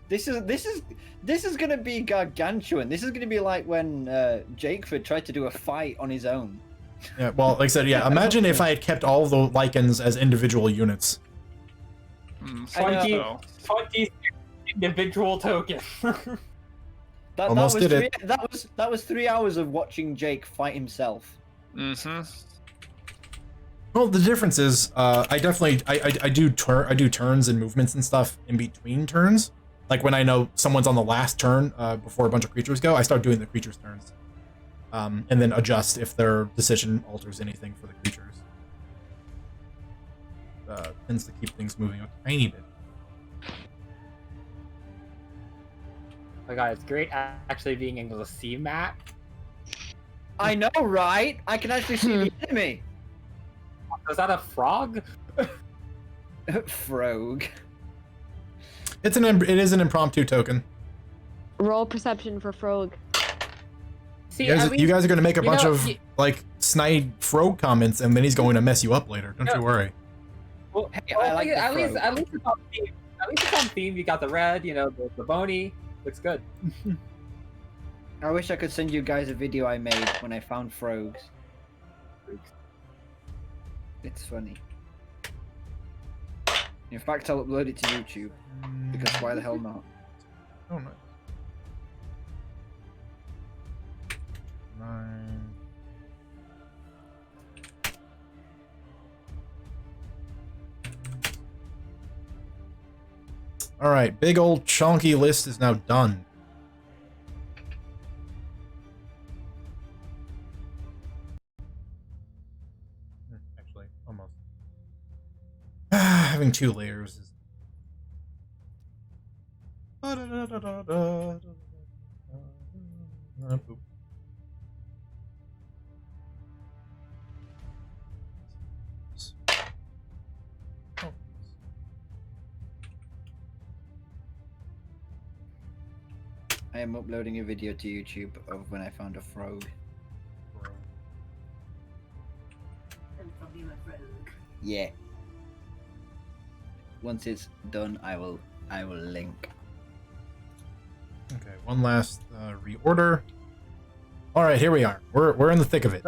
This is gonna be gargantuan. This is gonna be like when Jakeford tried to do a fight on his own. Yeah, well, like I said, yeah, imagine if I had kept all the Lycans as individual units. 20 individual tokens. Almost did it. That was 3 hours of watching Jake fight himself. Well, the difference is, I do turns and movements and stuff in between turns. Like when I know someone's on the last turn before a bunch of creatures go, I start doing the creatures' turns, and then adjust if their decision alters anything for the creatures. Tends to keep things moving a tiny bit. Oh my god, it's great actually being able to see map. I know, right? I can actually see the enemy. Was that a frog? Frog. It is an impromptu token. Roll perception for Frog. See, You guys are going to make a bunch of you- like snide frog comments, and then he's going to mess you up later. Don't you worry. Well, Hey, I like the at least frog. it's on theme. At least it's on theme. You got the red, the bony. Looks good. I wish I could send you guys a video I made when I found frogs. It's funny. In fact, I'll upload it to YouTube, because why the hell not? Oh, nice. 9. All right, big old chunky list is now done. Actually, almost. Having 2 layers is. I am uploading a video to YouTube of when I found a frog. Yeah. Once it's done, I will link. Okay, one last reorder. All right, here we are. We're in the thick of it.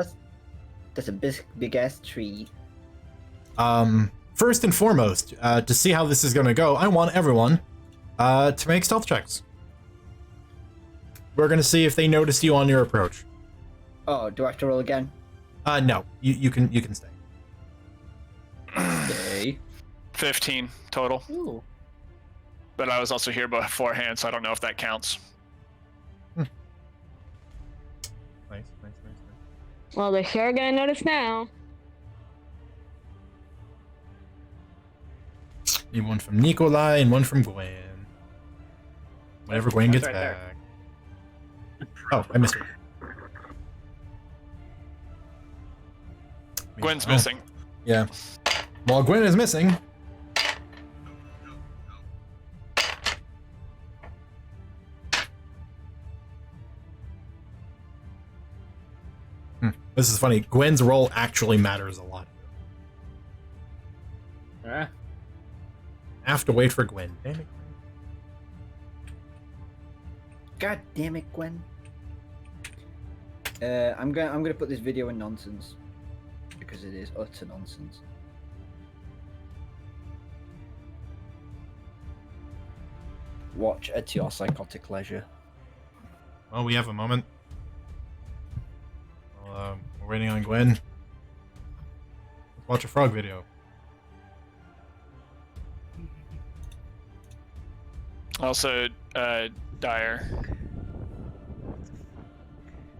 That's a big ass tree. First and foremost, to see how this is going to go, I want everyone to make stealth checks. We're going to see if they noticed you on your approach. Oh, do I have to roll again? No, you can stay. Stay. 15 total. Ooh. But I was also here beforehand, so I don't know if that counts. Nice. Well, they're sure gonna notice now. Need one from Nikolai and one from Gwen. Whenever Gwen That's gets right there. back. Oh, I missed it. Gwen's Oh, missing. Yeah. While Gwen is missing. This is funny. Gwen's role actually matters a lot. Yeah. I have to wait for Gwen. Damn it. God damn it, Gwen. I'm gonna put this video in nonsense because it is utter nonsense. Watch at your psychotic leisure. Well, we have a moment. Well, we're waiting on Gwen. Let's watch a frog video. Also, Dyer.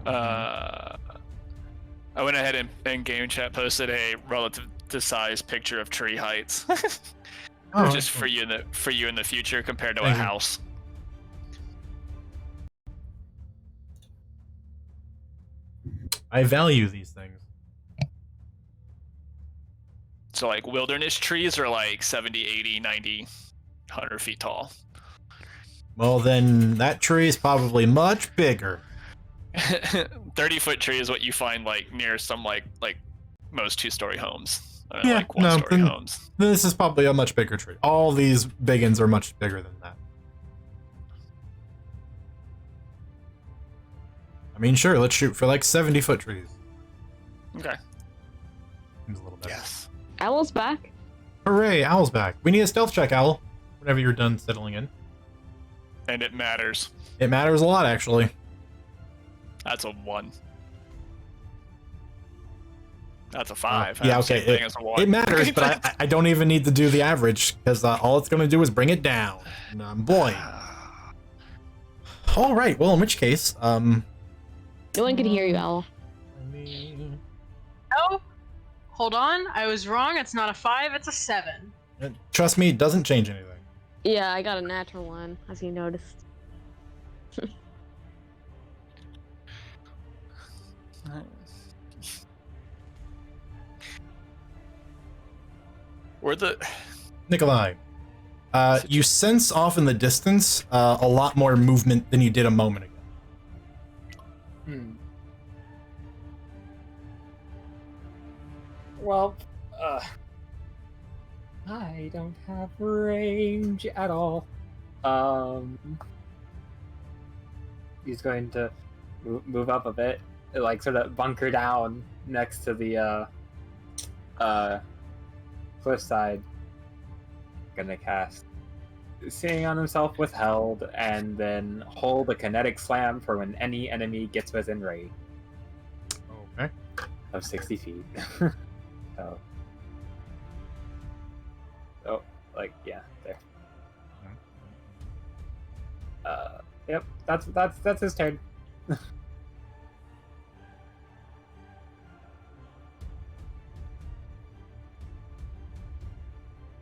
I went ahead and in game chat posted a relative to size picture of tree heights, Oh, just for you in the future compared to Thank a you. house. I value these things. So like wilderness trees are like 70, 80, 90, 100 feet tall. Well, then that tree is probably much bigger. 30-foot tree is what you find like near some like most 2-story homes. Yeah, Like no, 1-story then- homes. This is probably a much bigger tree. All these biggins are much bigger than that. I mean, sure, let's shoot for like 70-foot trees. Okay. Seems a little better. Yes. Owl's back. Hooray, Owl's back. We need a stealth check, Owl. Whenever you're done settling in. And it matters. It matters a lot, actually. That's a 1. That's a 5. Yeah, That's the okay, same thing as a 1. It matters, but I don't even need to do the average, because all it's going to do is bring it down. And, boy. All right, well, in which case, No one can hear you, Owl. Oh, hold on. I was wrong. It's not a 5, it's a 7. Trust me, it doesn't change anything. Yeah, I got a natural one, as you noticed. Where the Nikolai, you sense off in the distance a lot more movement than you did a moment ago. Well, I don't have range at all. He's going to move up a bit, like sort of bunker down next to the cliffside. Gonna cast Seeing on himself withheld, and then hold a kinetic slam for when any enemy gets within range Okay. of 60 feet. So, like, yeah, there. Yep, that's his turn.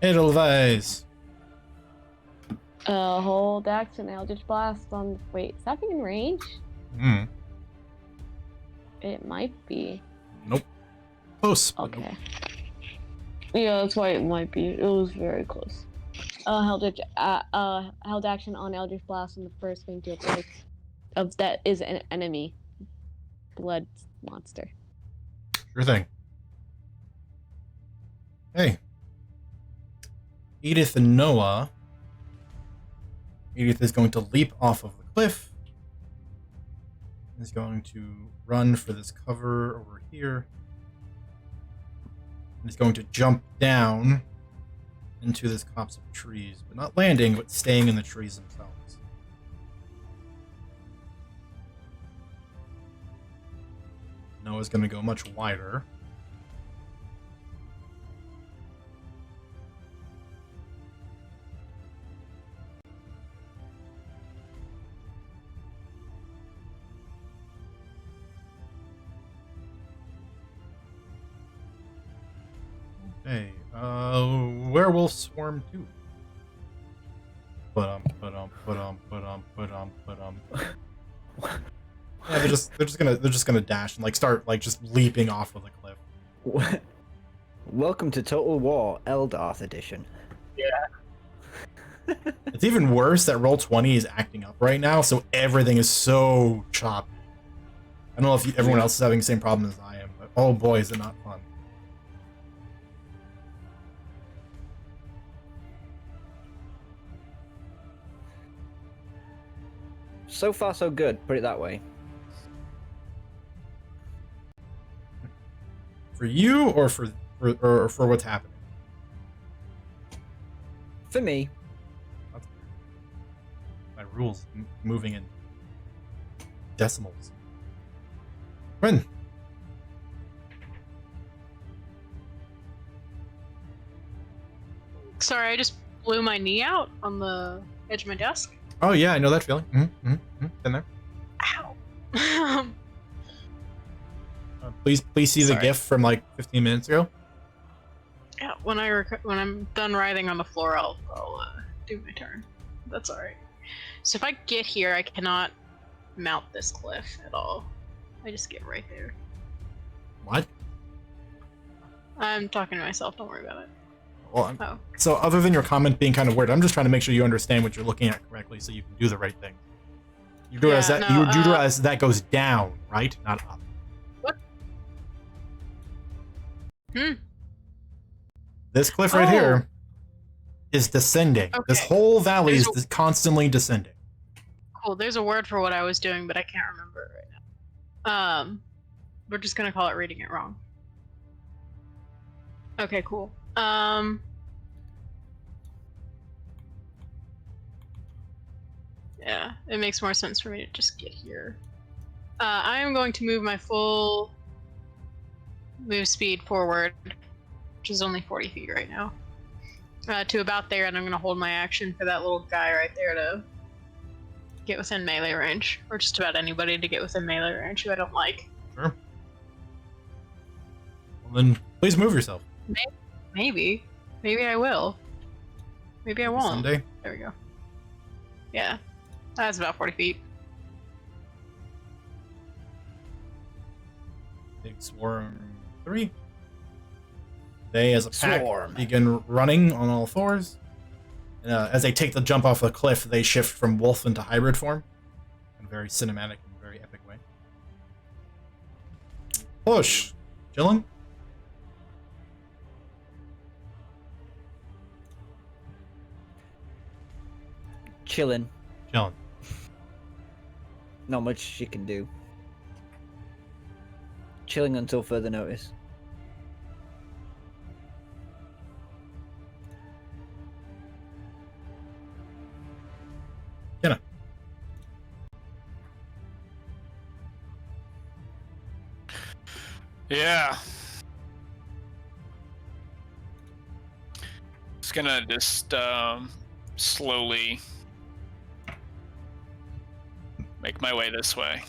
Edelweiss. Hold action, Eldritch Blast on. Wait, is that in range? Hmm. It might be. Nope. Close. but Okay. Yeah, that's why it might be. It was very close. Held action on Eldritch Blast on the first thing to approach. of that is an enemy blood monster. Sure thing. Hey. Edith and Noah. Edith is going to leap off of the cliff. Is going to run for this cover over here. And is going to jump down into this copse of trees, but not landing, but staying in the trees themselves. Noah's going to go much wider. Hey, werewolf swarm too. Put Yeah, they're just gonna dash and like start like just leaping off of the cliff. Welcome to Total War Eldarth Edition. Yeah. It's even worse that Roll20 is acting up right now, so everything is so choppy. I don't know if everyone else is having the same problem as I am, but oh boy, is it not fun. So far, so good. Put it that way. For you, or for what's happening? For me. That's weird. My rules moving in decimals. When? Sorry, I just blew my knee out on the edge of my desk. Oh yeah, I know that feeling. Been there. Ow. Please see the Sorry. GIF from like 15 minutes ago. Yeah, when I'm done writhing on the floor, I'll do my turn. That's all right. So if I get here, I cannot mount this cliff at all. I just get right there. What? I'm talking to myself. Don't worry about it. Well, Oh. so other than your comment being kind of weird, I'm just trying to make sure you understand what you're looking at correctly, so you can do the right thing. You do realize Yeah, that no, you do realize that goes down, right? Not up. What? Hmm. This cliff right Oh. here is descending. This Okay. whole valley is There's constantly descending. Cool. There's a word for what I was doing, but I can't remember it right now. We're just gonna call it reading it wrong. Okay, cool. Yeah, it makes more sense for me to just get here. I am going to move my full move speed forward, which is only 40 feet right now, to about there, and I'm going to hold my action for that little guy right there to get within melee range, or just about anybody to get within melee range who I don't like. Sure. Well, then please move yourself. Maybe I will. Maybe I won't. Someday. There we go. Yeah, that's about 40 feet. Big swarm 3. They, as a pack, Swarm. begin running on all fours. As they take the jump off the cliff, they shift from wolf into hybrid form in a very cinematic and very epic way. Push. Chillin'? Chilling. Chillin'. Not much she can do. Chilling until further notice. Kenna. Yeah. Just gonna slowly make my way this way.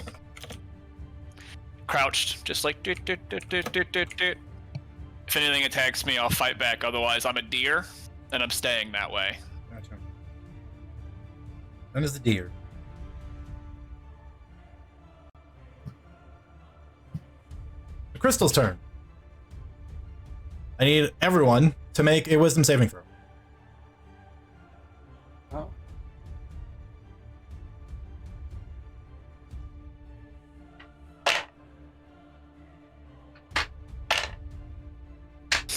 Crouched, just like doot, doot, doot, doot, doot, doot, doot. If anything attacks me, I'll fight back. Otherwise, I'm a deer, and I'm staying that way. Gotcha. Then is the deer. The crystal's turn. I need everyone to make a wisdom saving throw. Oh.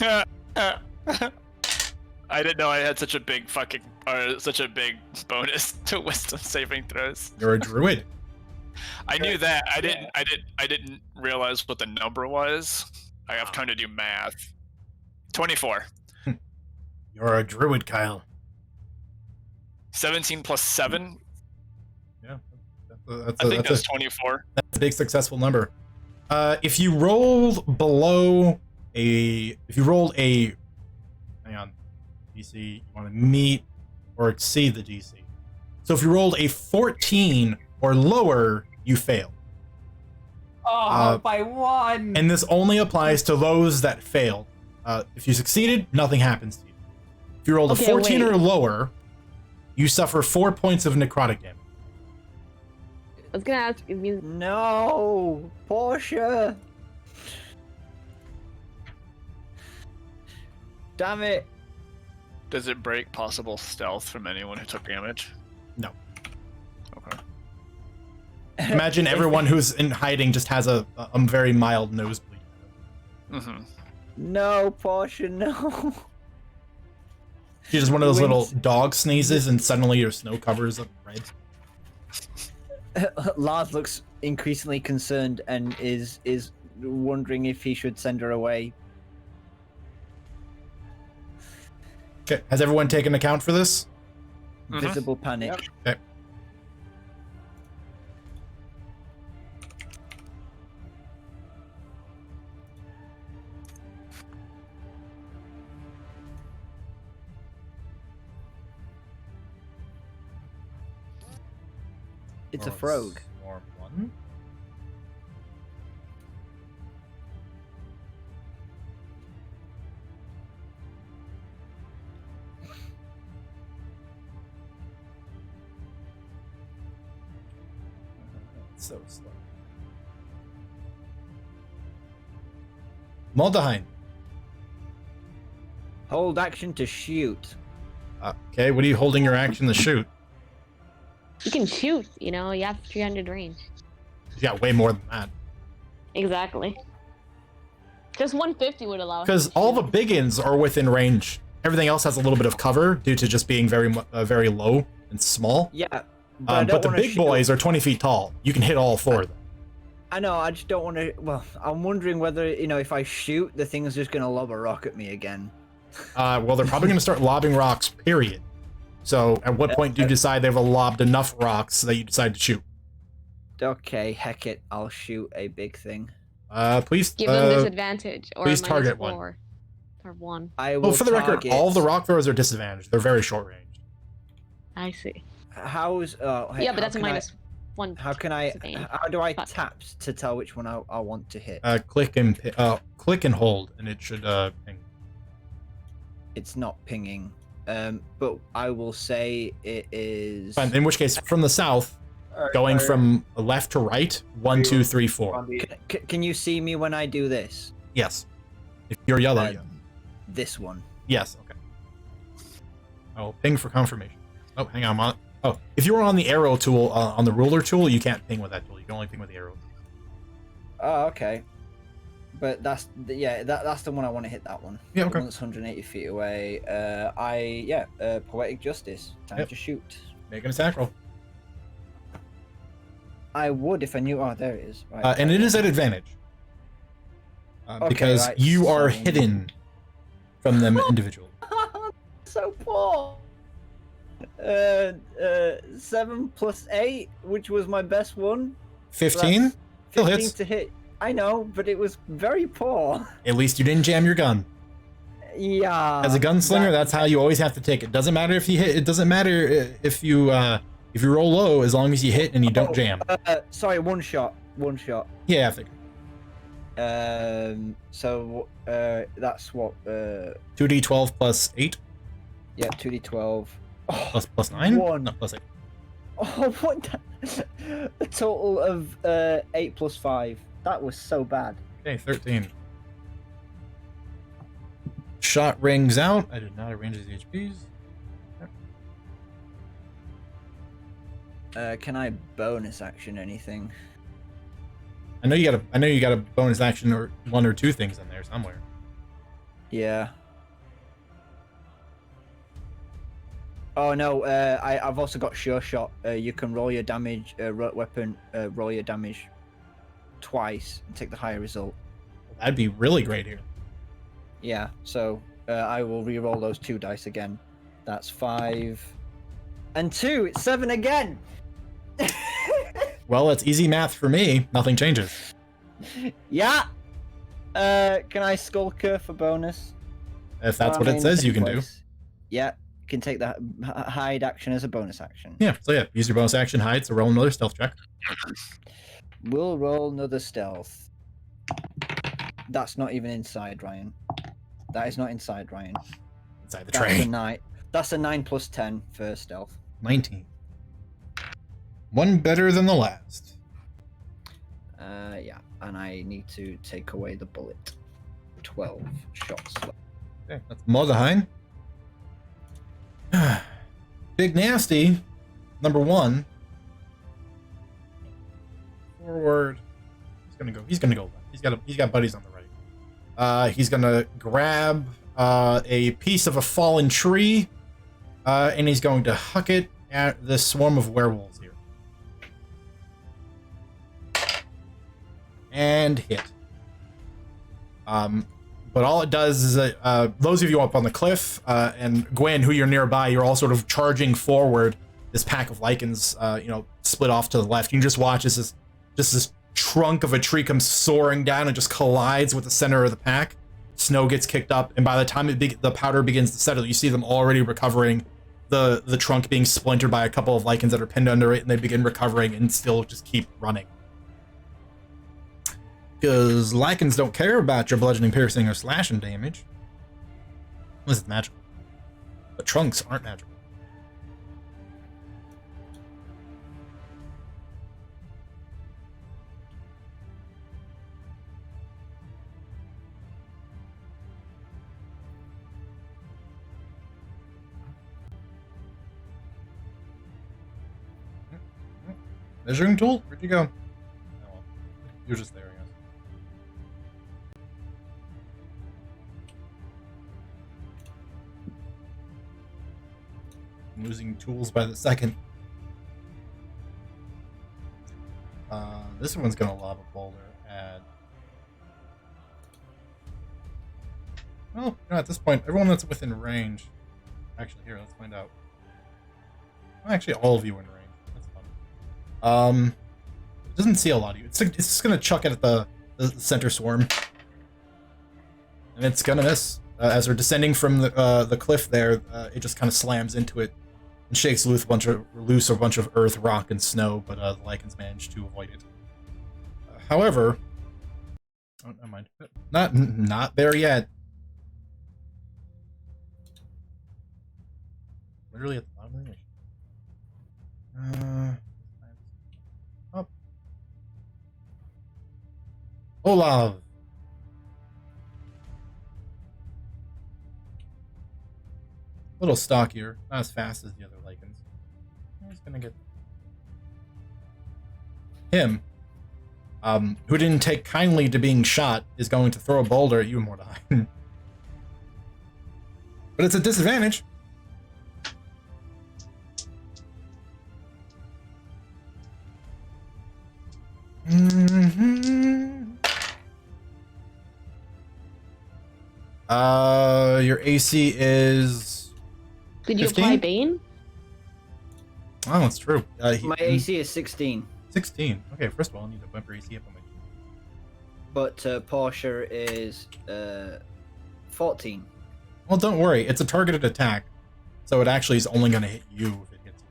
I didn't know I had such a big such a big bonus to wisdom saving throws. You're a druid. I knew that. I didn't realize what the number was. I have time to do math. 24. You're a druid, Kyle. 17 plus 7. Yeah, I think that's 24. That's a big successful number. If you rolled hang on, DC, you want to meet or exceed the DC. So if you rolled a 14 or lower, you fail. Oh, by 1. And this only applies to those that failed. If you succeeded, nothing happens to you. If you rolled a 14 or lower, you suffer 4 points of necrotic damage. I was gonna ask if you. No, Portia. Damn it. Does it break possible stealth from anyone who took damage? No. Okay. Imagine everyone who's in hiding just has a very mild nosebleed. Mm-hmm. No, Portia, no. She's just one of those little dog sneezes, and suddenly your snow covers up red. Lars looks increasingly concerned and is wondering if he should send her away. Okay, has everyone taken account for this? Mm-hmm. Visible panic. Yep. Okay. It's a frog. Swarm 1. So slow. Moldaheim. Hold action to shoot. Okay, what are you holding your action to shoot? You can shoot, you know, you have 300 range. You got way more than that. Exactly. Just 150 would allow. Because all the biggins are within range. Everything else has a little bit of cover due to just being very low and small. Yeah. But the big boys are 20 feet tall. You can hit all 4 of them. I know, I just don't want to. Well, I'm wondering whether, if I shoot, the thing's just going to lob a rock at me again. Well, they're probably going to start lobbing rocks, period. So at what point do you decide they've lobbed enough rocks that you decide to shoot? Okay, heck it. I'll shoot a big thing. Please Give them disadvantage. Or please minus target 4, one. Or 1. I will Well, for the record, target- all of the rock throwers are disadvantaged. They're very short range. I see. How's... Yeah, but that's a minus 1. How can I... disadvantage. How do I Fuck. tap to tell which one I want to hit? Click and hold, and it should ping. It's not pinging. But I will say it is... Fine. In which case, from the south, going from left to right, 1, 2, 3, 4. Can you see me when I do this? Yes. If you're yellow, yeah. This one. Yes. Okay. I will ping for confirmation. Oh, hang on. Oh, if you were on the arrow tool, on the ruler tool, you can't ping with that tool. You can only ping with the arrow. Oh, okay. But that's the one I want to hit. That one. Yeah, The okay. one that's 180 feet away. Poetic Justice. Time to shoot. Make an attack roll. I would if I knew. Oh, there it is. Right. And it is at advantage. Because right, you are so- hidden from them individually. So poor. 7 plus 8, which was my best one. 15? Still 15 hits. to hit. I know, but it was very poor. At least you didn't jam your gun. Yeah. As a gunslinger, that's how you always have to take it. Doesn't matter if you hit. It doesn't matter if you roll low, as long as you hit and you don't jam. Sorry, one shot. Yeah, I think. So that's what. 2d12 plus 8 Yeah, 2d12. Oh, plus 9. One. No, plus 8. oh what? A total of 8 plus 5. That was so bad. Okay, 13. Shot rings out. I did not arrange these HPs. Can I bonus action anything? I know you got a bonus action or 1 or 2 things in there somewhere. Yeah. Oh no, I've also got sure shot. You can roll your damage, roll your damage twice and take the higher result. That'd be really great here. Yeah, so I will re-roll those 2 dice again. That's 5 and 2. It's 7 again. Well, it's easy math for me. Nothing changes. Yeah. Can I skulker for bonus? If that's Or what am I it in the says, you same can do. place? Yeah, you can take the hide action as a bonus action. Yeah, so yeah, use your bonus action, hide, so roll another stealth check. We'll roll another stealth. That's not even inside, Ryan. That is not inside, Ryan. Inside the That's a tray. 9. That's a 9 plus 10 for stealth. 19. One better than the last. Yeah, and I need to take away the bullet. 12 shots left. Okay, that's Motherheim. Big Nasty, number 1. Forward. He's gonna go left. He's got buddies on the right. He's gonna grab a piece of a fallen tree, and he's going to huck it at this swarm of werewolves here. And hit. But all it does is those of you up on the cliff, and Gwen, who you're nearby, you're all sort of charging forward. This pack of lichens, split off to the left. You can just watch as this trunk of a tree comes soaring down and just collides with the center of the pack. Snow gets kicked up, and by the time the powder begins to settle, you see them already recovering. The trunk being splintered by a couple of lichens that are pinned under it, and they begin recovering and still just keep running. Because lichens don't care about your bludgeoning, piercing, or slashing damage. Unless it's magical. But trunks aren't magical. Measuring tool? Where'd you go? Oh, you're just there, I guess. I'm losing tools by the second. This one's gonna lob a boulder at... Well, at this point, everyone that's within range... Actually, here, let's find out. Actually, all of you in range. That's fun. It doesn't see a lot of you. It's just gonna chuck it at the center swarm. And it's gonna miss. As they're descending from the cliff there, it just kind of slams into it and shakes loose a bunch of earth, rock, and snow, but the lichens manage to avoid it. However, oh, never mind. Not there yet. Literally at the bottom of the nation. Up. Olav. A little stockier, not as fast as the other lichens. He's gonna get him. Who didn't take kindly to being shot, is going to throw a boulder at you, Mordai. But it's a disadvantage. Your AC is... Did you 15? apply Bane? Oh, that's true. My AC is 16. 16. Okay, first of all, I need to bump your AC up on my... But Portia is 14. Well, don't worry. It's a targeted attack, so it actually is only going to hit you if it hits you.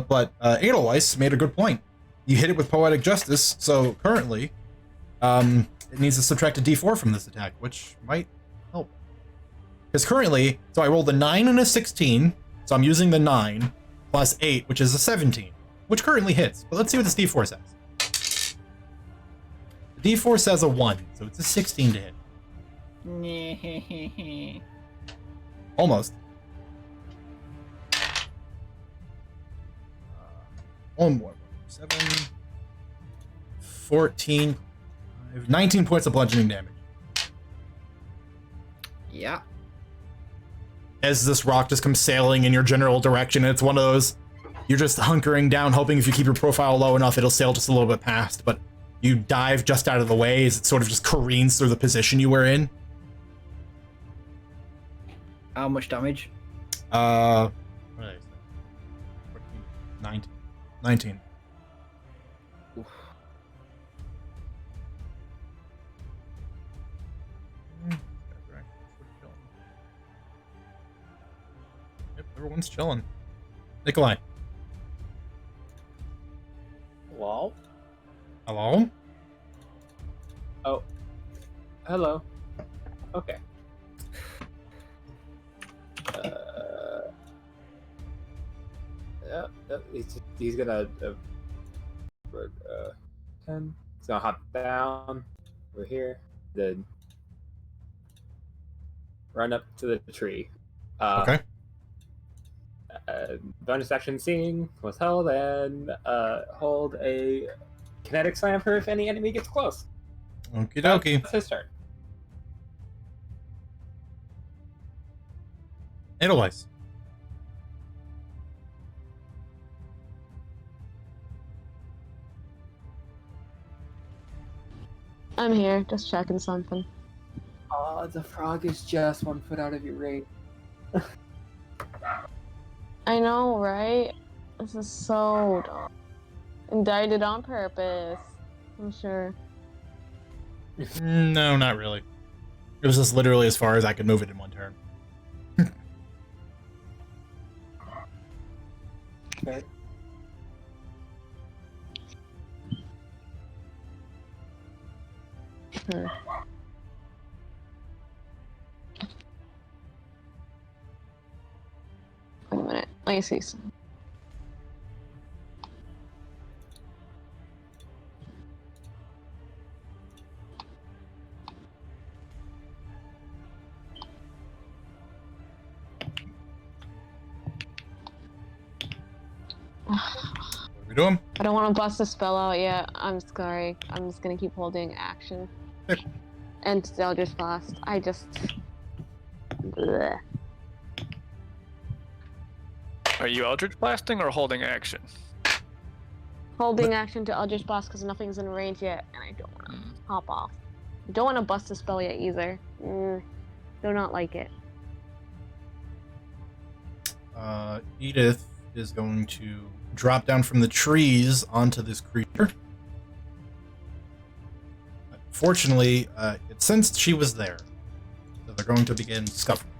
But Edelweiss made a good point. You hit it with Poetic Justice, so currently it needs to subtract a d4 from this attack, which might help. Because currently, so I rolled a 9 and a 16, so I'm using the 9 plus 8, which is a 17, which currently hits. But let's see what this d4 says. The d4 says a 1, so it's a 16 to hit. Almost. One more. 7, 14, 19 points of bludgeoning damage. Yeah. As this rock just comes sailing in your general direction, and it's one of those, you're just hunkering down, hoping if you keep your profile low enough, it'll sail just a little bit past, but you dive just out of the way as it sort of just careens through the position you were in. How much damage? What did I say? 14, 19. Oof. Yep, everyone's chilling. Nikolai. Well, Hello? oh, hello. Okay. Yeah, he's gonna 10. He's gonna hop down over here, then run up to the tree. Okay. Bonus action seeing was held and hold a kinetic slam for if any enemy gets close. Okie dokie. That's his turn. Edelweiss. I'm here, just checking something. Oh, the frog is just 1 foot out of your range. I know, right? This is so dumb. And I did it on purpose. I'm sure. No, not really. It was just literally as far as I could move it in one turn. Okay. Wait a minute. Let me see some. What are we doing? I don't want to bust a spell out yet. I'm sorry. I'm just gonna keep holding action. Okay. And Eldritch Blast. I just. Bleh. Are you Eldritch blasting or holding action? Holding action to Eldritch Blast because nothing's in range yet, and I don't want to hop off. I don't want to bust a spell yet either. Do not like it. Edith is going to drop down from the trees onto this creature. Fortunately, it sensed she was there, so they're going to begin scuffling.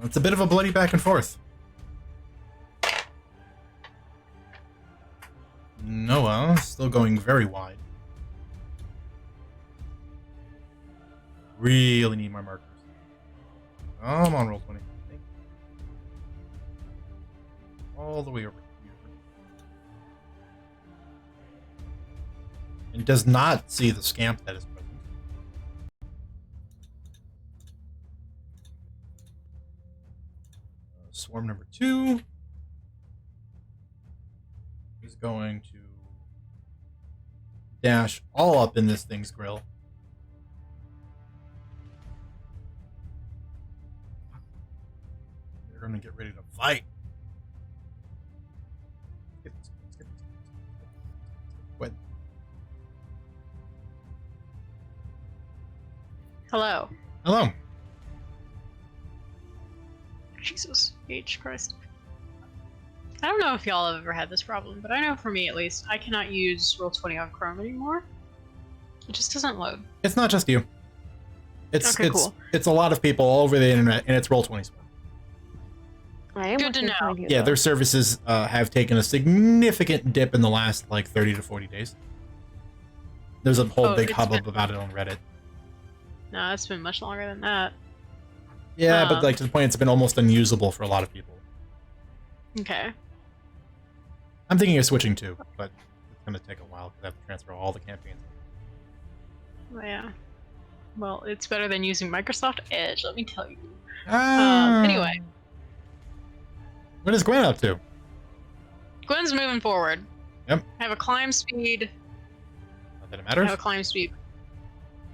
It's a bit of a bloody back and forth. Noah still going very wide. Really need my markers. Come on, roll 20. All the way over here. And does not see the scamp that is present. Swarm number 2 is going to dash all up in this thing's grill. They're going to get ready to fight. What? Hello. Hello. Jesus H. Christ. I don't know if y'all have ever had this problem, but I know for me at least, I cannot use Roll20 on Chrome anymore. It just doesn't load. It's not just you. It's Okay, cool. It's a lot of people all over the internet, and it's Roll20's. I am Good to looking know. for you, Yeah, though. their services have taken a significant dip in the last like 30 to 40 days. There's a whole Oh, big it's hubbub about it on Reddit. No, it's been much longer than that. Yeah, but like to the point it's been almost unusable for a lot of people. Okay. I'm thinking of switching too, but it's gonna take a while because I have to transfer all the campaigns. Well, yeah. Well, it's better than using Microsoft Edge, let me tell you. Anyway. What is Gwen up to? Gwen's moving forward. Yep. I have a climb speed That it I matters? have a climb speed.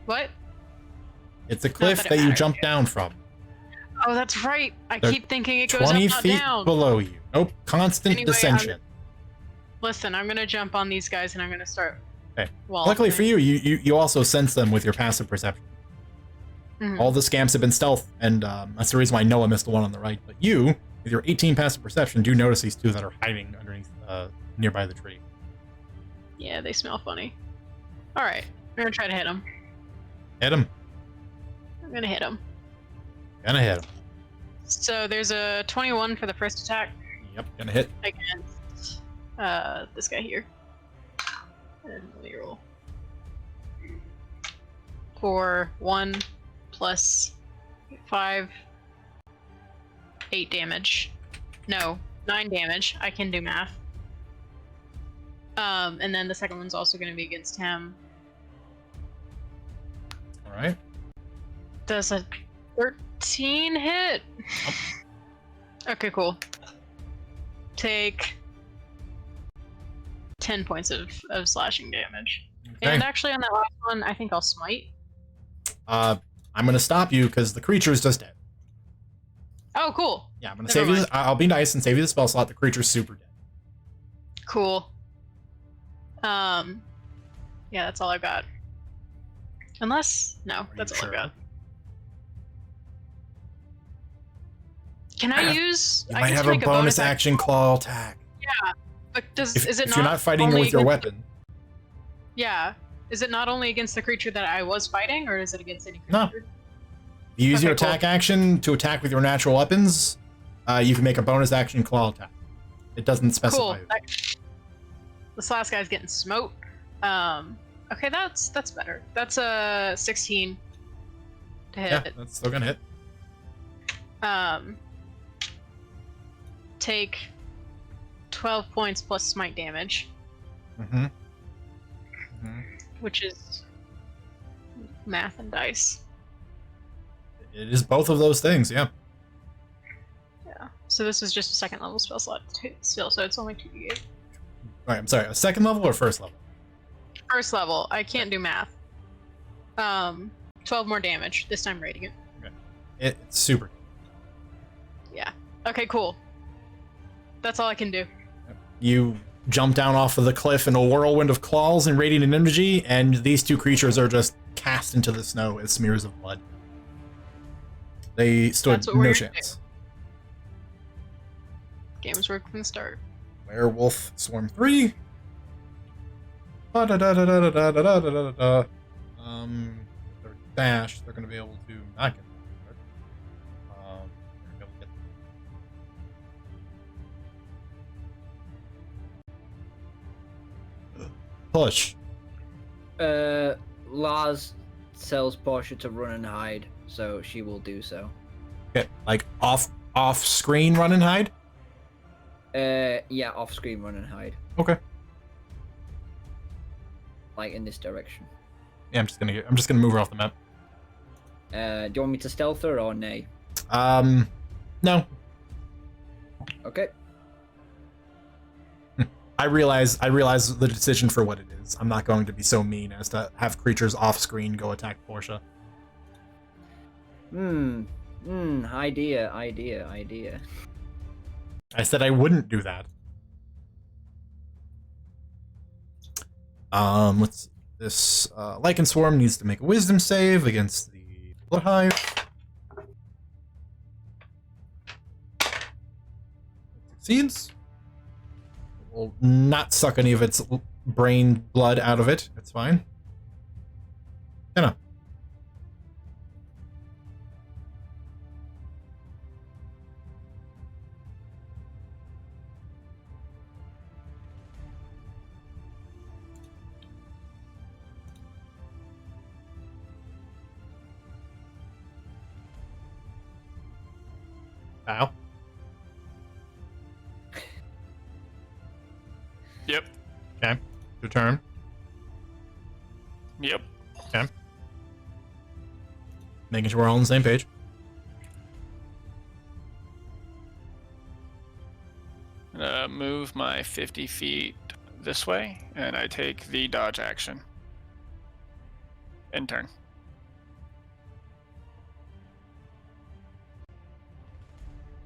What? It's a cliff that it that you matters. jump down from. Oh, that's right. I They're keep thinking it goes up, 20 not feet down. below you. Nope. Constant Anyway, descension. Listen, I'm gonna jump on these guys and I'm gonna start. Okay. Walloping Luckily for it. you also sense them with your passive perception. Mhm. All the scamps have been stealth, and that's the reason why Noah missed the one on the right. But you, with your 18 passive perception, do notice these two that are hiding underneath, nearby the tree. Yeah, they smell funny. All right, I'm gonna try to hit them. Hit him. I'm gonna hit them. Gonna hit him. So there's a 21 for the first attack Yep, gonna hit. against this guy here. And let me roll. For 1 plus 5, 8 damage. No, 9 damage. I can do math. And then the second one's also going to be against him. All right. Does a 13 hit? Okay, cool. Take 10 points of slashing damage. Okay. And actually, on that last one, I think I'll smite. I'm gonna stop you because the creature is just dead. Oh, cool. Yeah, I'm gonna Never save you. mind. I'll be nice and save you the spell slot. The creature's super dead. Cool. Yeah, that's all I've got. Unless, no, that's all I've got. Can I use? You I might can have make a bonus action claw attack. But is it If not? you're not fighting only with your against- weapon. Yeah. Is it not only against the creature that I was fighting, or is it against any No. creature? If you use your Okay, cool. attack action to attack with your natural weapons, you can make a bonus action claw attack. It doesn't specify. Cool. This last guy's getting smote. Okay, that's better. That's a 16 to hit. Yeah, that's still gonna hit. Take 12 points plus smite damage, Mm-hmm. which is math and dice. It is both of those things, yeah. Yeah. So this is just a second level spell slot still, so it's only 2d8. All right, I'm sorry. A second level or first level? First level, I can't do math. 12 more damage, this time radiant. It's super. Yeah. Okay, cool. That's all I can do. You jump down off of the cliff in a whirlwind of claws and radiant energy, and these two creatures are just cast into the snow as smears of blood. They stood That's what no we're chance. Game's work from the start. Werewolf Swarm 3. Ba-da-da-da-da-da-da-da-da-da-da. Their dash, they're going to be able to not get that. They're gonna get... Push. Lars tells Portia to run and hide, so she will do so. Okay, like off screen run and hide? Yeah, off screen run and hide. Okay. Like in this direction. Yeah, I'm just gonna move her off the map. Do you want me to stealth her or nay? No. Okay. I realize the decision for what it is. I'm not going to be so mean as to have creatures off screen go attack Portia. Idea. I said I wouldn't do that. What's this? Lycan Swarm needs to make a wisdom save against the Blood Hive. Succeeds. Will not suck any of its brain blood out of it. It's fine. You know. Ow. Yep. Okay. Your turn. Yep. Okay. Making sure we're all on the same page. Move my 50 feet this way, and I take the dodge action. Intern.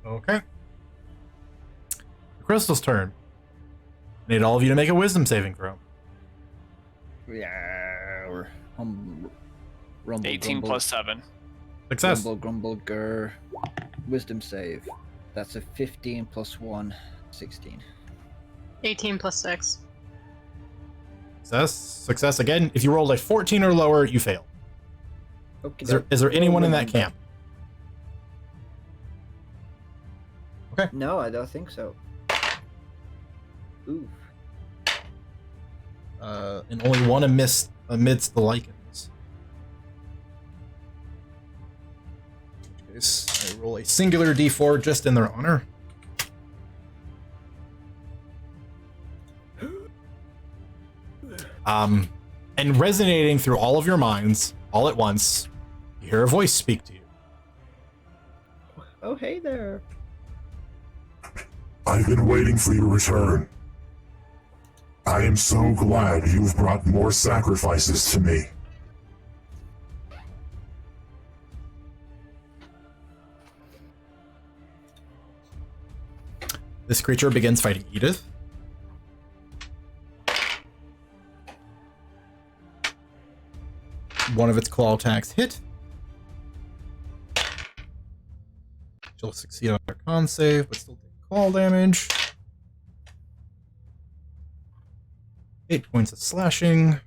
Okay. The crystal's turn. I need all of you to make a wisdom saving throw. Yeah. Rumble, 18 grumble, plus 7. Success. Grumble, grumble, grr. Wisdom save. That's a 15 plus 1, 16. 18 plus 6. Success again. If you rolled a 14 or lower, you fail. Okay. Is there anyone in that camp? No, I don't think so. Ooh. And only one amidst the lichens. In which case, I roll a singular d4 just in their honor. And resonating through all of your minds, all at once, you hear a voice speak to you. Oh, hey there. I've been waiting for your return. I am so glad you've brought more sacrifices to me. This creature begins fighting Edith. One of its claw attacks hit. She'll succeed on her con save, but still take claw damage. 8 points of slashing.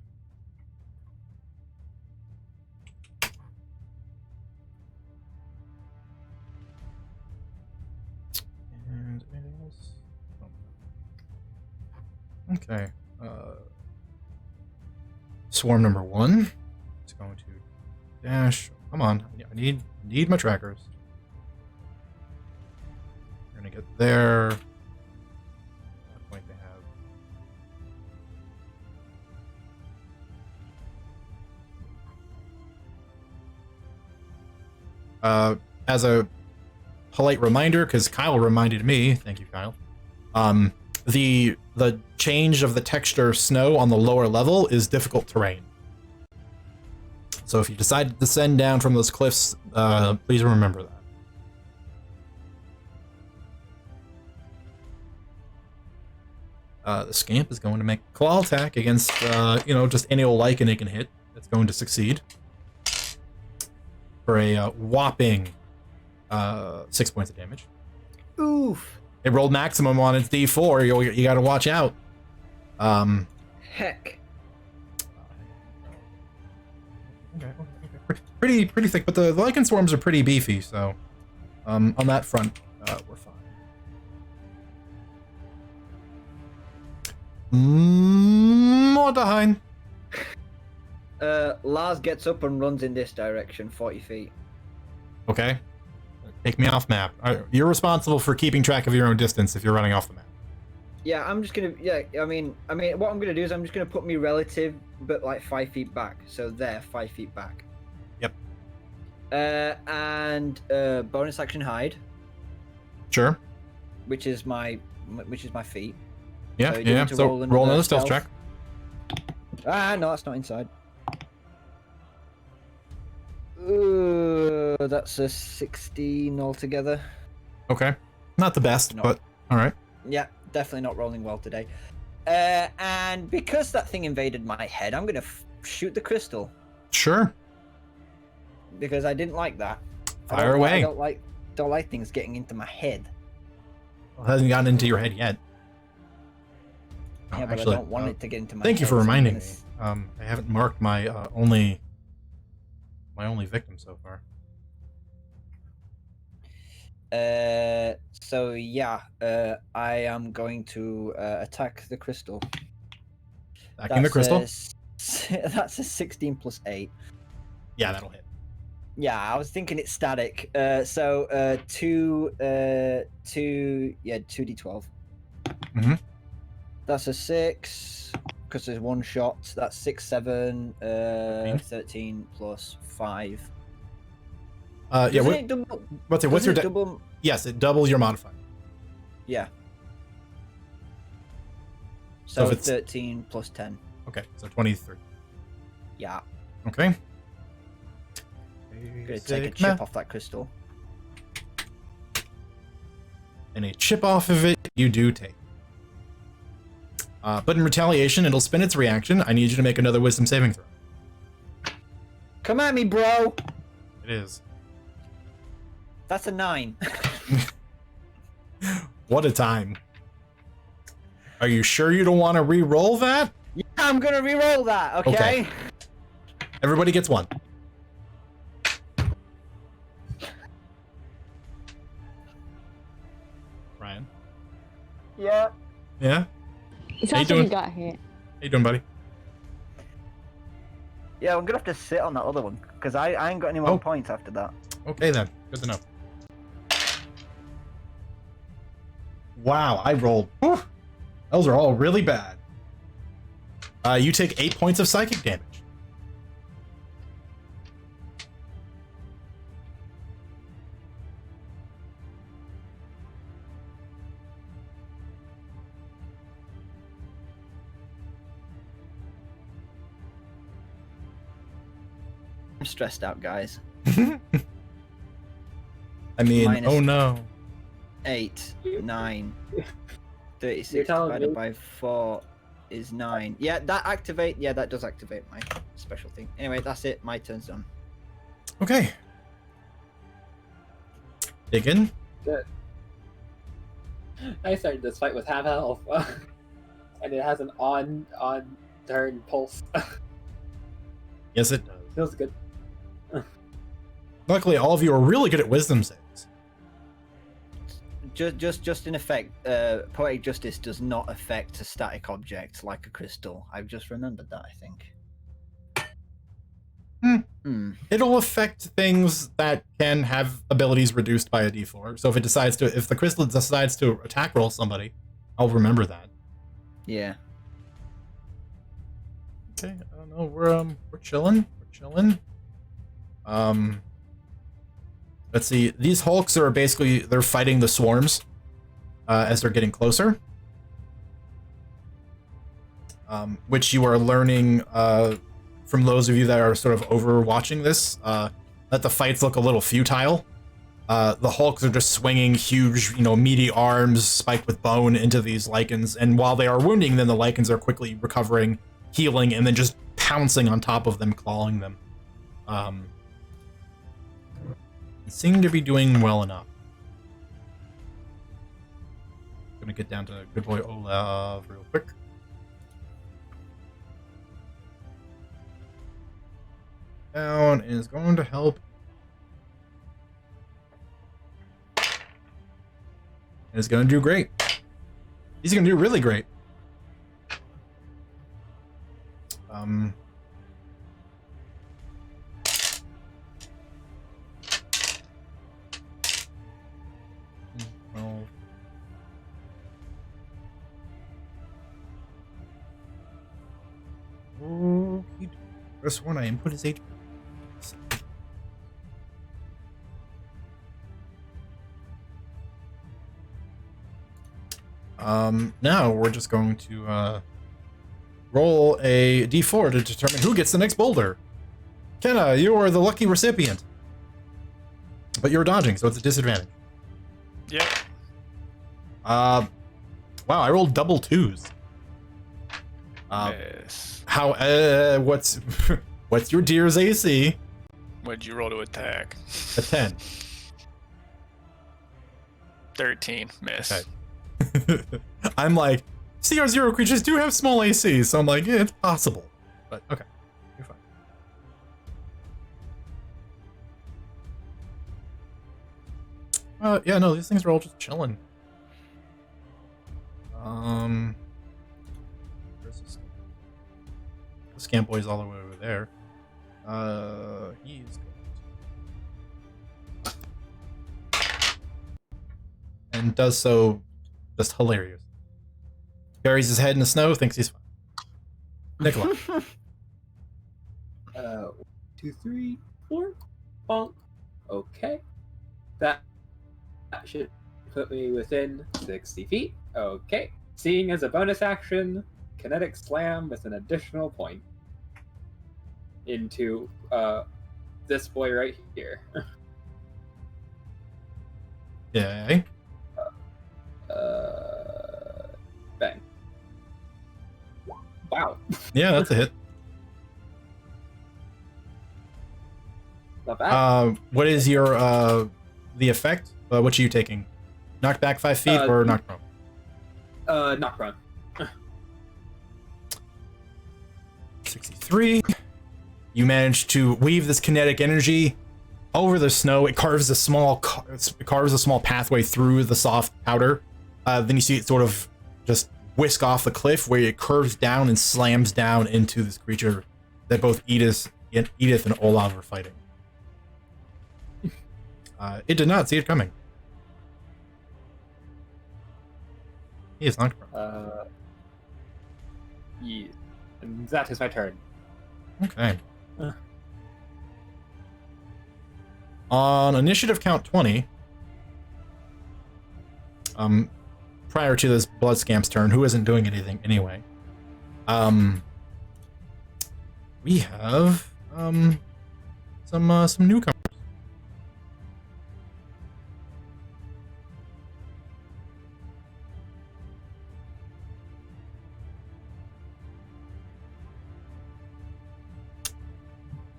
And anything else? Oh. Okay. Swarm number 1 is going to dash. Come on, I need my trackers. We're gonna get there. What point they have? As a polite reminder, because Kyle reminded me, thank you, Kyle. The change of the texture snow on the lower level is difficult terrain. So if you decide to descend down from those cliffs, please remember that. The scamp is going to make a claw attack against, just any old lichen it can hit. That's going to succeed. For a whopping 6 points of damage. Oof. It rolled maximum on its D4. You got to watch out. Heck. Okay. Pretty thick, but the lichen swarms are pretty beefy. So, on that front, we're fine. Mordaheim. Lars gets up and runs in this direction, 40 feet. Okay. Take me off map. You're responsible for keeping track of your own distance if you're running off the map. Yeah, I'm just gonna. Yeah, I mean, what I'm gonna do is I'm just gonna put me relative, but like 5 feet back. So there, 5 feet back. Yep. And bonus action hide, Sure. which is my feet. Yeah, So you yeah. need to So roll roll another another stealth stealth. check. Ah, no, that's not inside. That's a 16 altogether. Okay. Not the best, No. but all right. Yeah, definitely not rolling well today. And because that thing invaded my head, I'm gonna shoot the crystal Sure. because I didn't like that. Fire away. I don't like things getting into my head. Well, it hasn't gotten into your head yet. Oh, Yeah, but actually, I don't want it to get into my thank head. you for so I'm reminding gonna me. I haven't marked my only victim so far. So yeah, I am going to attack the crystal. Attacking the crystal. That's a 16 plus 8. Yeah, that'll hit. Yeah, I was thinking it's static. So 2d12. Mhm. That's a 6 because there's one shot. That's 6, 7, 13. 13 plus 5. Yeah. Doesn't it double, What's your doesn't it double? Yes, it doubles your modifier. Yeah. So So if it's- 13 plus 10. Okay, so 23. Yeah. Okay. Gonna take a Basic chip math. off that crystal. And a chip off of it you do take. But in retaliation, it'll spin its reaction. I need you to make another wisdom saving throw. Come at me, bro! It is. That's a 9. What a time. Are you sure you don't want to re-roll that? Yeah, I'm gonna re-roll that, okay? Okay. Everybody gets one. Ryan? Yeah. Yeah? It How you sounds like doing? you got hit. How you doing, buddy? Yeah, I'm gonna have to sit on that other one, because I ain't got any more Oh. points after that. Okay then. Good to know. Wow, I rolled. Whew. Those are all really bad. You take 8 points of psychic damage. I'm stressed out, guys. I mean, Minus- oh no. 8, 9, 36 You're telling divided me? by 4 is 9. Yeah, that does activate my special thing. Anyway, that's it. My turn's done. Okay. Dig in. I started this fight with half health, and it has an on turn pulse. Yes, it does. Feels good. Luckily, all of you are really good at wisdom saves. Just in effect, poetic justice does not affect a static object like a crystal. I've just remembered that, I think. It'll affect things that can have abilities reduced by a d4. So if the crystal decides to attack roll somebody, I'll remember that. Yeah. Okay, I don't know. We're chilling. We're chilling. Let's see. These hulks are basically they're fighting the swarms as they're getting closer. Which you are learning from those of you that are sort of overwatching this, that the fights look a little futile. The hulks are just swinging huge, meaty arms spiked with bone into these lichens, and while they are wounding them, the lichens are quickly recovering, healing, and then just pouncing on top of them, clawing them. Seem to be doing well enough. Gonna get down to good boy Olaf real quick. Down is going to help. And it's going to do great. He's going to do really great. Well, okay. Press 1, I input his HP. Now we're just going to roll a d4 to determine who gets the next boulder. Kenna, you are the lucky recipient. But you're dodging, so it's a disadvantage. Yep. Wow, I rolled double 2s. Yes. How, what's your deer's AC? What'd you roll to attack? A 10. 13. Miss. Okay. I'm like, CR0 creatures do have small AC, so I'm like, yeah, it's possible. But okay, you're fine. Yeah, no, these things are all just chilling. Where's this? The scamp boy's all the way over there. He's going to... and does so just hilarious. Buries his head in the snow, thinks he's fine. Nicola. 1, 2, 3, 4. Bonk. Okay. That should put me within 60 feet. Okay. Seeing as a bonus action, kinetic slam with an additional point. into this boy right here. Okay. Bang. Wow. Yeah, that's a hit. Not bad. What is your the effect? What are you taking? Knocked back 5 feet or knocked prone? Knock prone. 63. You manage to weave this kinetic energy over the snow. It carves a small pathway through the soft powder. Then you see it sort of just whisk off the cliff, where it curves down and slams down into this creature that both Edith and Olav are fighting. It did not see it coming. He is knocked prone. Yeah. And that is my turn. Okay. On initiative count 20, prior to this blood scamp's turn, who isn't doing anything anyway, we have some newcomers.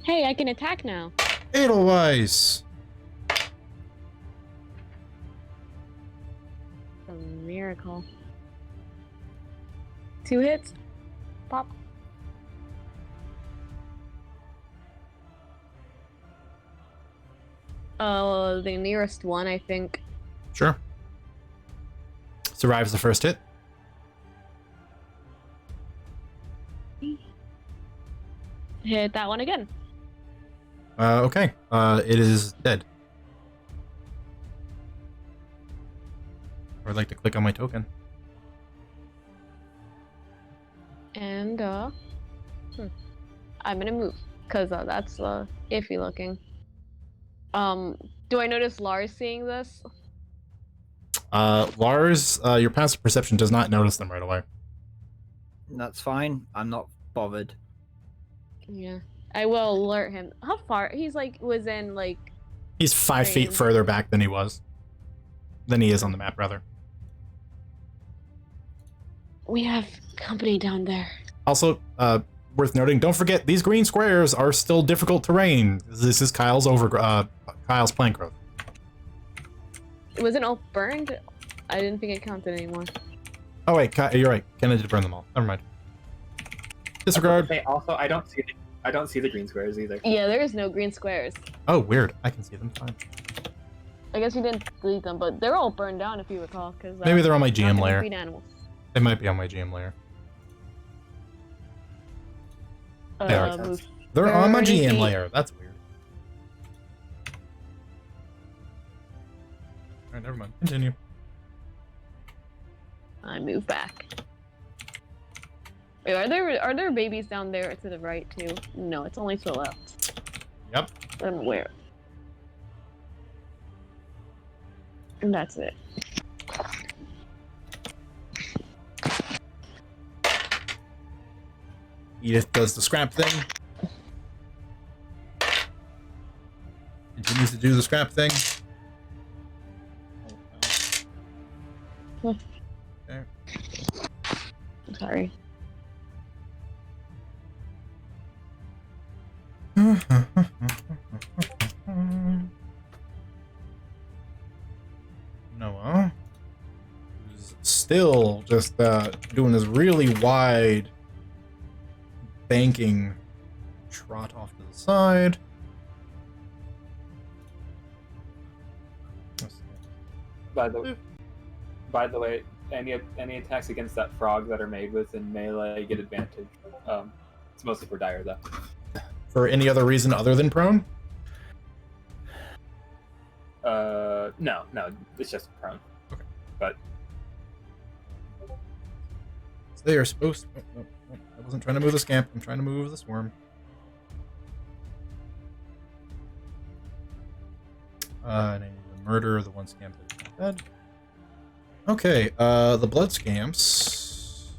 Hey, I can attack now. Edelweiss. A miracle. 2 hits. Pop. The nearest one, I think. Sure. Survives the first hit. Hit that one again. Okay. It is dead. Or I'd like to click on my token. And I'm gonna move because that's iffy looking. Do I notice Lars seeing this? Lars, your passive perception does not notice them right away. That's fine. I'm not bothered. Yeah, I will alert him. How far? He's within He's 5 feet range. further back than he is on the map, rather. We have company down there. Also, worth noting, don't forget these green squares are still difficult terrain. This is Kyle's plant growth. Wasn't all burned? I didn't think it counted anymore. Oh wait, you're right. Kenna did burn them all. Never mind. Disregard. Also, I don't see the green squares either. Yeah, there is no green squares. Oh, weird. I can see them fine. I guess you didn't delete them, but they're all burned down if you recall. Because Maybe they're on my GM not layer. feed animals. They might be on my GM layer. They are. Move. They're on my 30 GM feet. layer. That's weird. Alright, never mind. Continue. I move back. Wait, are there babies down there to the right too? No, it's only to the left. Yep. I'm aware. And that's it. Edith does the scrap thing. Continues to do the scrap thing. Okay. I'm sorry. Noah, who's still just doing this really wide banking trot off to the side. By the way, any attacks against that frog that are made within melee get advantage. It's mostly for dire though. For any other reason other than prone? No, it's just prone. Okay. But So they are supposed to... I wasn't trying to move the scamp. I'm trying to move the swarm. And I need to murder the one scamp that is not dead. Okay, the blood scamps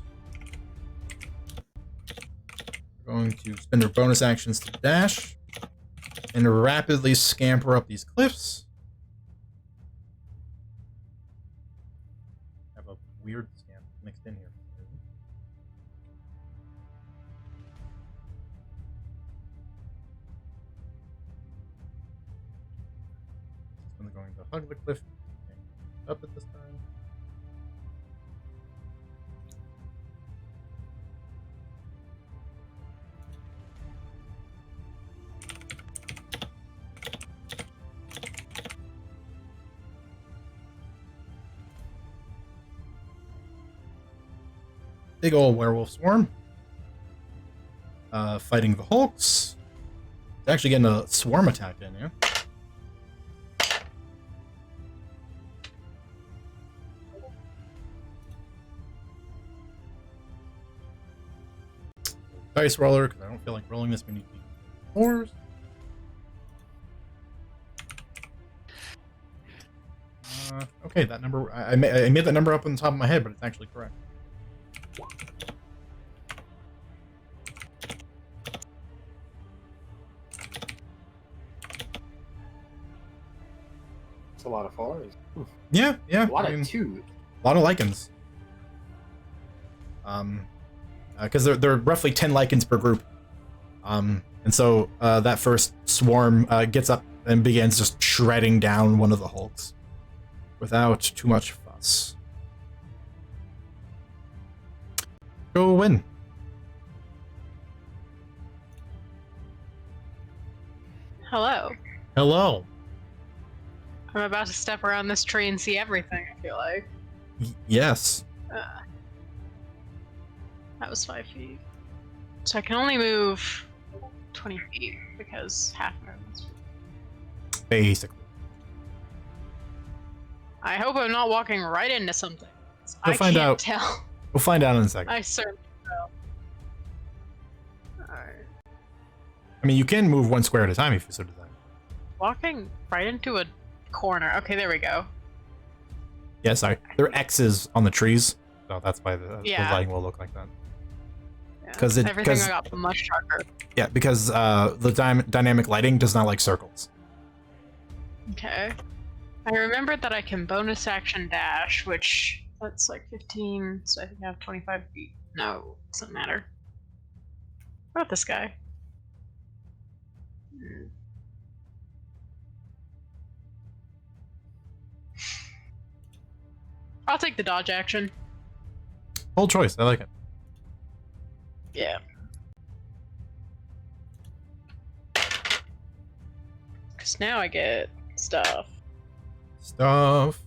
going to spend their bonus actions to dash and rapidly scamper up these cliffs. I have a weird scamp mixed in here. I'm going to hug the cliff and up at this time. Big old werewolf swarm. Fighting the Hulks. It's actually getting a swarm attack in here. Dice roller, because I don't feel like rolling this many fours. Okay, that number, I made that number up on the top of my head, but it's actually correct. It's a lot of fours. Yeah, A lot of twos. A lot of lichens. Because there are roughly 10 lichens per group. And so that first swarm gets up and begins just shredding down one of the Hulks without too much fuss. Go win. Hello. Hello. I'm about to step around this tree and see everything, I feel like. Yes. That was 5 feet. So I can only move 20 feet because half of it. Basically. I hope I'm not walking right into something. We'll find can't out. tell. We'll find out in a second. I certainly will. Alright. I mean, you can move one square at a time if you so desire. Walking right into a corner. Okay, there we go. Yeah, sorry. There are X's on the trees, so that's why the lighting will look like that. Yeah. 'Cause everything I got much darker. Yeah, because the dynamic lighting does not like circles. Okay. I remembered that I can bonus action dash, which that's like 15, so I think I have 25 feet. No, doesn't matter. What about this guy? I'll take the dodge action. Bold choice. I like it. Yeah. Because now I get stuff. Stuff.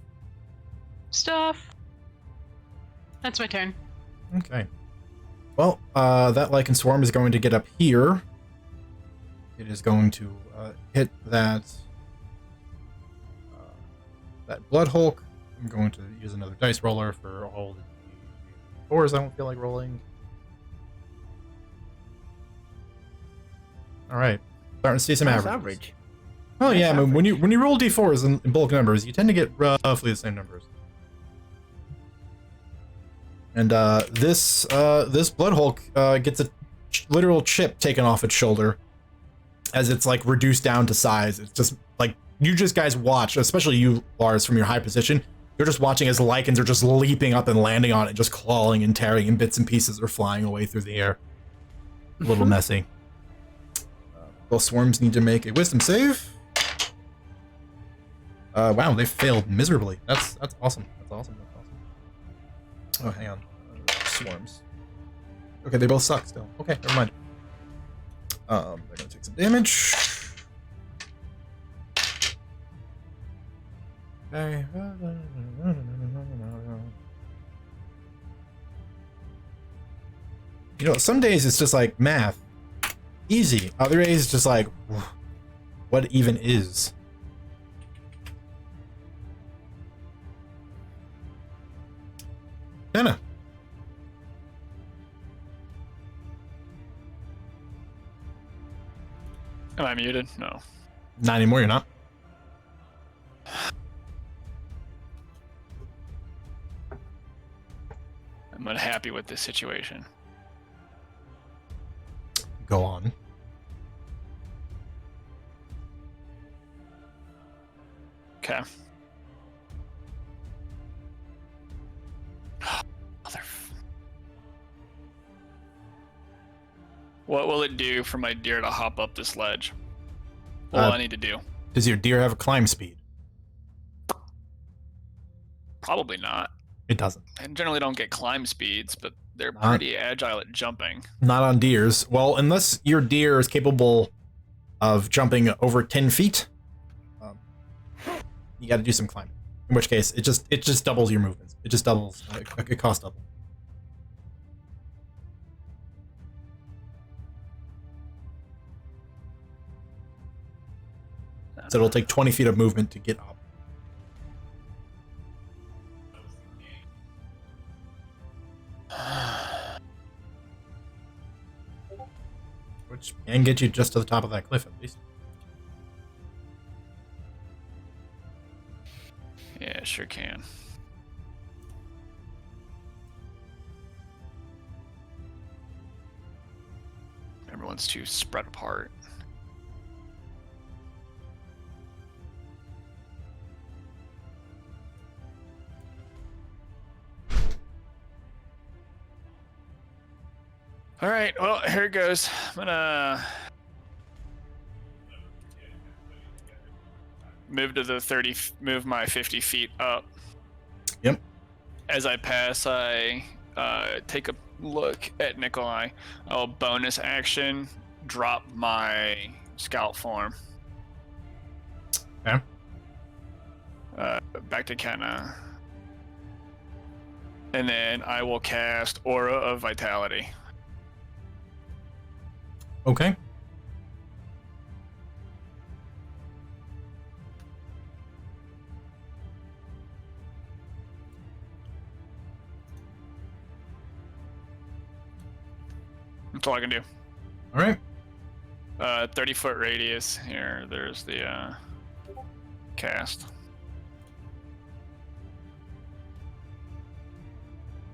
That's my turn. Okay. Well, that lichen swarm is going to get up here. It is going to hit that blood hulk. I'm going to use another dice roller for all the fours I don't feel like rolling. All right, starting to see some Nice averages. average. Oh Nice yeah, I mean, average. when you roll d4s in bulk numbers, you tend to get roughly the same numbers. And this blood hulk gets a literal chip taken off its shoulder as it's like reduced down to size. It's just like you just guys watch, especially you, Lars, from your high position. You're just watching as lichens are just leaping up and landing on it, just clawing and tearing, and bits and pieces are flying away through the air. A little messy. Both swarms need to make a wisdom save. Wow, they failed miserably. That's awesome. That's awesome. Oh, hang on. Swarms. Okay, they both suck still. Okay, never mind. They're gonna take some damage. Okay. You know, some days it's just like math. Easy. Other days it's just like, what even is? Jenna. Am I muted? No. Not anymore, you're not. I'm unhappy with this situation. What will it do for my deer to hop up this ledge? What will I need to do? Does your deer have a climb speed? Probably not. It doesn't. I generally don't get climb speeds, but they're Not- pretty agile at jumping. Not on deers. Well, unless your deer is capable of jumping over 10 feet, you got to do some climbing. In which case, it just doubles your movements. It just doubles. It costs double. So it'll take 20 feet of movement to get up. Which can get you just to the top of that cliff, at least. Yeah, sure can. Everyone's too spread apart. All right, well, here it goes. I'm gonna move my 50 feet up. Yep. As I pass, I take a look at Nikolai. I'll bonus action, drop my scout form. Okay. Back to Kenna. And then I will cast Aura of Vitality. Okay. That's all I can do. All right. 30-foot radius here. There's the cast.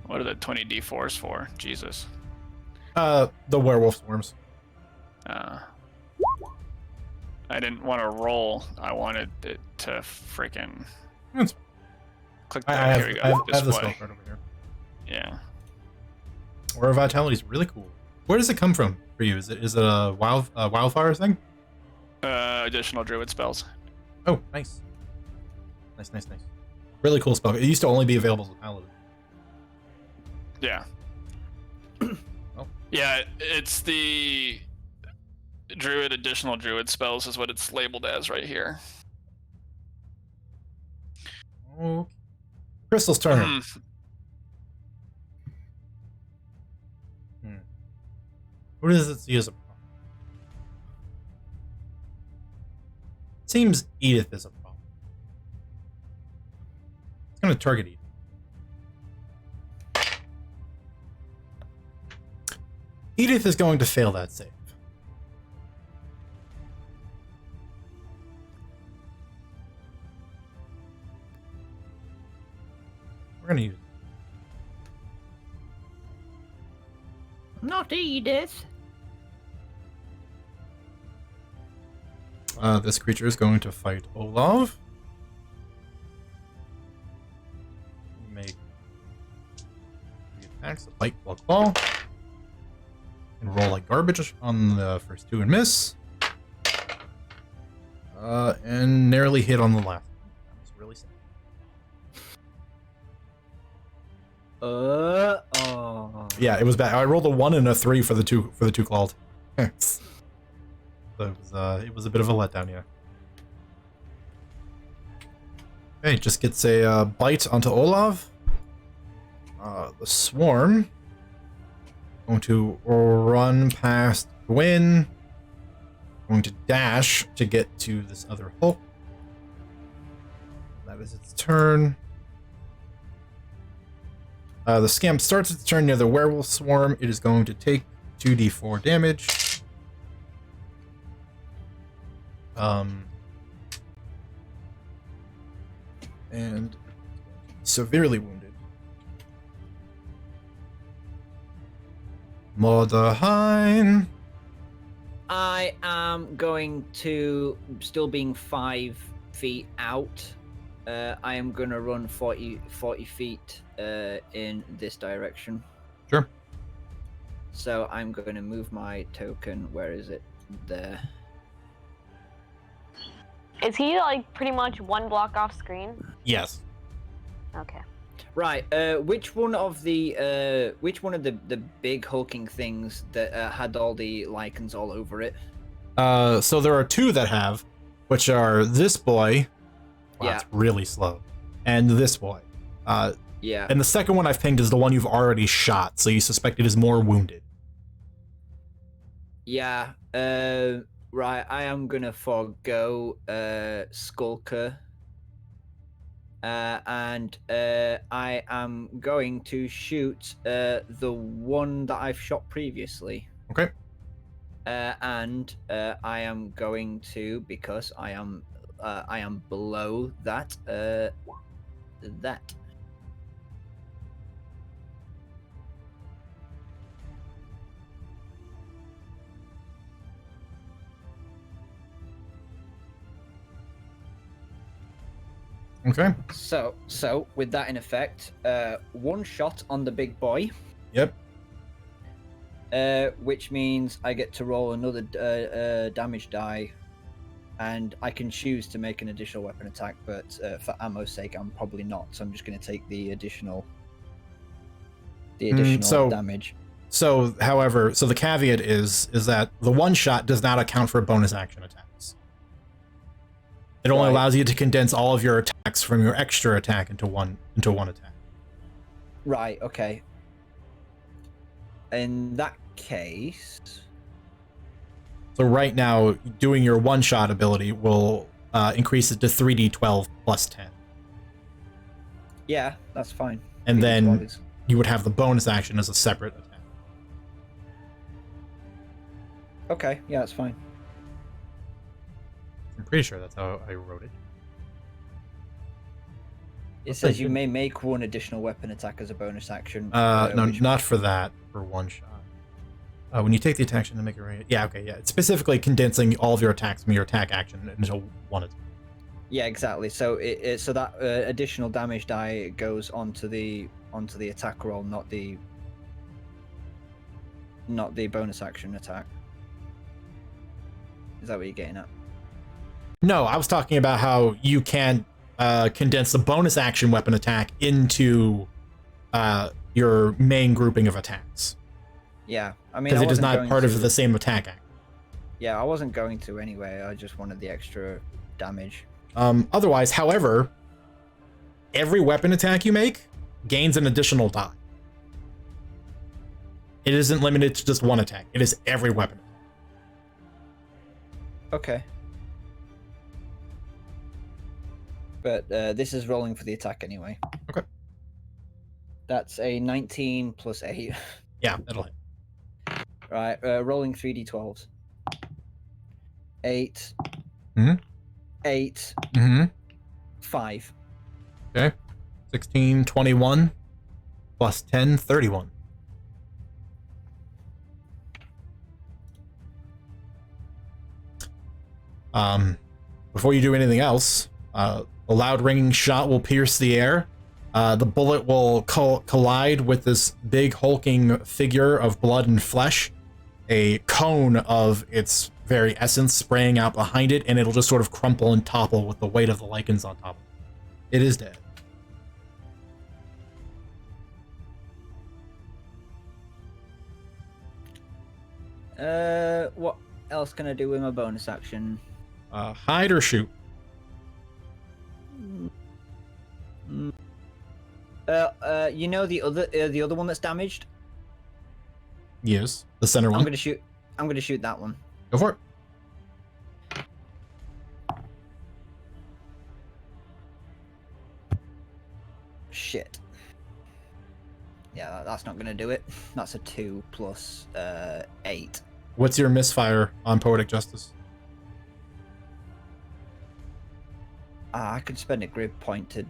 What are the 20d4s for? Jesus. The werewolf swarms. I didn't want to roll. I wanted it to freaking That's- click I that. have, Here we go. I have the Display. spell card over here. Yeah. Aura of Vitality is really cool. Where does it come from for you? Is it a wildfire thing? Additional druid spells. Oh, nice. Nice. Really cool spell. It used to only be available as a paladin. Yeah. Well. Yeah, it's the additional druid spells is what it's labeled as right here. Oh. Crystal's turn. Mhm. Who does it see as a problem? Seems Edith is a problem. It's going to target Edith. Edith is going to fail that save. We're going to use it. Not Edith. This creature is going to fight Olav. Make 3 attacks, a bite, block, claw. And roll like garbage on the first 2 and miss. And narrowly hit on the last one. That was really sad. Oh. Yeah, it was bad. I rolled a 1 and a 3 for the two clawed. So it was a bit of a letdown, yeah. Okay, just gets a bite onto Olav. The swarm going to run past Gwyn. Going to dash to get to this other Hulk. That is its turn. The scamp starts its turn near the werewolf swarm. It is going to take 2d4 damage. And severely wounded. Mordahine. I am going to, still being 5 feet out, I am going to run 40 feet in this direction. Sure. So I'm going to move my token. Where is it? There. Is he like pretty much one block off screen? Yes. Okay. Right. Which one of the big hulking things that had all the lichens all over it? So there are two that have, which are this boy. Wow, Yeah. it's really slow. And this boy. Yeah. And the second one I've pinged is the one you've already shot, so you suspect it is more wounded. Yeah. Right. I am gonna forego Skulker. And I am going to shoot the one that I've shot previously. Okay. And I am going to, because I am below that that. Okay. So with that in effect, one shot on the big boy. Yep. Which means I get to roll another damage die, and I can choose to make an additional weapon attack, but for ammo's sake, I'm probably not. So I'm just going to take the additional damage. So, however, the caveat is that the one shot does not account for bonus action attacks. It only Right. allows you to condense all of your attacks from your extra attack into one attack. Right. Okay. In that case, So right now, doing your one shot ability will increase it to 3d12 plus 10. yeah, that's fine. And then 3d12 is- you would have the bonus action as a separate attack. Okay, yeah, that's fine. I'm pretty sure that's how I wrote it. It That's says pretty you good. may make one additional weapon attack as a bonus action. No, which- not for that. For one shot. When you take the attack action to make it right. Yeah, okay, yeah. It's specifically condensing all of your attacks from your attack action into one attack. Yeah, exactly. So so that additional damage die goes onto the attack roll, not the bonus action attack. Is that what you're getting at? No, I was talking about how you can condense the bonus action weapon attack into your main grouping of attacks. Yeah, I mean, Because I it is wasn't not going part to, of the same attack act. Yeah, I wasn't going to anyway. I just wanted the extra damage. Otherwise, however, every weapon attack you make gains an additional die. It isn't limited to just one attack. It is every weapon. Okay. But this is rolling for the attack anyway. Okay. That's a 19 plus 8. Yeah, that'll hit. Right, rolling 3d12s. 8. Mhm. 8. Mm-hmm. 5. Okay. 16, 21, plus 10, 31. Before you do anything else, a loud ringing shot will pierce the air. The bullet will collide with this big hulking figure of blood and flesh, a cone of its very essence spraying out behind it, and it'll just sort of crumple and topple with the weight of the lichens on top of it. It is dead. What else can I do with my bonus action? Hide or shoot? You know the other one that's damaged? Yes. The center I'm one. gonna shoot that one. Go for it. Shit. Yeah, that's not gonna do it. That's a 2 plus 8. What's your misfire on Poetic Justice? I could spend a grid point to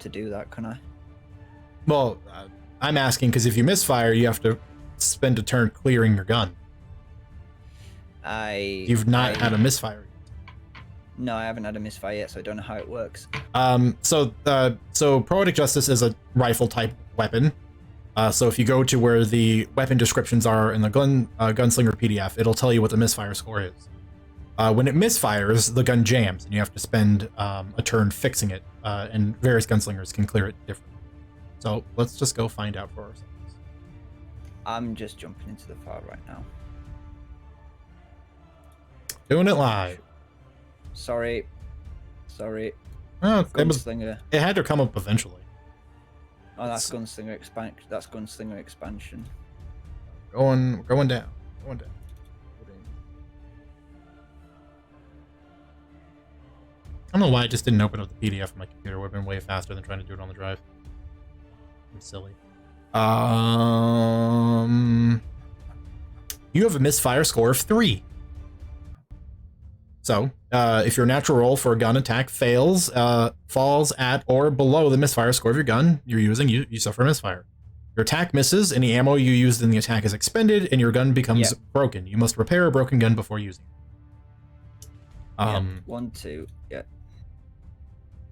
do that, can I? Well, I'm asking because if you misfire, you have to spend a turn clearing your gun. You've not had a misfire. No, I haven't had a misfire yet, so I don't know how it works. So Poetic Justice is a rifle type weapon. So if you go to where the weapon descriptions are in the gunslinger PDF, it'll tell you what the misfire score is. When it misfires, the gun jams, and you have to spend a turn fixing it, and various gunslingers can clear it differently. So let's just go find out for ourselves. I'm just jumping into the file right now. Doing it live. Sorry. Oh, Gunslinger. it had to come up eventually. Oh, that's Gunslinger expansion. That's Gunslinger expansion. Going down. Going down. I don't know why I just didn't open up the PDF on my computer. Would have been way faster than trying to do it on the drive. It's silly. You have a misfire score of 3. So, if your natural roll for a gun attack fails, falls at or below the misfire score of your gun you're using, you suffer a misfire. Your attack misses, any ammo you used in the attack is expended, and your gun becomes broken. You must repair a broken gun before using it. 1, 2, yeah.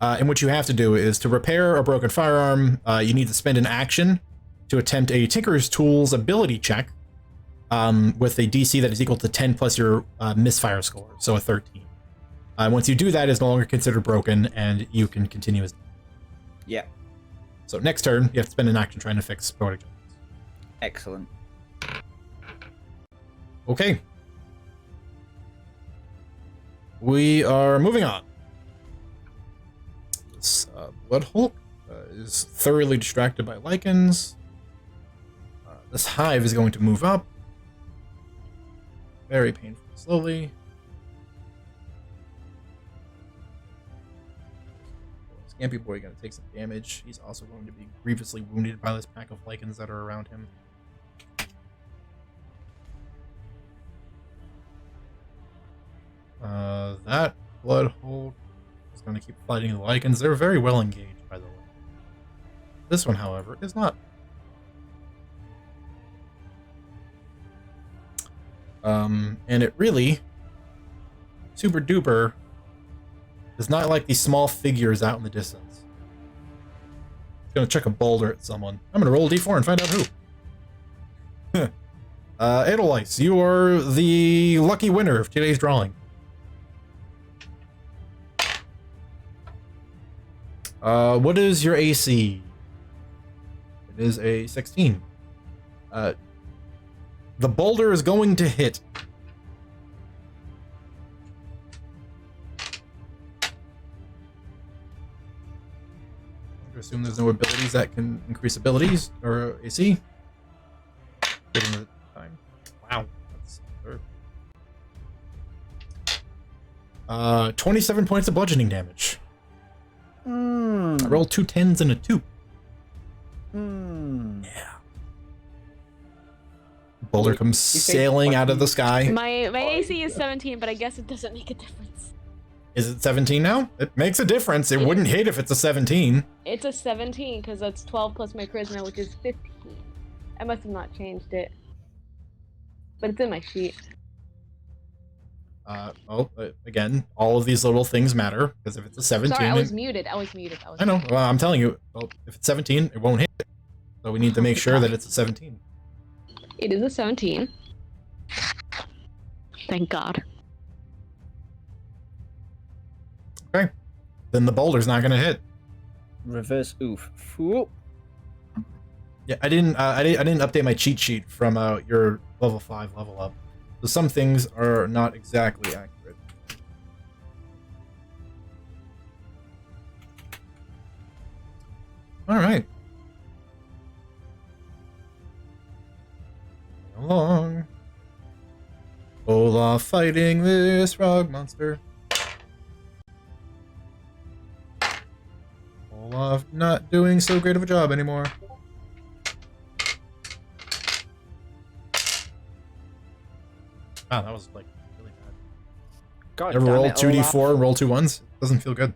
And what you have to do is to repair a broken firearm, you need to spend an action to attempt a Tinker's Tools ability check with a DC that is equal to 10 plus your misfire score, so a 13. Once you do that, it's no longer considered broken, and you can continue as. Yeah. So next turn, you have to spend an action trying to fix poetic justice. Excellent. Okay. We are moving on. This Blood Hulk is thoroughly distracted by lichens. This hive is going to move up. Very painfully slowly. Scampy Boy going to take some damage. He's also going to be grievously wounded by this pack of lichens that are around him. That Blood Hulk is going to keep fighting the lichens. They're very well engaged, by the way. This one, however, is not. And it really, super duper, does not like these small figures out in the distance. It's gonna chuck a boulder at someone. I'm gonna roll a d4 and find out who. Edelweiss, you are the lucky winner of today's drawing. What is your AC? It is a 16. The boulder is going to hit. I assume there's no abilities that can increase abilities or AC. Given the time. Wow. That's 27 points of bludgeoning damage. I rolled 2 10s and a 2. Yeah. Boulder comes sailing out of the sky. My AC is 17, but I guess it doesn't make a difference. Is it 17 now? It makes a difference. It wouldn't hit if it's a 17. It's a 17 because that's 12 plus my charisma, which is 15. I must have not changed it, but it's in my sheet. Again, all of these little things matter because if it's a 17, Sorry, I was muted. I know. Well, I'm telling you, if it's 17, it won't hit. So we need to make sure that it's a 17. It is a 17. Thank God. Okay. Then the boulder's not gonna hit. Reverse oof. Whoop. Yeah, I didn't update my cheat sheet from your level 5 level up. So some things are not exactly accurate. All right. Along. Olaf fighting this frog monster. Olaf not doing so great of a job anymore. Wow, that was like really bad. God, Ever damn roll it, 2d4 and roll 2 1s? Doesn't feel good.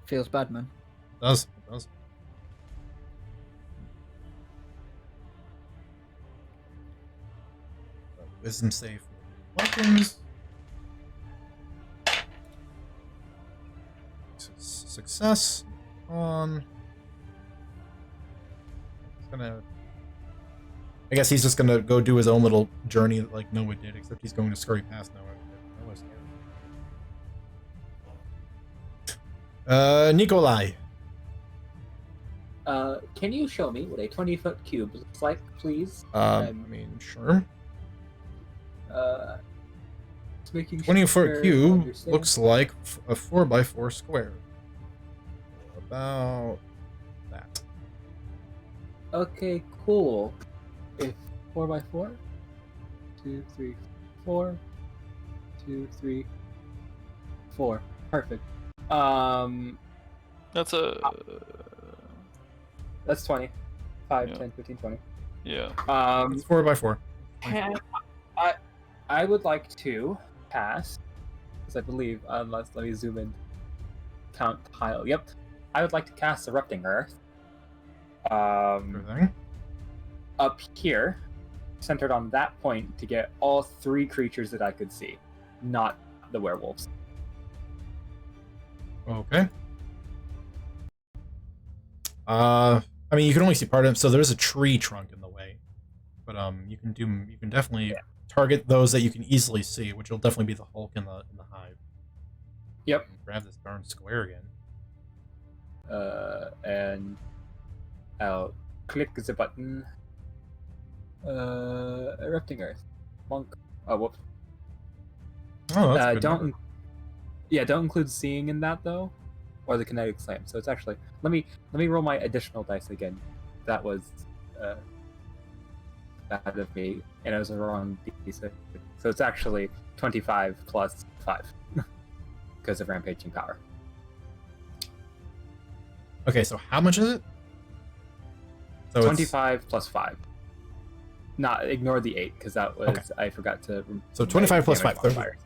Feels bad, man. It does. It does. Wisdom save. Weapons. Success on gonna. I guess he's just gonna go do his own little journey like Noah did, except he's going to scurry past Noah. Noah's here. Nikolai. Can you show me what a 20-foot cube looks like, please? I mean, sure. Just making 20-foot sure I cube understand. looks like a 4x4 square. About that. Okay, cool. If 4x4, 2, 3, 4, 2, 3, 4. Perfect. That's a That's 20. 5, Yeah. 10, 15, 20. yeah. It's 4x4. I would like to pass, because I believe, unless let me zoom in, count tile. Yep, I would like to cast Erupting Earth. Everything. Up here, centered on that point, to get all 3 creatures that I could see, not the werewolves. Okay. I mean, you can only see part of it, so there's a tree trunk in the way, but you can definitely target those that you can easily see, which will definitely be the Hulk in the hive. Yep. Grab this darn square again. And I'll click the button. Erupting Earth. Monk. Oh, whoops. Oh, that's a good don't. number. Yeah, don't include seeing in that though, or the kinetic slam. So it's actually let me roll my additional dice again. That was bad of me, and it was a wrong D6. So it's actually 25 plus 5 because of rampaging power. Okay, so how much is it? So 25 plus 5. Not ignore the 8 because that was Okay. I forgot to. So 25 plus damage 5, 30. modifiers.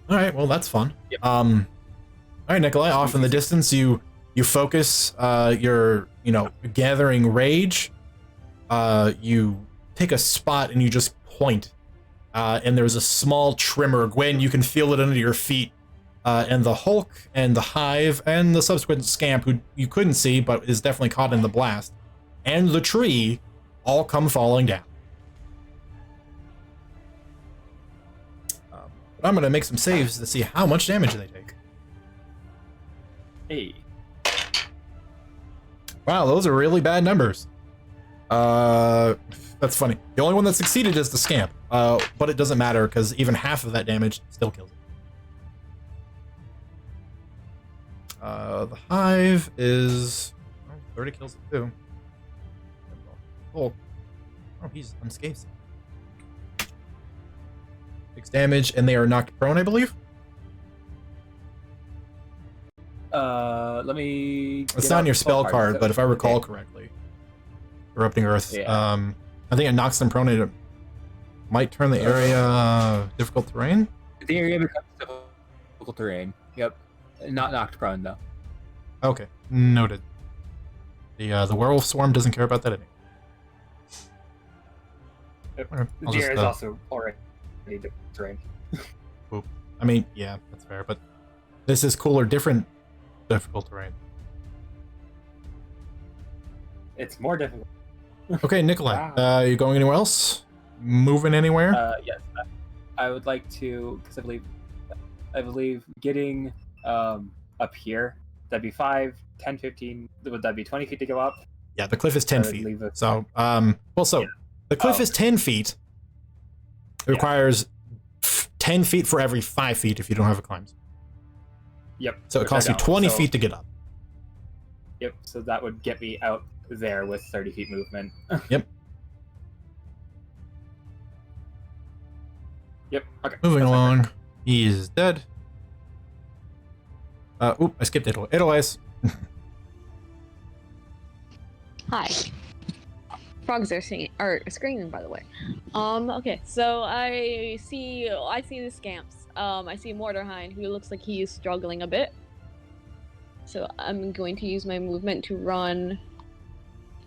All right, well that's fun. Yep. All right, Nikolai, off in the distance, you focus your gathering rage. You pick a spot and you just point, and there's a small tremor. Gwen, you can feel it under your feet, and the Hulk and the hive and the subsequent scamp, who you couldn't see but is definitely caught in the blast, and the tree all come falling down. But I'm gonna make some saves to see how much damage they take. Hey. Wow, those are really bad numbers. That's funny. The only one that succeeded is the scamp. But it doesn't matter because even half of that damage still kills it. The hive is 30 kills it too. Oh, he's unscathed. 6 damage, and they are knocked prone, I believe. Let me. It's get not out on your the spell card, so- but if I recall okay. correctly, Erupting Earth. Yeah. I think it knocks them prone. And it might turn the area difficult terrain. The area becomes difficult terrain. Yep. Not knocked prone though. Okay, noted. The werewolf swarm doesn't care about that anyway. Yep. Alright, I'll The area just, is also already difficult terrain. I mean, yeah, that's fair, but this is cooler, different difficult terrain. It's more difficult. Okay, Nikolai, Wow. you going anywhere else? Moving anywhere? Yes, I would like to, because I believe getting up here, that'd be 5, 10, 15, would that be 20 feet to go up? Yeah, the cliff is 10 I would feet. leave it- So, the cliff is 10 feet. It requires 10 feet for every 5 feet if you don't have a climb. Yep. So it which I costs you don't, 20 so- feet to get up. Yep, so that would get me out there with 30 feet movement. Yep. Yep, okay. Moving that's along. He is dead. Oop, I skipped Edelweiss. Hi. Frogs are singing or screaming, by the way. Okay, so I see the scamps. I see Mortarhind, who looks like he is struggling a bit. So I'm going to use my movement to run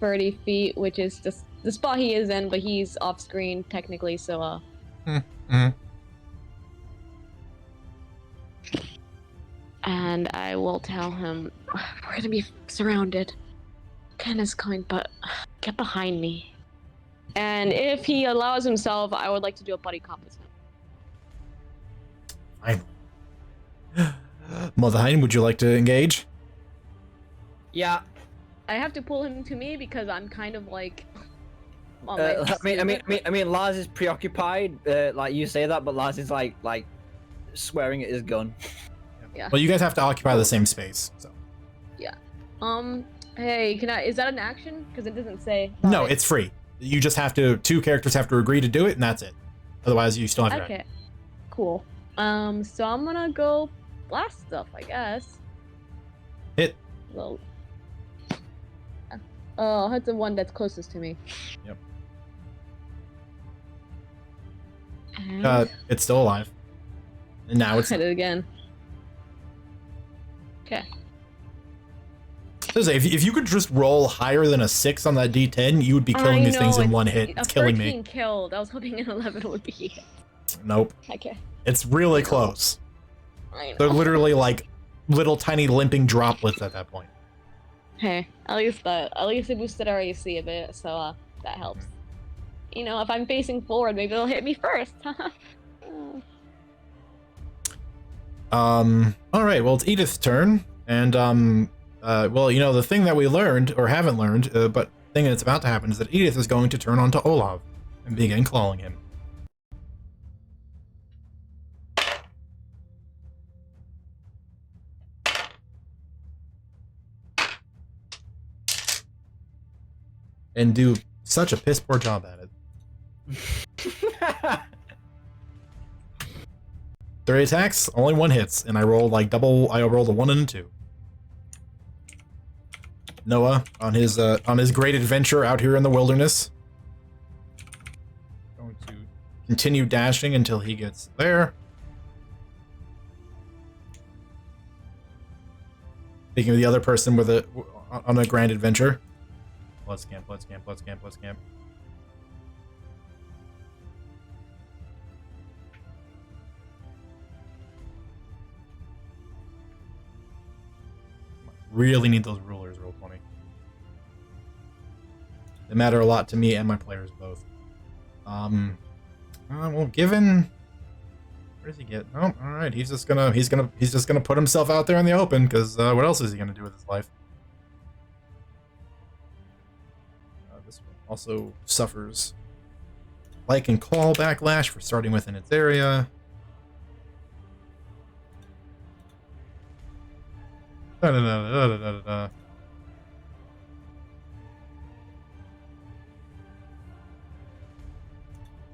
30 feet, which is just the spot he is in, but he's off screen technically, so and I will tell him we're gonna be surrounded. Ken is coming, but get behind me. And if he allows himself, I would like to do a buddy comp. Fine. Motherheim, would you like to engage? Yeah. I have to pull him to me because I'm kind of like. I mean, Lars is preoccupied. Like you say that, but Lars is like swearing at his gun. Yeah. Well, you guys have to occupy the same space. So. Yeah. Hey, is that an action? Because it doesn't say. No, it's free. You just have to. 2 characters have to agree to do it, and that's it. Otherwise, you still have to. Okay. Cool. So I'm gonna go blast stuff, I guess. Hit. Well. I'll hit the one that's closest to me. Yep. And It's still alive. And now it's. Hit it again. Okay. So if you could just roll higher than a 6 on that D10, you would be killing these things in one hit. It's killing me. 13 killed. I was hoping an 11 would be. Nope. Okay. It's really close. I know. They're literally like little tiny limping droplets at that point. Hey, at least it boosted our AC a bit, so that helps. You know, if I'm facing forward, maybe they'll hit me first. All right. Well, it's Edith's turn, and well, you know, the thing that we learned or haven't learned, but the thing that's about to happen is that Edith is going to turn onto Olav and begin clawing him. And do such a piss poor job at it. 3 attacks, only 1 hits, and I rolled like double. I rolled a 1 and a 2. Noah on his great adventure out here in the wilderness, going to continue dashing until he gets there. Speaking of the other person on a grand adventure. Let's camp. Really need those rulers, roll 20. They matter a lot to me and my players both. Well, given, where does he get? Oh, all right. He's just gonna put himself out there in the open because what else is he gonna do with his life? This one also suffers like and claw backlash for starting within its area.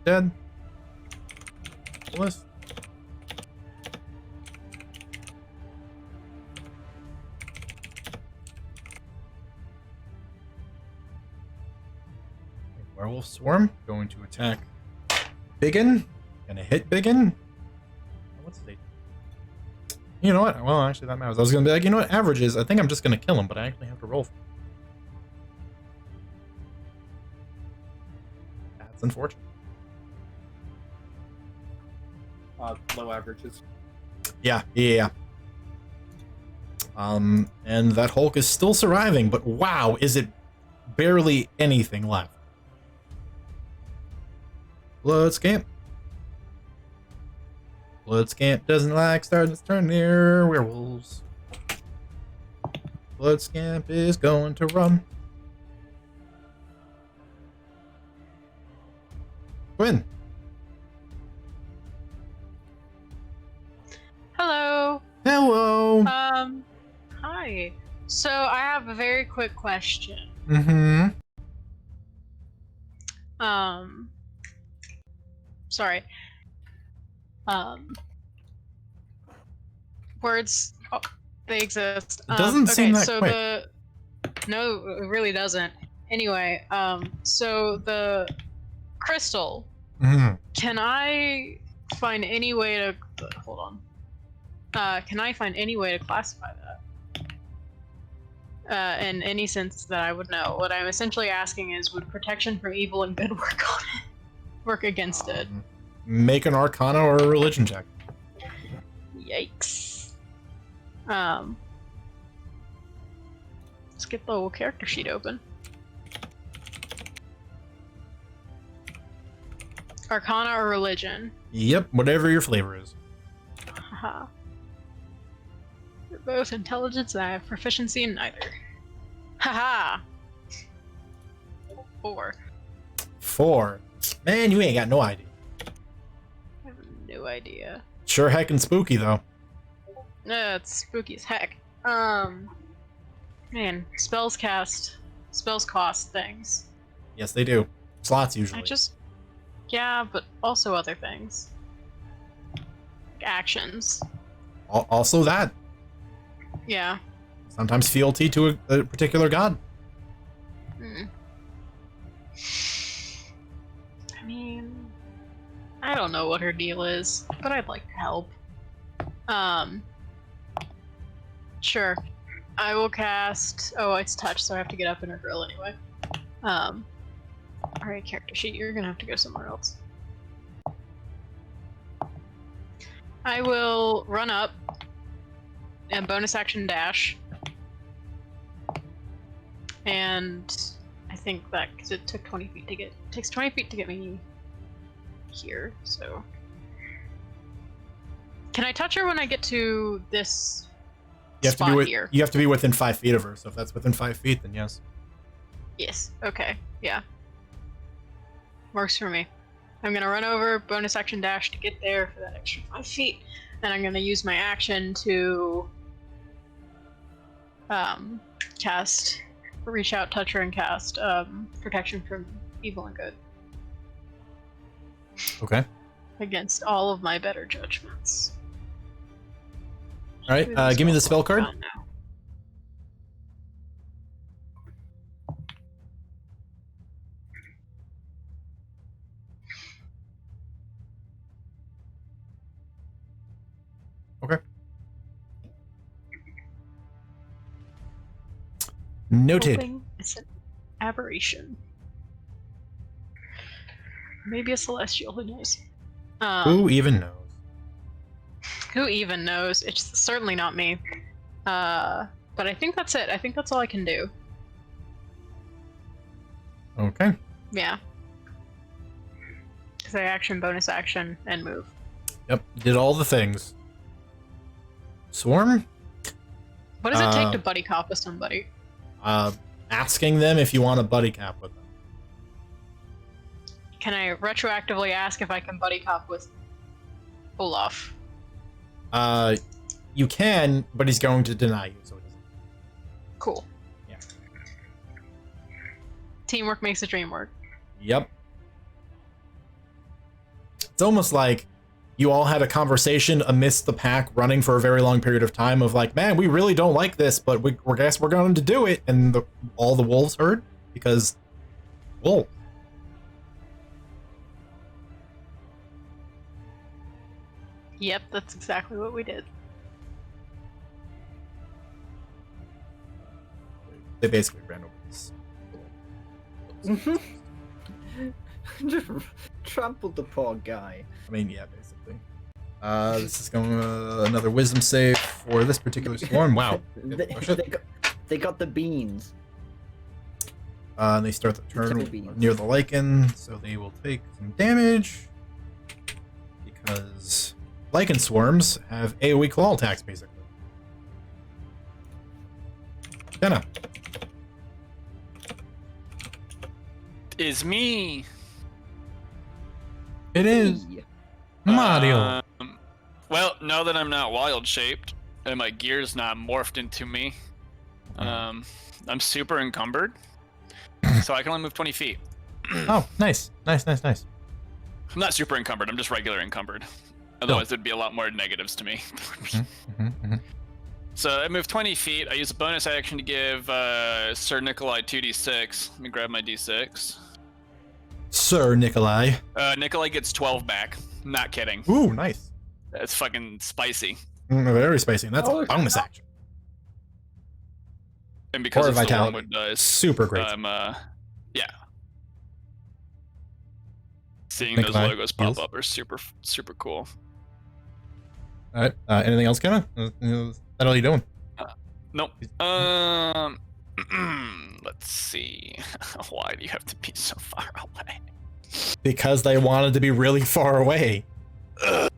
Dead. List. Werewolf Swarm going to attack Biggin. Gonna hit Biggin. What's the? You know what? Well, actually, that matters. I was gonna be like, you know what? Averages. I think I'm just gonna kill him, but I actually have to roll. That's unfortunate. Low averages. Yeah. And that Hulk is still surviving, but wow, is it barely anything left? Bloodscamp. Bloodscamp doesn't like starting to turn near werewolves. Bloodscamp is going to run. Quinn. Hello. Hello. Hi. So I have a very quick question. Mm-hmm. Sorry. Words, they exist. It doesn't seem that so quick. No, it really doesn't. Anyway, so the crystal, Mm-hmm. can I find any way to, hold on. Can I find any way to classify that? In any sense that I would know. What I'm essentially asking is, would protection from evil and good work on it? Work against it? Make an Arcana or a Religion check. Yikes. It's get the little character sheet open. Arcana or religion? Yep, whatever your flavor is. Haha. They're both intelligence, and I have proficiency in neither. Haha! 4. 4. Man, you ain't got no idea. I have no idea. Sure heckin' spooky, though. No, it's spooky as heck. Man, spells cost things. Yes, they do. Slots, usually. Yeah, but also other things. Like actions. Also that. Yeah. Sometimes fealty to a particular god. Hmm. I mean, I don't know what her deal is, but I'd like to help. Sure. I will cast. Oh, it's touch, so I have to get up in her grill anyway. Alright, character sheet, you're gonna have to go somewhere else. I will run up and bonus action dash. And I think that, because it took 20 feet to get, it takes 20 feet to get me here, so. Can I touch her when I get to this spot here? You have to be within 5 feet of her, so if that's within 5 feet, then yes. Yes, okay, yeah. Works for me. I'm gonna run over, bonus action dash to get there for that extra 5 feet. Then I'm gonna use my action to reach out, touch her, and cast protection from evil and good. Okay. Against all of my better judgments. Alright, give me the spell card. Now. Okay. Noted. Hoping it's an aberration. Maybe a celestial, who knows? Who even knows? Who even knows? It's certainly not me. But I think that's it. I think that's all I can do. Okay. Yeah. Because I action, bonus action, and move. Yep, did all the things. Swarm? What does it take to buddy cop with somebody? Asking them if you want a buddy cap with them. Can I retroactively ask if I can buddy cop with Olaf? You can, but he's going to deny you, so it doesn't. Cool. Yeah. Teamwork makes the dream work. Yep. It's almost like you all had a conversation amidst the pack running for a very long period of time of like, man, we really don't like this, but we guess we're going to do it. And all the wolves heard because wolves. Yep, that's exactly what we did. They basically ran over this. Just trampled the poor guy. I mean, yeah, basically. This is going another wisdom save for this particular swarm. Wow. they got the beans. And they start the turn near the lichen, so they will take some damage because lichen swarms have AoE claw attacks, basically. Jenna. Is me. It is Mario. Well, now that I'm not wild shaped and my gear's not morphed into me, I'm super encumbered, so I can only move 20 feet. Oh, nice. I'm not super encumbered. I'm just regular encumbered. Otherwise, there'd be a lot more negatives to me. So I move 20 feet. I use a bonus action to give Sir Nikolai 2d6. Let me grab my d6. Sir Nikolai. Nikolai gets 12 back. Not kidding. Ooh, nice. That's fucking spicy. Very spicy. And that's a bonus action. And because Or it's the vitality. Wormwood dice, Super great. Yeah. Seeing Nikolai, those logos pop heals. up are super cool. All right. Anything else, Kenna? What are you doing? Nope. Let's see. Why do you have to be so far away? Because they wanted to be really far away. Yeah,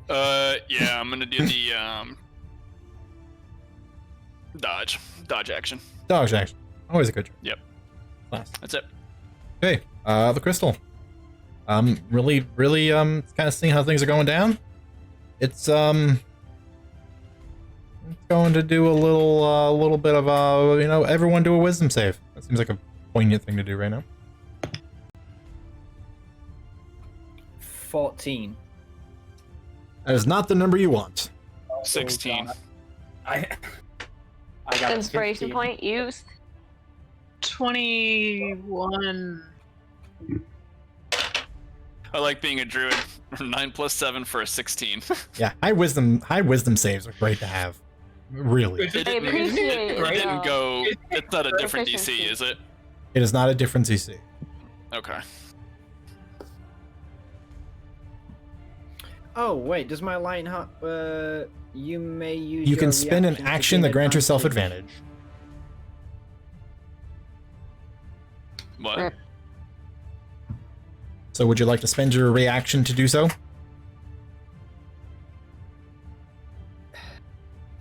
I'm gonna do the dodge action. Dodge action. Always a good trick. Yep. Nice. That's it. Okay, the crystal. Really, kind of seeing how things are going down. It's going to do a little bit of everyone do a wisdom save. That seems like a poignant thing to do right now. 14. That is not the number you want. 16. I got a Inspiration 15. point used. 21. I like being a druid. 9 plus 7 for a 16. Yeah, high wisdom saves are great to have. Really. It I didn't, appreciate it didn't go. it. It's not a different DC, Proficiency. is it? It is not a different CC. Okay. Oh wait, does my line heart? You may use. You your can spin an reaction to action gain that grants yourself advantage. What? Rip. So would you like to spend your reaction to do so?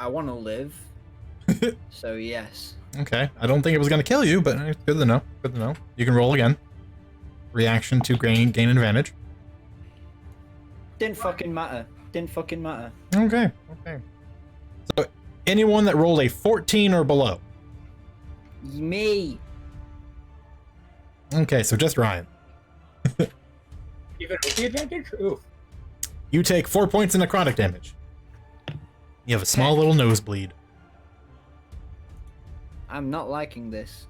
I want to live. So yes. Okay. I don't think it was going to kill you, but it's good to know. Good to know. You can roll again. Reaction to gain advantage. Didn't fucking matter. Okay. So anyone that rolled a 14 or below. Me. Okay, so just Ryan. Even with the advantage? Ooh. You take 4 points of necrotic damage. You have a small little nosebleed. I'm not liking this.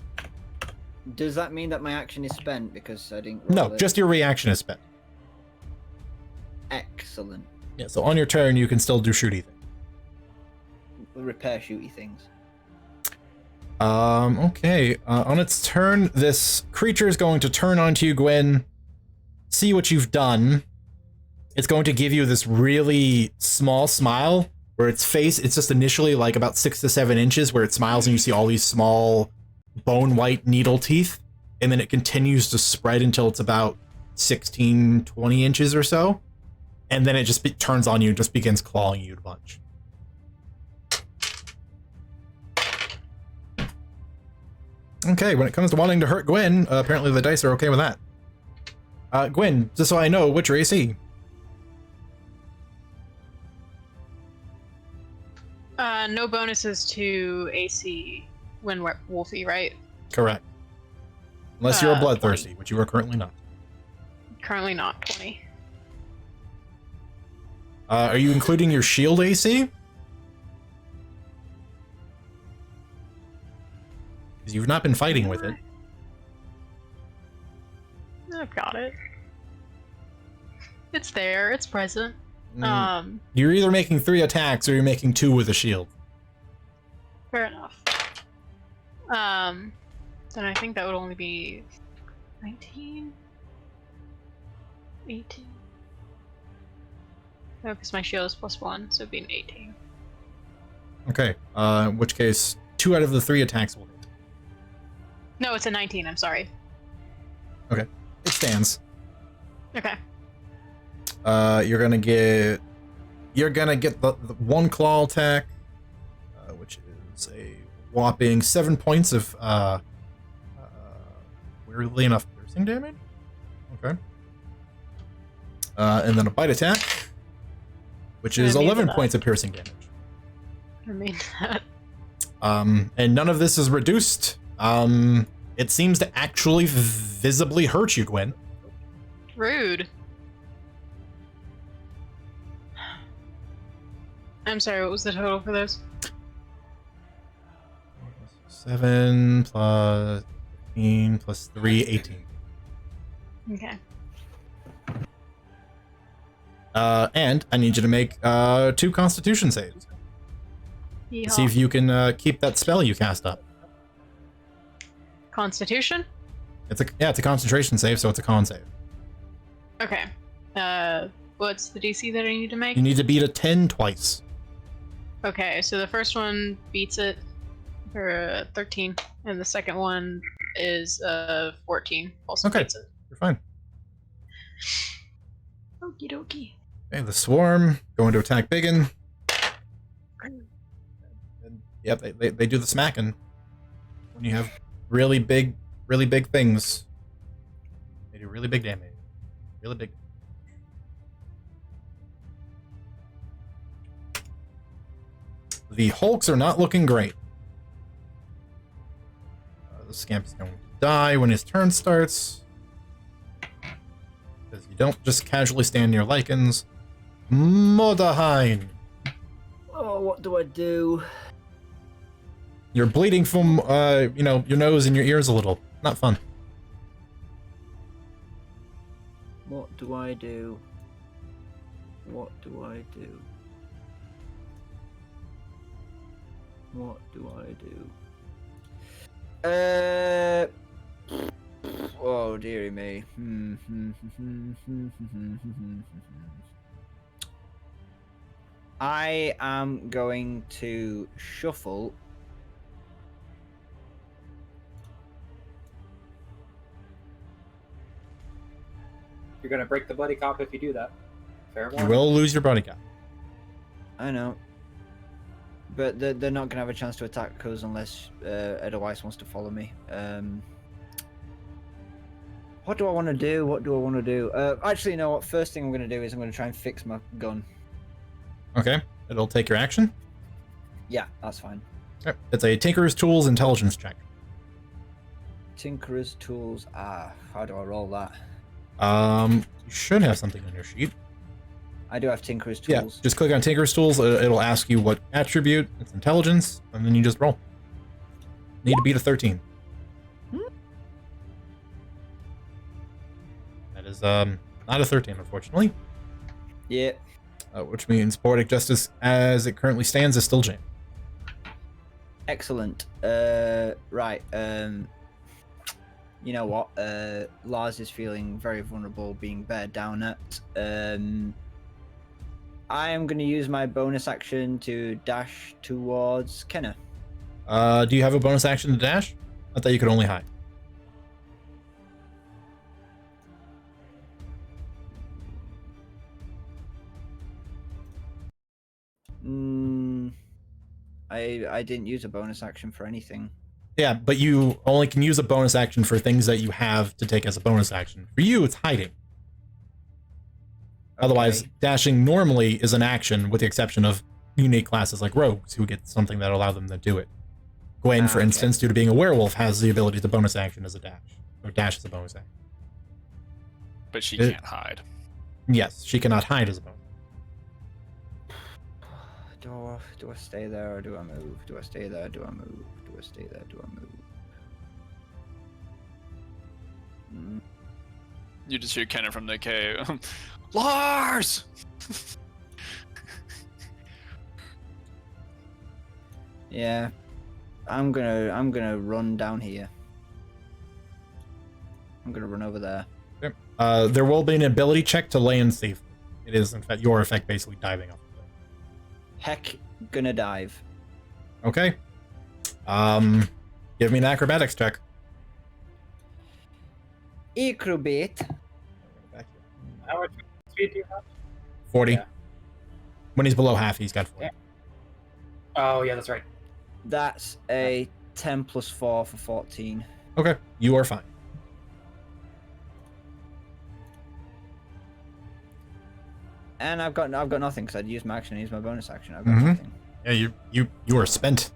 Does that mean that my action is spent because I didn't? No, roll it? just your reaction is spent. Excellent. Yeah, so on your turn, you can still do shooty thing. Repair shooty things. Okay. On its turn, this creature is going to turn onto you, Gwen. See what you've done. It's going to give you this really small smile where its face, it's just initially like about 6 to 7 inches where it smiles and you see all these small bone white needle teeth. And then it continues to spread until it's about 16, 20 inches or so. And then it just turns on you and just begins clawing you a bunch. Okay, when it comes to wanting to hurt Gwen, apparently the dice are okay with that. Gwen, just so I know, what's your AC? No bonuses to AC when we're Wolfie, right? Correct. Unless you're a 20. bloodthirsty, which you are currently not. Currently not 20. Are you including your shield AC? Because you've not been fighting with it. I've got it. It's there. It's present. You're either making 3 attacks or you're making 2 with a shield. Fair enough. Then I think that would only be 19? 18? No, because my shield is +1, so it'd be an 18. Okay, in which case, 2 out of the 3 attacks will hit. No, it's a 19, I'm sorry. Okay, it stands. Okay. You're gonna get the 1 claw attack, which is a whopping 7 points of weirdly enough piercing damage. Okay. And then a bite attack, which is I mean 11 that. points of piercing damage. I mean that. And none of this is reduced. It seems to actually visibly hurt you, Gwen. Rude. I'm sorry, what was the total for those? 7 plus 15 plus 3, 18. Okay. And I need you to make 2 Constitution saves. Yeehaw. See if you can keep that spell you cast up. Constitution? It's a concentration save, so it's a con save. Okay. What's the DC that I need to make? You need to beat a 10 twice. Okay, so the first one beats it. or 13, and the second one is 14. Also Okay. beats it. You're fine. Okie dokie. Okay, the swarm going to attack Biggin. And, yep, they do the smacking. When you have really big things, they do really big damage. Really big. The Hulks are not looking great. The Scamp is going to die when his turn starts. Because you don't just casually stand near Lycans. Modahain. Oh, what do I do? You're bleeding from, your nose and your ears a little. Not fun. What do I do? What do I do? What do I do? Oh, dearie me. I am going to shuffle. You're gonna break the bloody cop if you do that. Fair You warning. will lose your body count. I know. But they're not going to have a chance to attack us unless Edelweiss wants to follow me. What do I want to do? What do I want to do? Actually, you know what? First thing I'm going to do is I'm going to try and fix my gun. Okay. It'll take your action. Yeah, that's fine. Okay. It's a Tinker's Tools intelligence check. Tinker's Tools. How do I roll that? You should have something on your sheet. I do have Tinker's Yeah, Tools. just click on Tinker's Tools. It'll ask you what attribute. It's intelligence, and then you just roll. Need to beat a 13. That is not a 13, unfortunately. Yeah. Which means Poetic Justice, as it currently stands, is still jammed. Excellent. Right. You know what? Lars is feeling very vulnerable, being bared down at. I am going to use my bonus action to dash towards Kenna. Do you have a bonus action to dash? I thought you could only hide. I didn't use a bonus action for anything. Yeah, but you only can use a bonus action for things that you have to take as a bonus action. For you, it's hiding. Otherwise, Okay. dashing normally is an action, with the exception of unique classes like rogues, who get something that allows them to do it. Gwen, for Okay. instance, due to being a werewolf, has the ability to bonus action as a dash. Or dash as a bonus action. But she It- can't hide. Yes, she cannot hide as a bonus. Do I stay there or do I move? Do I stay there? Do I move? Do I stay there? Do I move? You just hear Kenna from the cave. Lars! Yeah. I'm gonna run down here. I'm gonna run over there. There will be an ability check to land safely. It is, in fact, your effect basically diving off the cliff. Heck, gonna dive. Okay. Give me an acrobatics check. Acrobat. How much speed do you have? 40. Yeah. When he's below half, he's got 40. Yeah. Oh yeah, that's right. That's a 10 plus 4 for 14. Okay, you are fine. And I've got nothing because I'd used my action, I used my bonus action. I've got Mhm. nothing. Yeah, you are spent.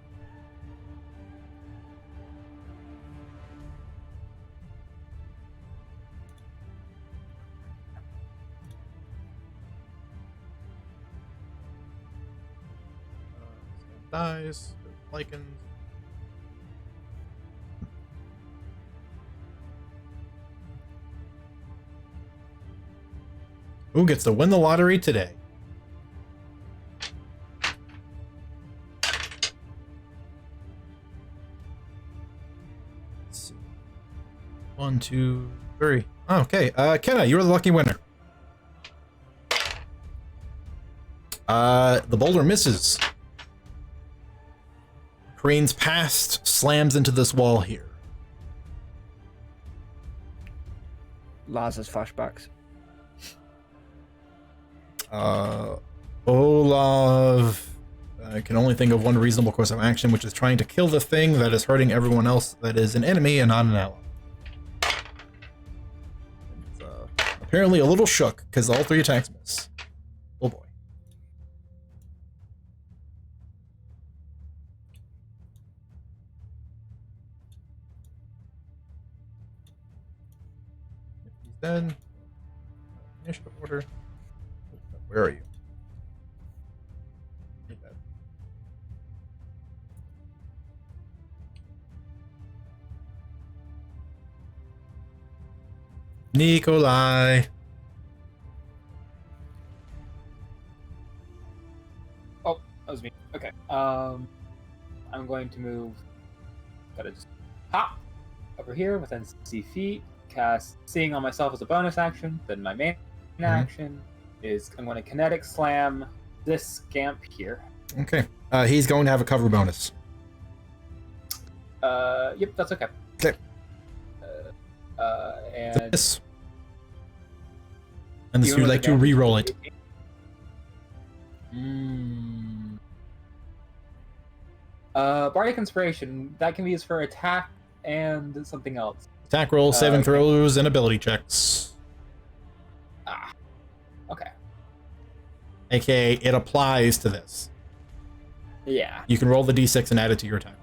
Dies. Lycans. Who gets to win the lottery today? Let's see. 1, 2, 3. Okay, Kenna, you're the lucky winner. The boulder misses. careens past, slams into this wall here. Lars has flashbacks. Olav can only think of one reasonable course of action, which is trying to kill the thing that is hurting everyone else that is an enemy and not an ally. It's, apparently a little shook because all 3 attacks miss. Oh boy. He's dead. Initiative order. Where are you? You're dead. Nikolai. Oh, that was me. Okay. I'm going to move. Gotta just hop over here within 60 feet. Cast Seeing on myself as a bonus action. Then my main action is I'm going to kinetic slam this scamp here. Okay. He's going to have a cover bonus. Yep, that's okay. Okay. And This. And this even you'd with like to advantage- re-roll it. Bardic Inspiration, that can be used for attack and something else. Attack roll, saving okay. throws, and ability checks. Okay. AKA, it applies to this. Yeah. You can roll the d6 and add it to your attack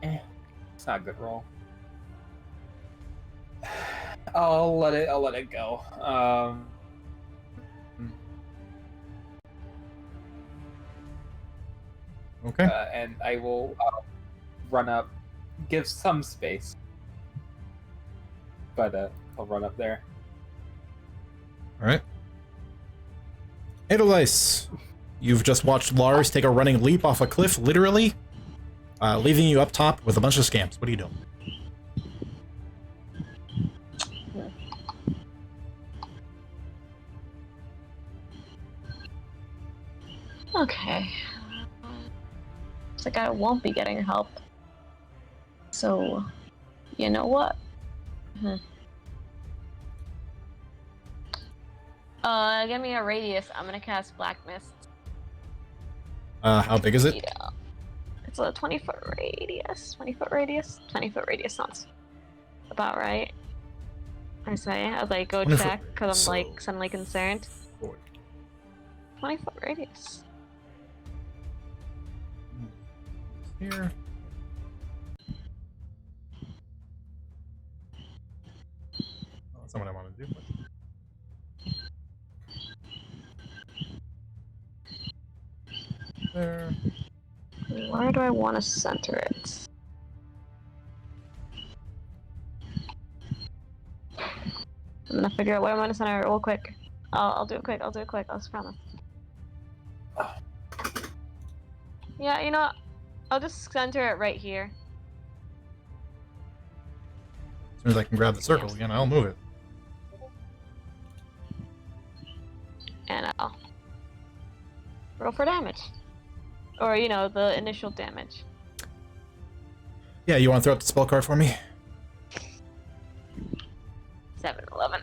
roll. It's not a good roll. I'll let it go. Okay. And I will run up, give some space, but I'll run up there. All right. Edelweiss, you've just watched Lars take a running leap off a cliff, literally, leaving you up top with a bunch of scamps. What are you doing? Okay. Looks like I won't be getting help. So, you know what? Give me a radius. I'm gonna cast Black Mist. How big is it? Yeah. It's a 20-foot radius. 20-foot radius? 20-foot radius sounds about right. I say, as I go 20 foot check, because I'm radius, like suddenly concerned. Boy. 20-foot radius. Here. Oh, that's not what I want to do. But... There. Where do I want to center it? I'm gonna figure out where I want to center it real quick. I'll do it quick. I'll promise. Yeah, you know what? I'll just center it right here. As soon as I can grab the circle again, I'll move it. And I'll roll for damage. Or, you know, the initial damage. Yeah, you want to throw out the spell card for me? 7, 11.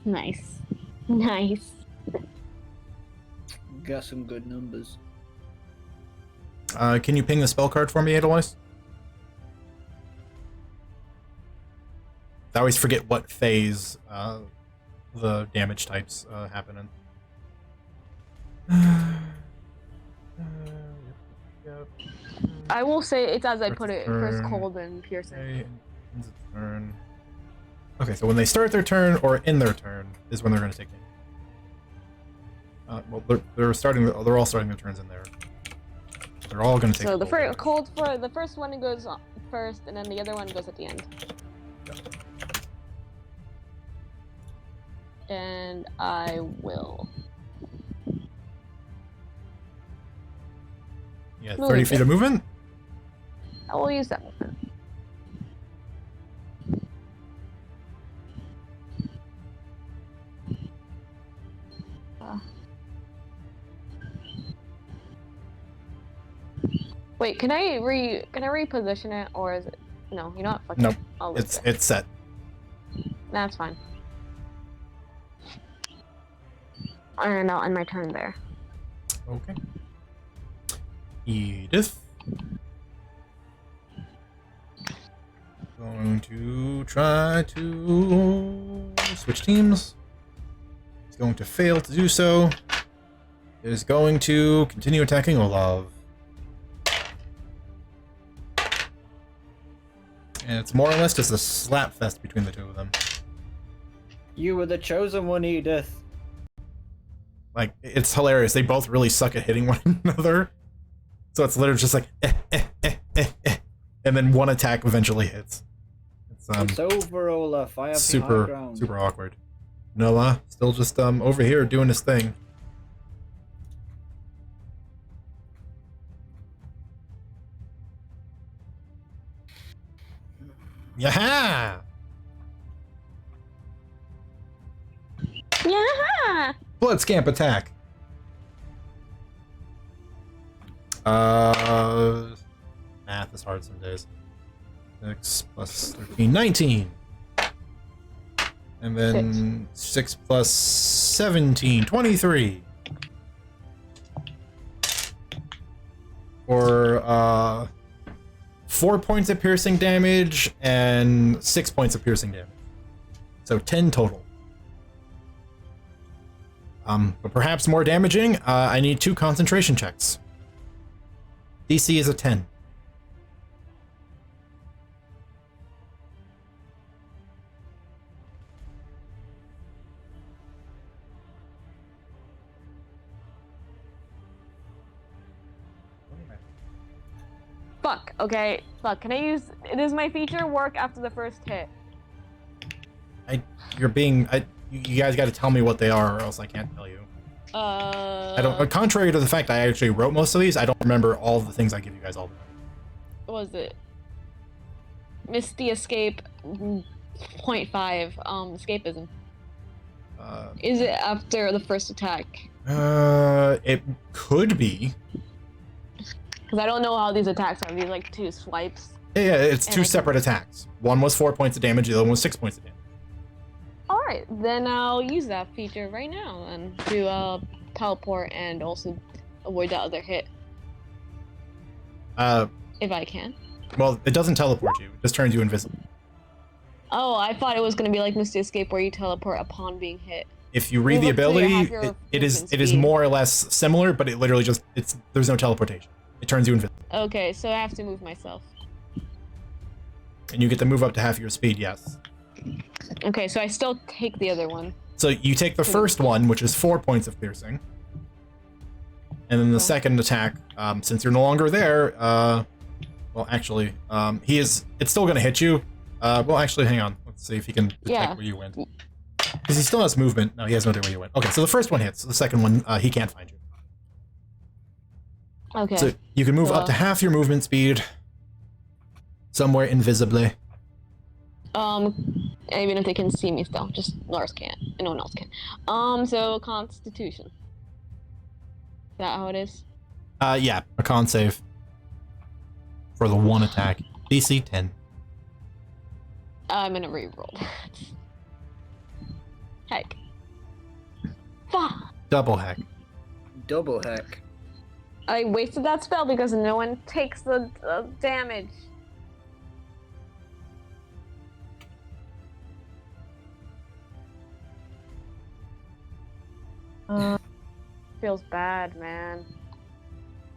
Nice. Nice. Got some good numbers. Can you ping the spell card for me, Edelweiss? I always forget what phase the damage types happen in. I will say it's as I put it, first Turn. cold and piercing. Okay, ends its turn. Okay, so when they start their turn or in their turn is when they're going to take damage. Well, they're starting. They're all starting their turns in there. They're all going to take. So the cold first damage. cold for the first one goes first, and then the other one goes at the end. And I will. Yeah, Move 30 it. feet of movement. I will use that movement. Wait, can I reposition it, or is it? No, you know what? Fuck Nope. it. I'll leave it. It's set. That's fine. And I'll end my turn there. Okay. Edith. Going to try to switch teams. He's going to fail to do so. Is going to continue attacking Olav. And it's more or less just a slap fest between the two of them. You were the chosen one, Edith. Like, it's hilarious. They both really suck at hitting one another. So it's literally just like, and then one attack eventually hits. It's over, Olaf. I have the high super ground. super awkward. Noah still just over here doing his thing. Yaha! Yeah. Blood Scamp attack. Math is hard some days. 6 plus 13, 19. And then 6 plus 17, 23. For 4 points of piercing damage and 6 points of piercing damage. So 10 total. But perhaps more damaging, I need 2 concentration checks. DC is a 10. Fuck. Okay. Fuck. Can I use? Does my feature work after the first hit? You guys got to tell me what they are, or else I can't tell you. I don't. Contrary to the fact I actually wrote most of these, I don't remember all the things I give you guys all the time. What was it? Misty escape, 0.5. Escapism. Is it after the first attack? It could be. Because I don't know how these attacks are. These like 2 swipes. Yeah, it's And 2 I separate attacks. One was 4 points of damage, the other one was 6 points of damage. All right, then I'll use that feature right now and do teleport and also avoid that other hit if I can. Well, it doesn't teleport you; it just turns you invisible. Oh, I thought it was gonna be like Misty Escape where you teleport upon being hit. If you read Well, the luckily I have ability, your it is movement speed. more or less similar, but it literally just there's no teleportation. It turns you invisible, Okay, so I have to move myself. and you get to move up to half your speed. Yes. Okay, so I still take the other one. So you take the first one, which is 4 points of piercing, and then the Okay. second attack, since you're no longer there, well, actually, it's still going to hit you. Well, actually, hang on. Let's see if he can detect Yeah. where you went. Because he still has movement. No, he has no idea where you went. Okay, so the first one hits. The second one, he can't find you. Okay. So you can move up to half your movement speed, somewhere invisibly. Even if they can see me still, just Lars can't, and no one else can. So Constitution. Is that how it is? Yeah, a con save for the one attack. DC 10. I'm gonna re-roll that. Heck. Fuck. Double heck. Double heck. I wasted that spell because no one takes the damage. Feels bad, man.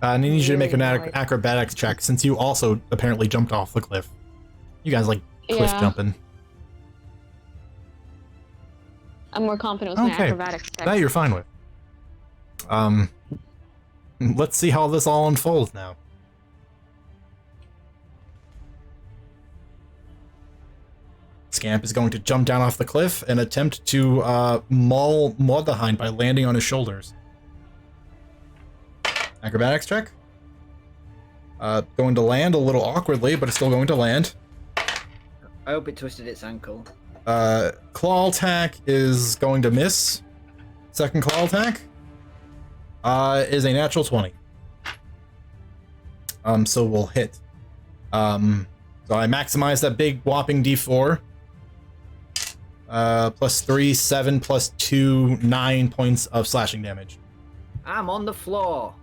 And I need you to make an Really annoyed. acrobatics check, since you also apparently jumped off the cliff. You guys like cliff Yeah. jumping. I'm more confident with my Okay, acrobatics check. that you're fine with. Let's see how this all unfolds now. Scamp is going to jump down off the cliff and attempt to maul Mordahind by landing on his shoulders. Acrobatics check. Going to land a little awkwardly, but it's still going to land. I hope it twisted its ankle. Claw attack is going to miss. Second claw attack is a natural 20. So we'll hit. So I maximize that big whopping D4. Plus 3, 7, plus 2, 9 points of slashing damage. I'm on the floor.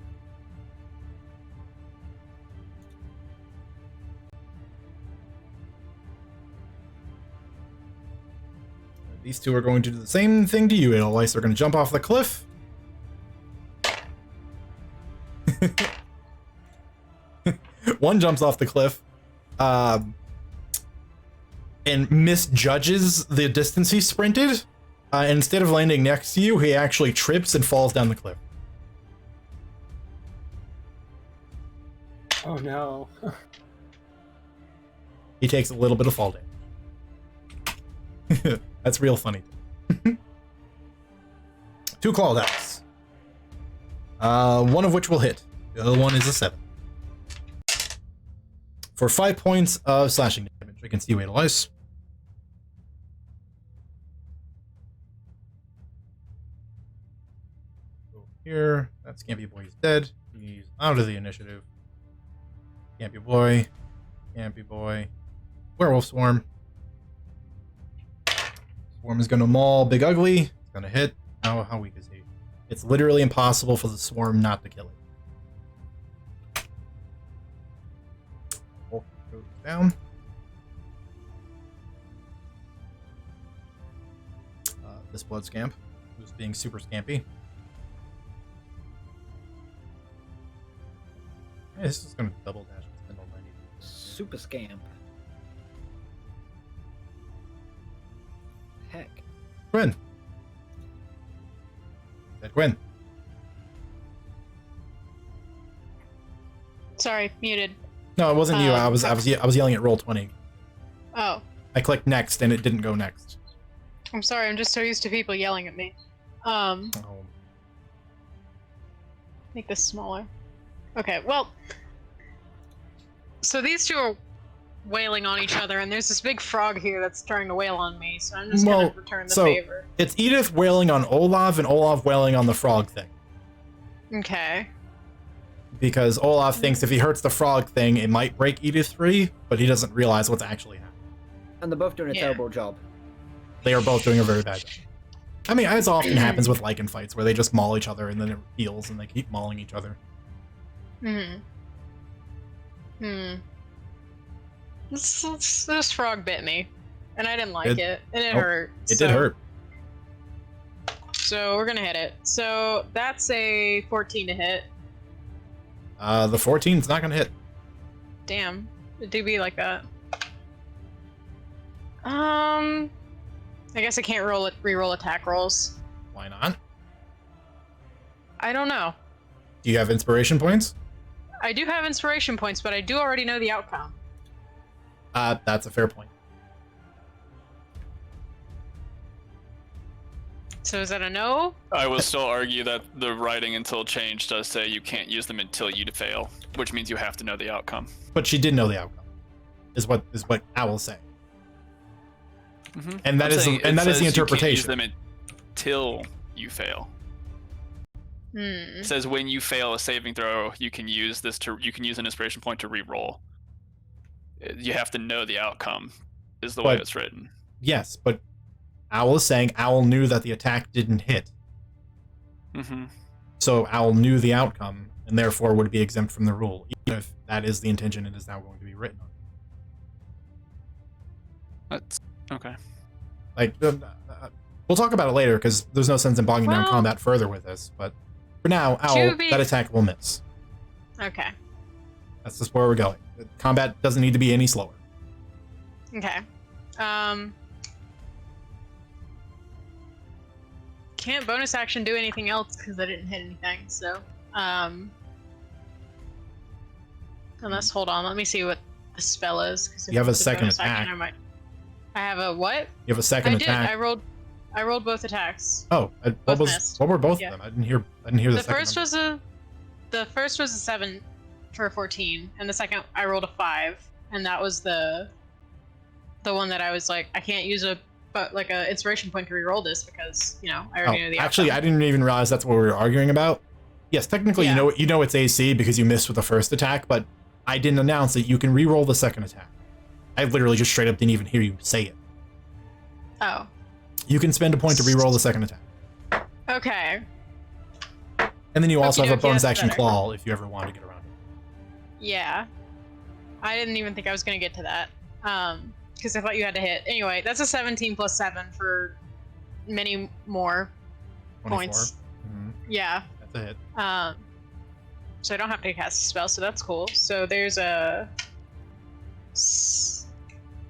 These two are going to do the same thing to you, Edelweiss. They're going to jump off the cliff. One jumps off the cliff and misjudges the distance he sprinted. And instead of landing next to you, he actually trips and falls down the cliff. Oh no. He takes a little bit of fall damage. That's real funny. 2 claw dice. One of which will hit. The other one is a 7. For 5 points of slashing damage. I can see you, Edelweiss. Go here. That Scampy Boy is dead. He's out of the initiative. Scampy Boy. Scampy Boy. Werewolf Swarm. Swarm is going to maul Big Ugly. It's going to hit. How weak is he? It's literally impossible for the Swarm not to kill it. Wolf goes down. This Blood Scamp, who's being super scampy. Yeah, this is going to double dash and spend all 90. Super scamp. Heck. Gwen. That Gwen. Sorry, muted. No, it wasn't you. I was yelling at Roll20. Oh, I clicked next and it didn't go next. I'm sorry. I'm just so used to people yelling at me. Oh. Make this smaller. Okay, well. So these two are wailing on each other, and there's this big frog here that's trying to wail on me, so I'm just gonna return the favor. It's Edith wailing on Olaf and Olaf wailing on the frog thing. Okay. Because Olaf thinks if he hurts the frog thing, it might break Edith free, but he doesn't realize what's actually happening. And they're both doing a terrible job. They are both doing a very bad job. I mean, as often happens with Lycan fights, where they just maul each other and then it heals and they keep mauling each other. This frog bit me, and I didn't like it, and it hurt. It did hurt. So we're gonna hit it. So that's a 14 to hit. The 14's not gonna hit. Damn, it do be like that. I guess I can't re-roll attack rolls. Why not? I don't know. Do you have inspiration points? I do have inspiration points, but I do already know the outcome. That's a fair point. So is that a no? I will still argue that the writing until change does say you can't use them until you fail, which means you have to know the outcome. But she did know the outcome. Is what Owl's saying. Mm-hmm. And that is the interpretation. You can't use them until you fail. It says when you fail a saving throw, you can use an inspiration point to re-roll. You have to know the outcome, is the way it's written. Yes, but Owl is saying Owl knew that the attack didn't hit. Mm-hmm. So Owl knew the outcome, and therefore would be exempt from the rule, even if that is the intention it is now going to be written on. That's okay. Like, we'll talk about it later, because there's no sense in bogging down combat further with this, but for now, Owl, that attack will miss. Okay. That's just where we're going. Combat doesn't need to be any slower. Okay. Can't bonus action do anything else because I didn't hit anything, so unless, hold on, let me see what the spell is. You have a second attack. I have a what? You have a second attack. I rolled both attacks. Oh, what were both of them? I didn't hear the second. The first was a 7 for 14, and the second I rolled a 5, and that was the one that I was like, I can't use a inspiration point to re-roll this because I already know the outcome. Actually, I didn't even realize that's what we were arguing about. Yes, technically, you know it's AC because you missed with the first attack, but I didn't announce it. You can re-roll the second attack. I literally just straight up didn't even hear you say it. Oh. You can spend a point to re-roll the second attack. Okay. And then you also have a Okey-dokey, bonus that's action better. claw if you ever want to get around it. Yeah. I didn't even think I was gonna get to that. Because I thought you had to hit. Anyway, that's a 17 plus 7 for many more 24. points. Mhm. Yeah. That's a hit. So I don't have to cast a spell, so that's cool. So there's a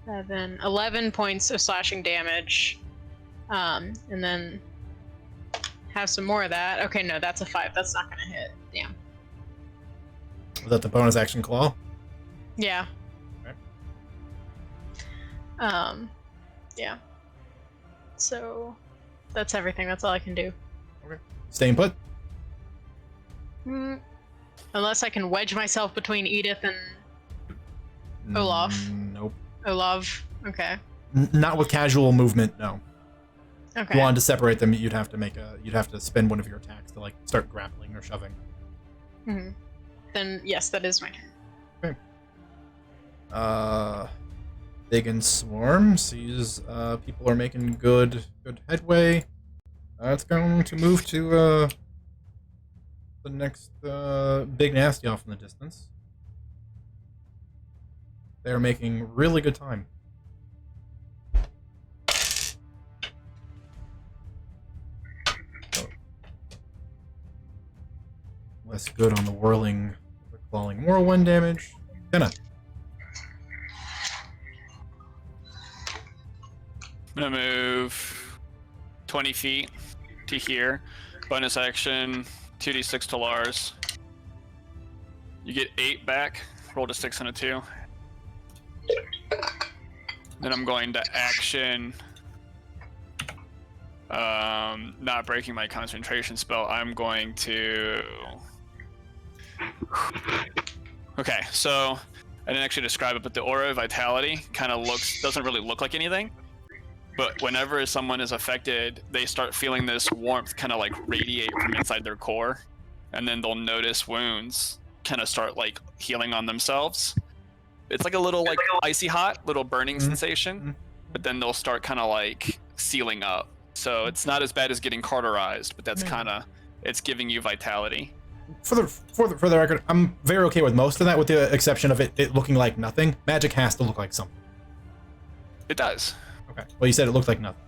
11 points of slashing damage. And then have some more of that. Okay, no, that's a 5. That's not gonna hit. Damn. Was that the bonus action claw? Yeah. Okay. Yeah. So that's everything. That's all I can do. Staying put? Unless I can wedge myself between Edith and Olaf. Nope. Olaf. Okay. Not with casual movement, no. If Okay. you wanted to separate them, you'd have to spend one of your attacks to like start grappling or shoving. Mhm. Then yes, that is my turn. Big and Swarm sees people are making good headway. It's going to move to the next Big Nasty off in the distance. They're making really good time. Less good on the whirling, clawing whirlwind damage. Gonna. I'm gonna move 20 feet to here. Bonus action, 2d6 to Lars. You get 8 back. Rolled a 6 and a 2. Then I'm going to action. Not breaking my concentration spell. I'm going to. Okay, so I didn't actually describe it, but the aura of vitality kind of doesn't really look like anything. But whenever someone is affected, they start feeling this warmth kind of like radiate from inside their core, and then they'll notice wounds kind of start like healing on themselves. It's like a little like icy hot, little burning sensation, but then they'll start kind of like sealing up. So it's not as bad as getting cauterized, but that's kind of it's giving you vitality. For the record, I'm very okay with most of that, with the exception of it looking like nothing. Magic has to look like something. It does. Okay. Well, you said it looked like nothing.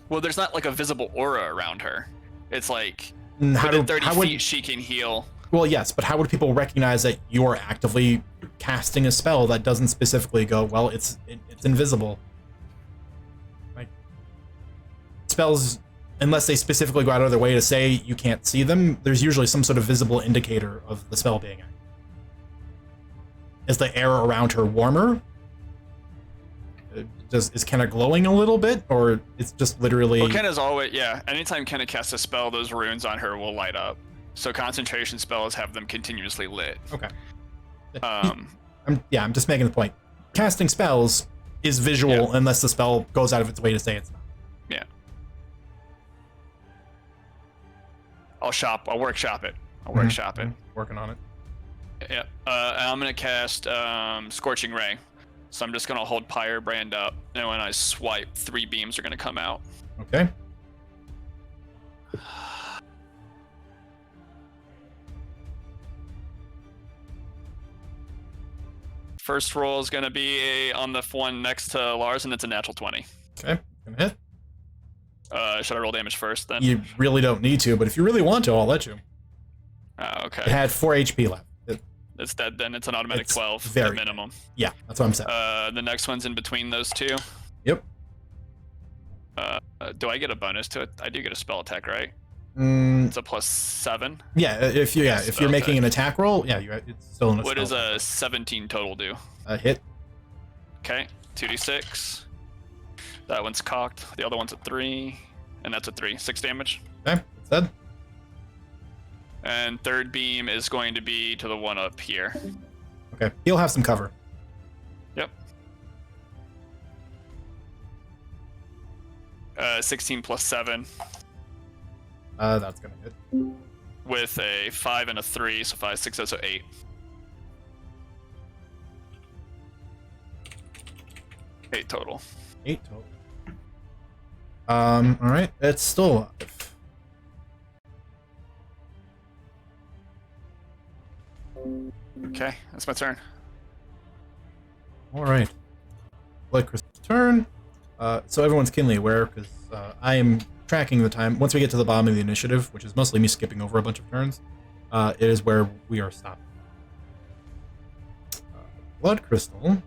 Well, there's not like a visible aura around her. It's like How within do- 30 how feet would- she can heal. Well, yes, but how would people recognize that you're actively casting a spell that doesn't specifically go, well, it's invisible? Like, spells, unless they specifically go out of their way to say you can't see them, there's usually some sort of visible indicator of the spell being active. Is the air around her warmer? Is Kenna glowing a little bit, or it's just literally? Well, Kenna's always anytime Kenna casts a spell, those runes on her will light up. So concentration spells have them continuously lit. Okay. Um, I'm just making the point. Casting spells is visual unless the spell goes out of its way to say it's not. Yeah. I'll workshop it. Workshop it. Working on it. Yep. And I'm gonna cast Scorching Ray. So I'm just gonna hold Firebrand up, and when I swipe, 3 beams are gonna come out. Okay. First roll is gonna be on the one next to Lars, and it's a natural 20. Okay. Gonna hit. Should I roll damage first then? You really don't need to, but if you really want to, I'll let you. It Okay. had 4 HP left. It's dead then. It's an automatic It's 12 very at minimum. Yeah, that's what I'm saying. The next one's in between those two. Yep. Do I get a bonus to it? I do get a spell attack, right? Mm, It's a +7. yeah, if you're Spell making attack. an attack roll, it's still in a What spell does attack. a 17 total do? A hit? Okay, 2d6. That one's cocked. The other one's a 3, and that's a 3. 6 damage. Okay, that's dead. And third beam is going to be to the one up here. Okay, he'll have some cover. Yep. 16 plus 7 That's gonna hit. with a 5 and a 3, so 5, 6, so 8. 8 total. 8 total. All right, it's still alive. Okay, that's my turn. All right. Blood Crystal's turn. So everyone's keenly aware, because I am tracking the time. Once we get to the bottom of the initiative, which is mostly me skipping over a bunch of turns, it is where we are stopping. Blood Crystal.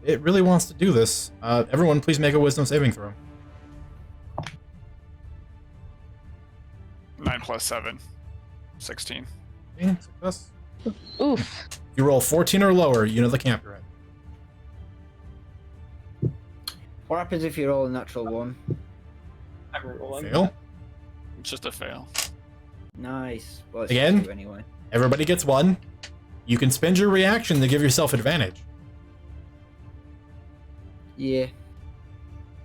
It really wants to do this. Everyone, please make a Wisdom saving throw. 9 plus 7. 16. Okay, success. Oof. If you roll 14 or lower, you know the camp you're in. What happens if you roll a natural 1? I'm rolling. Fail. It's just a fail. Nice. Well, it's Again? 2 anyway. Everybody gets 1. You can spend your reaction to give yourself advantage. Yeah. Feel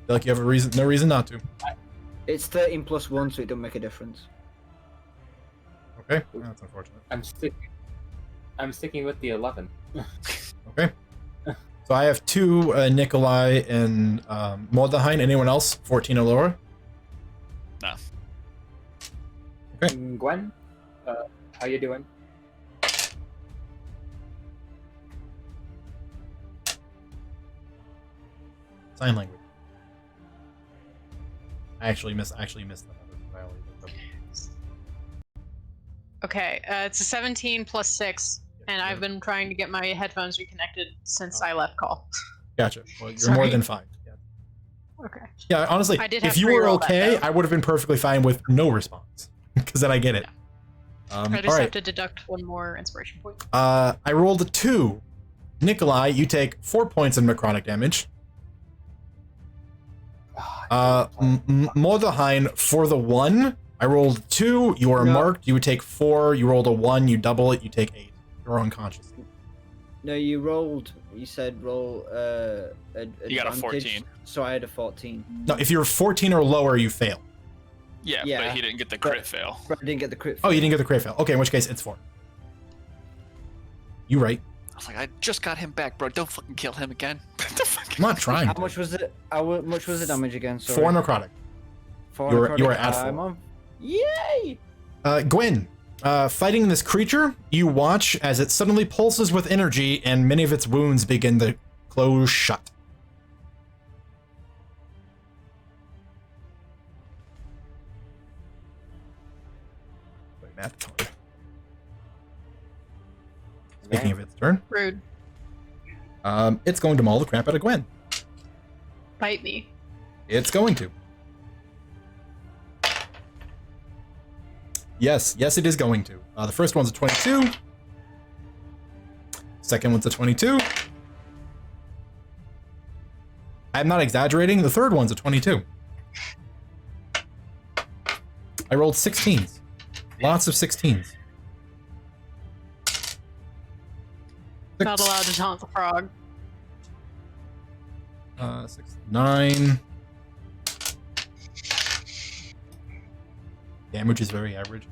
like you have no reason not to. It's 13 plus 1, so it don't make a difference. Okay, that's unfortunate. I'm sticking with the 11. Okay. So I have 2 Nikolai and Mordahine. Anyone else? 14 or lower? No. Okay. Gwen, how you doing? Sign language. I actually missed that other. Okay, it's a 17 plus 6, and I've been trying to get my headphones reconnected since I left call. Gotcha. Well, you're Sorry. more than fine. Yeah. Okay. Yeah, honestly, I did have if to you were re-roll that, okay, though. I would have been perfectly fine with no response, because then I get it. I all just right. have to deduct 1 more inspiration point. I rolled a 2. Nikolai, you take 4 points of necrotic damage. Mordahine, for the 1, I rolled 2. You are No. marked. You would take 4. You rolled a 1. You double it. You take 8. You're unconscious. No, you rolled. You said roll. You got a advantage, 14. So I had a 14. No, if you're 14 or lower, you fail. Yeah, Yeah, but he didn't get the crit fail. But I didn't get the crit. Oh, you didn't get the crit fail. Okay, in which case it's 4. You right. I was like, I just got him back, bro. Don't fucking kill him again. I'm not trying. How to. much was it? How much was the damage again? Sorry. 4 necrotic. 4 You were necrotic. at 4. I'm on. Yay! Gwen, fighting this creature, you watch as it suddenly pulses with energy and many of its wounds begin to close shut. Wait, Matt's turn. Speaking of its turn, Rude. it's going to maul the crap out of Gwen. Bite me. It's going to. Yes, it is going to. The first one's a 22. Second one's a 22. I'm not exaggerating. The third one's a 22. I rolled 16s. Lots of 16s. Not allowed to taunt the frog. 6, 9. Damage is very average.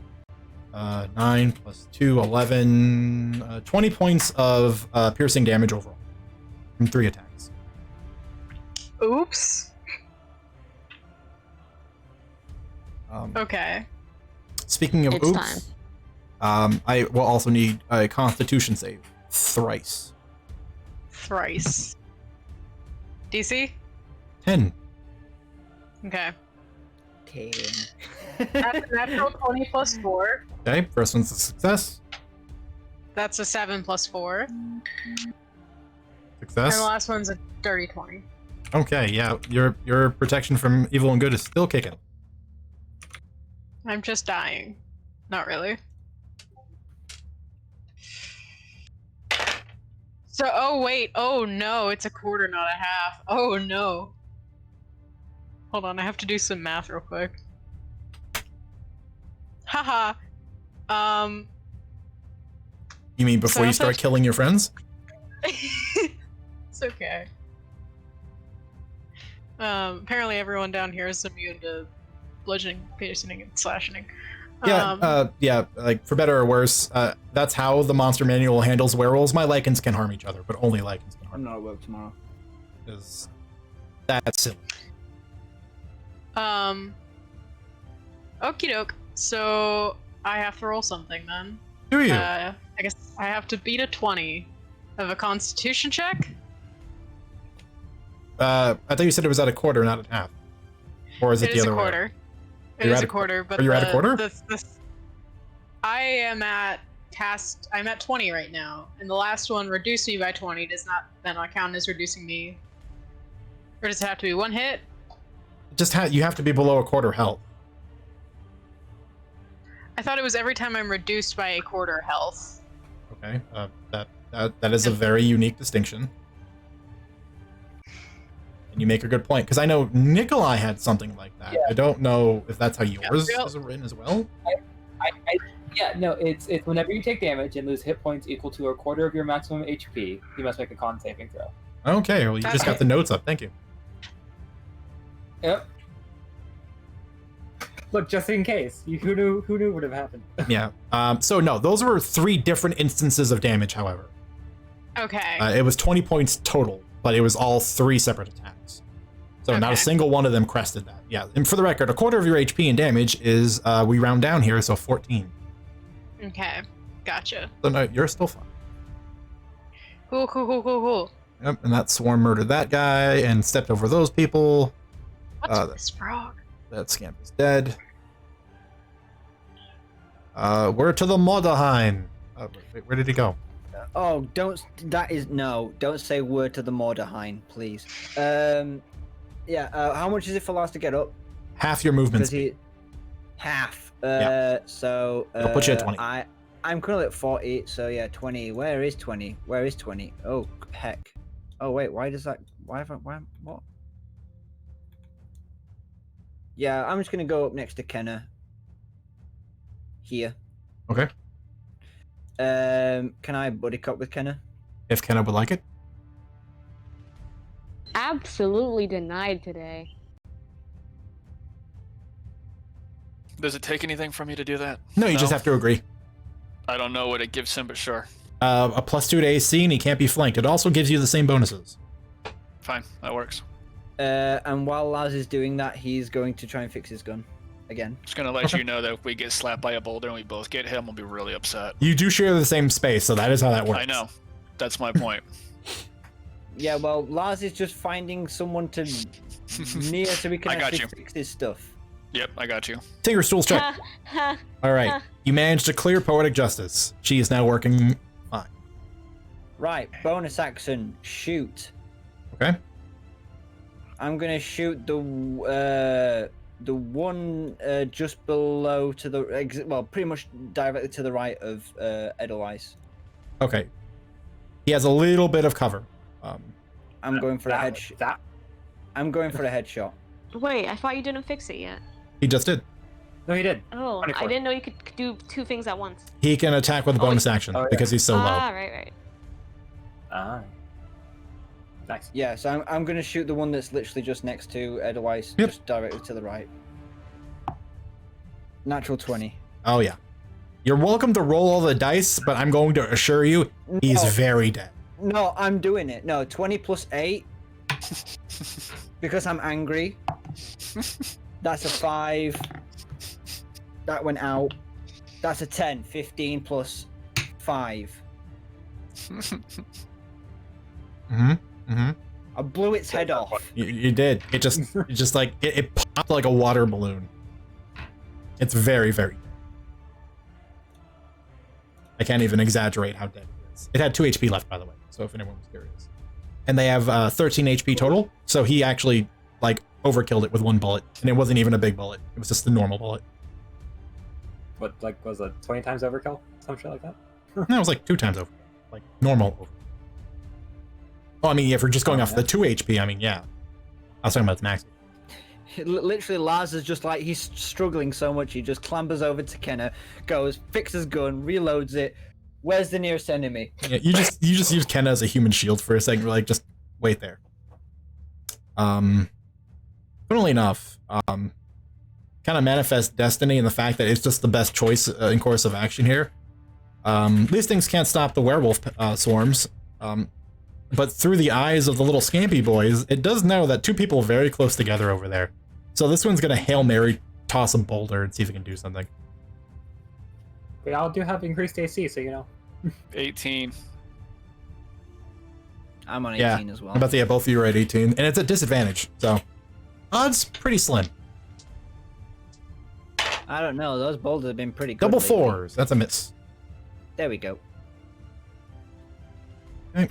9 plus 2, 11. 20 points of piercing damage overall from 3 attacks. Oops. Okay. Speaking of It's oops, I will also need a Constitution save. Thrice. Thrice. DC? 10. Okay. 10. That's a natural 20 plus 4. Okay, first one's a success. That's a 7 plus 4. And Success. the last one's a dirty 20. Okay, yeah, your protection from evil and good is still kicking. I'm just dying. Not really. So, oh wait, oh no, it's a quarter, not a half. Oh no. Hold on, I have to do some math real quick. Haha. You mean before So you start that's- killing your friends? It's okay. Apparently everyone down here is immune to bludgeoning, piercing, and slashing. Yeah, yeah, like for better or worse, that's how the monster manual handles werewolves. My lichens can harm each other, but only lichens can harm. I'm not at work tomorrow. Because that's silly. Okie doke. So I have to roll something then. Do you? I guess I have to beat a 20 of a Constitution check. I thought you said it was at a quarter, not at half. Or is it the is other a way? quarter. It You're is at a quarter, but are you at a quarter? I am at I'm at 20 right now, and the last one reduced me by 20. Does not count as reducing me? Or does it have to be one hit? You have to be below a quarter health. I thought it was every time I'm reduced by a quarter health. Okay, that is a very unique distinction. And you make a good point, because I know Nikolai had something like that. Yeah. I don't know if that's how yours is written as well. Yeah, no, it's whenever you take damage and lose hit points equal to a quarter of your maximum HP, you must make a con saving throw. Okay, well, you just got the notes up. Thank you. Yep. Look, just in case. Who knew would have happened? Yeah. So no, those were 3 different instances of damage, however. Okay. It was 20 points total, but it was all 3 separate attacks. So not a Okay. single one of them crested that. Yeah, and for the record, a quarter of your HP in damage is, we round down here, so 14. Okay. Gotcha. So no, you're still fine. Cool. Yep, and that swarm murdered that guy and stepped over those people. What's Uh, this frog? That scamp is dead. We're to the Mordaheim. Wait, where did he go? Oh, don't say word to the Mordaheim, please. Yeah, how much is it for Lars to get up? Half your movement Because speed. half. Yeah. So It'll put you at 20. I'm currently at 40, so yeah, 20. Where is 20? Where is 20? Oh heck. Oh wait, why what? Yeah, I'm just gonna go up next to Kenna. Here. Okay. Can I buddy cop with Kenna? If Kenna would like it. Absolutely denied today. Does it take anything from you to do that? No, you just have to agree. I don't know what it gives him, but sure. A +2 to AC, and he can't be flanked. It also gives you the same bonuses. Fine, that works. And while Lars is doing that, he's going to try and fix his gun again. Just gonna let you know that if we get slapped by a boulder and we both get him, we'll be really upset. You do share the same space, so that is how that works. I know. That's my point. Yeah, well, Lars is just finding someone to near so we can I got actually you. fix his stuff. Yep, I got you. Tinker Stool's check. All right. You managed to clear Poetic Justice. She is now working fine. Right, bonus action, shoot. Okay. I'm gonna shoot the one just below to the well, pretty much directly to the right of Edelweiss. Okay. He has a little bit of cover. I'm going for a headshot. I'm going for a headshot. Wait, I thought you didn't fix it yet. He just did. No, he did. Oh, 24. I didn't know you could do 2 things at once. He can attack with a bonus action yeah. because he's so low. Right. Ah. Nice. Yeah, so I'm gonna shoot the one that's literally just next to Edelweiss, Yep. just directly to the right. Natural 20. Oh, yeah. You're welcome to roll all the dice, but I'm going to assure you he's No. very dead. No, I'm doing it. No, 20 plus 8. Because I'm angry. That's a 5. That went out. That's a 10. 15 plus 5. I blew its head off. You did. It just like, it popped like a water balloon. It's very, very dead. I can't even exaggerate how dead it is. It had 2 HP left, by the way, so if anyone was curious. And they have 13 HP total, so he actually, like, overkilled it with 1 bullet. And it wasn't even a big bullet. It was just the normal bullet. What, like, was it 20 times overkill? Some shit like that? No, it was like 2 times over. Like, normal over. Oh, I mean, if we're just going off the 2 HP, I mean, yeah. I was talking about the max. Literally, Lars is just like, he's struggling so much, he just clambers over to Kenna, goes, fixes gun, reloads it. Where's the nearest enemy? Yeah, you just use Kenna as a human shield for a second. You're like, just wait there. Funnily enough, kind of manifest destiny in the fact that it's just the best choice in course of action here. These things can't stop the werewolf swarms. but through the eyes of the little Scampy boys, it does know that 2 people are very close together over there. So this one's gonna Hail Mary toss a boulder and see if it can do something. We all do have increased AC, so you know. 18. I'm on Yeah. 18 as well. But yeah, both of you are at 18, and it's a disadvantage, so odds pretty slim. I don't know. Those boulders have been pretty good. Double lately. 4s, that's a miss. There we go. Okay.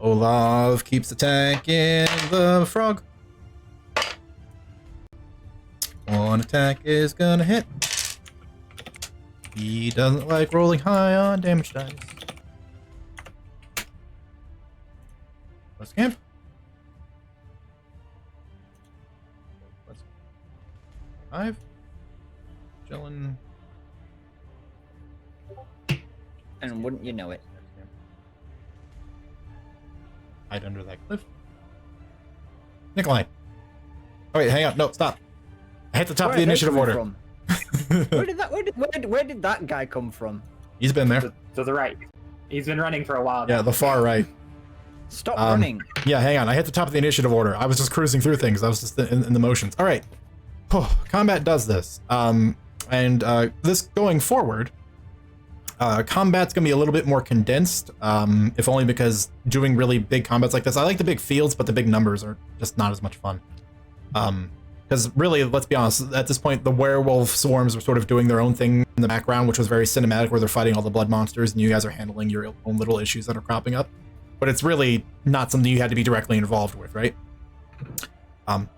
Olav keeps attacking the frog. One attack is gonna hit. He doesn't like rolling high on damage dice. Let's scamp. Let's 5. Chillin'. And wouldn't you know it? Hide under that cliff. Nikolai. Oh wait, hang on. No, stop. I hit the top of the Where are they initiative coming order. from? Where did that guy come from? He's been there. To the right. He's been running for a while. Yeah, now. the far right. Stop running. Yeah, hang on. I hit the top of the initiative order. I was just cruising through things. I was just in the motions. All right. Combat does this. This going forward, combat's gonna be a little bit more condensed. If only because doing really big combats like this, I like the big fields, but the big numbers are just not as much fun. Because really, let's be honest, at this point, the werewolf swarms were sort of doing their own thing in the background, which was very cinematic, where they're fighting all the blood monsters, and you guys are handling your own little issues that are cropping up. But it's really not something you had to be directly involved with, right?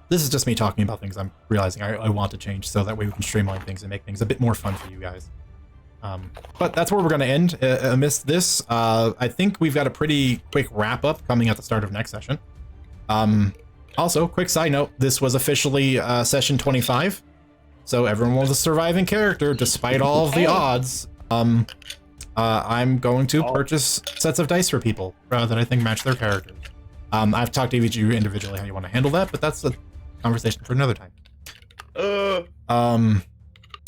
This is just me talking about things I'm realizing I want to change, so that way we can streamline things and make things a bit more fun for you guys. But that's where we're going to end. Amidst this, I think we've got a pretty quick wrap-up coming at the start of next session. Also, quick side note, this was officially session 25, so everyone was a surviving character despite all of the odds. I'm going to purchase sets of dice for people that I think match their characters. I've talked to each of you individually how you want to handle that, but that's a conversation for another time.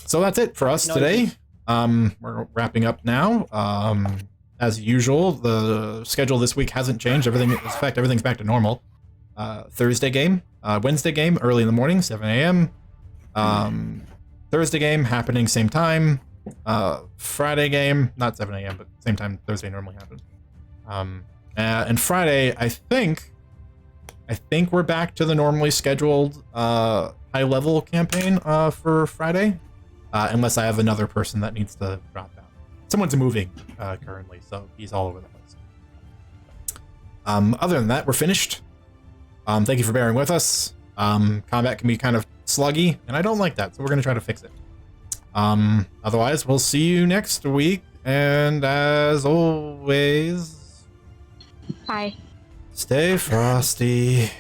So that's it for us today. We're wrapping up now. As usual, the schedule this week hasn't changed. In fact, everything's back to normal. Thursday game, Wednesday game, early in the morning, 7 a.m. Thursday game happening same time. Friday game, not 7 a.m., but same time Thursday normally happens. And Friday, I think we're back to the normally scheduled high-level campaign for Friday, unless I have another person that needs to drop out. Someone's moving currently, so he's all over the place. Other than that, we're finished. Thank you for bearing with us. Combat can be kind of sluggy, and I don't like that, so we're going to try to fix it. Otherwise, we'll see you next week, and as always, Bye. stay frosty.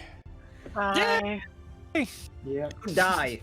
Bye. Yeah. Die.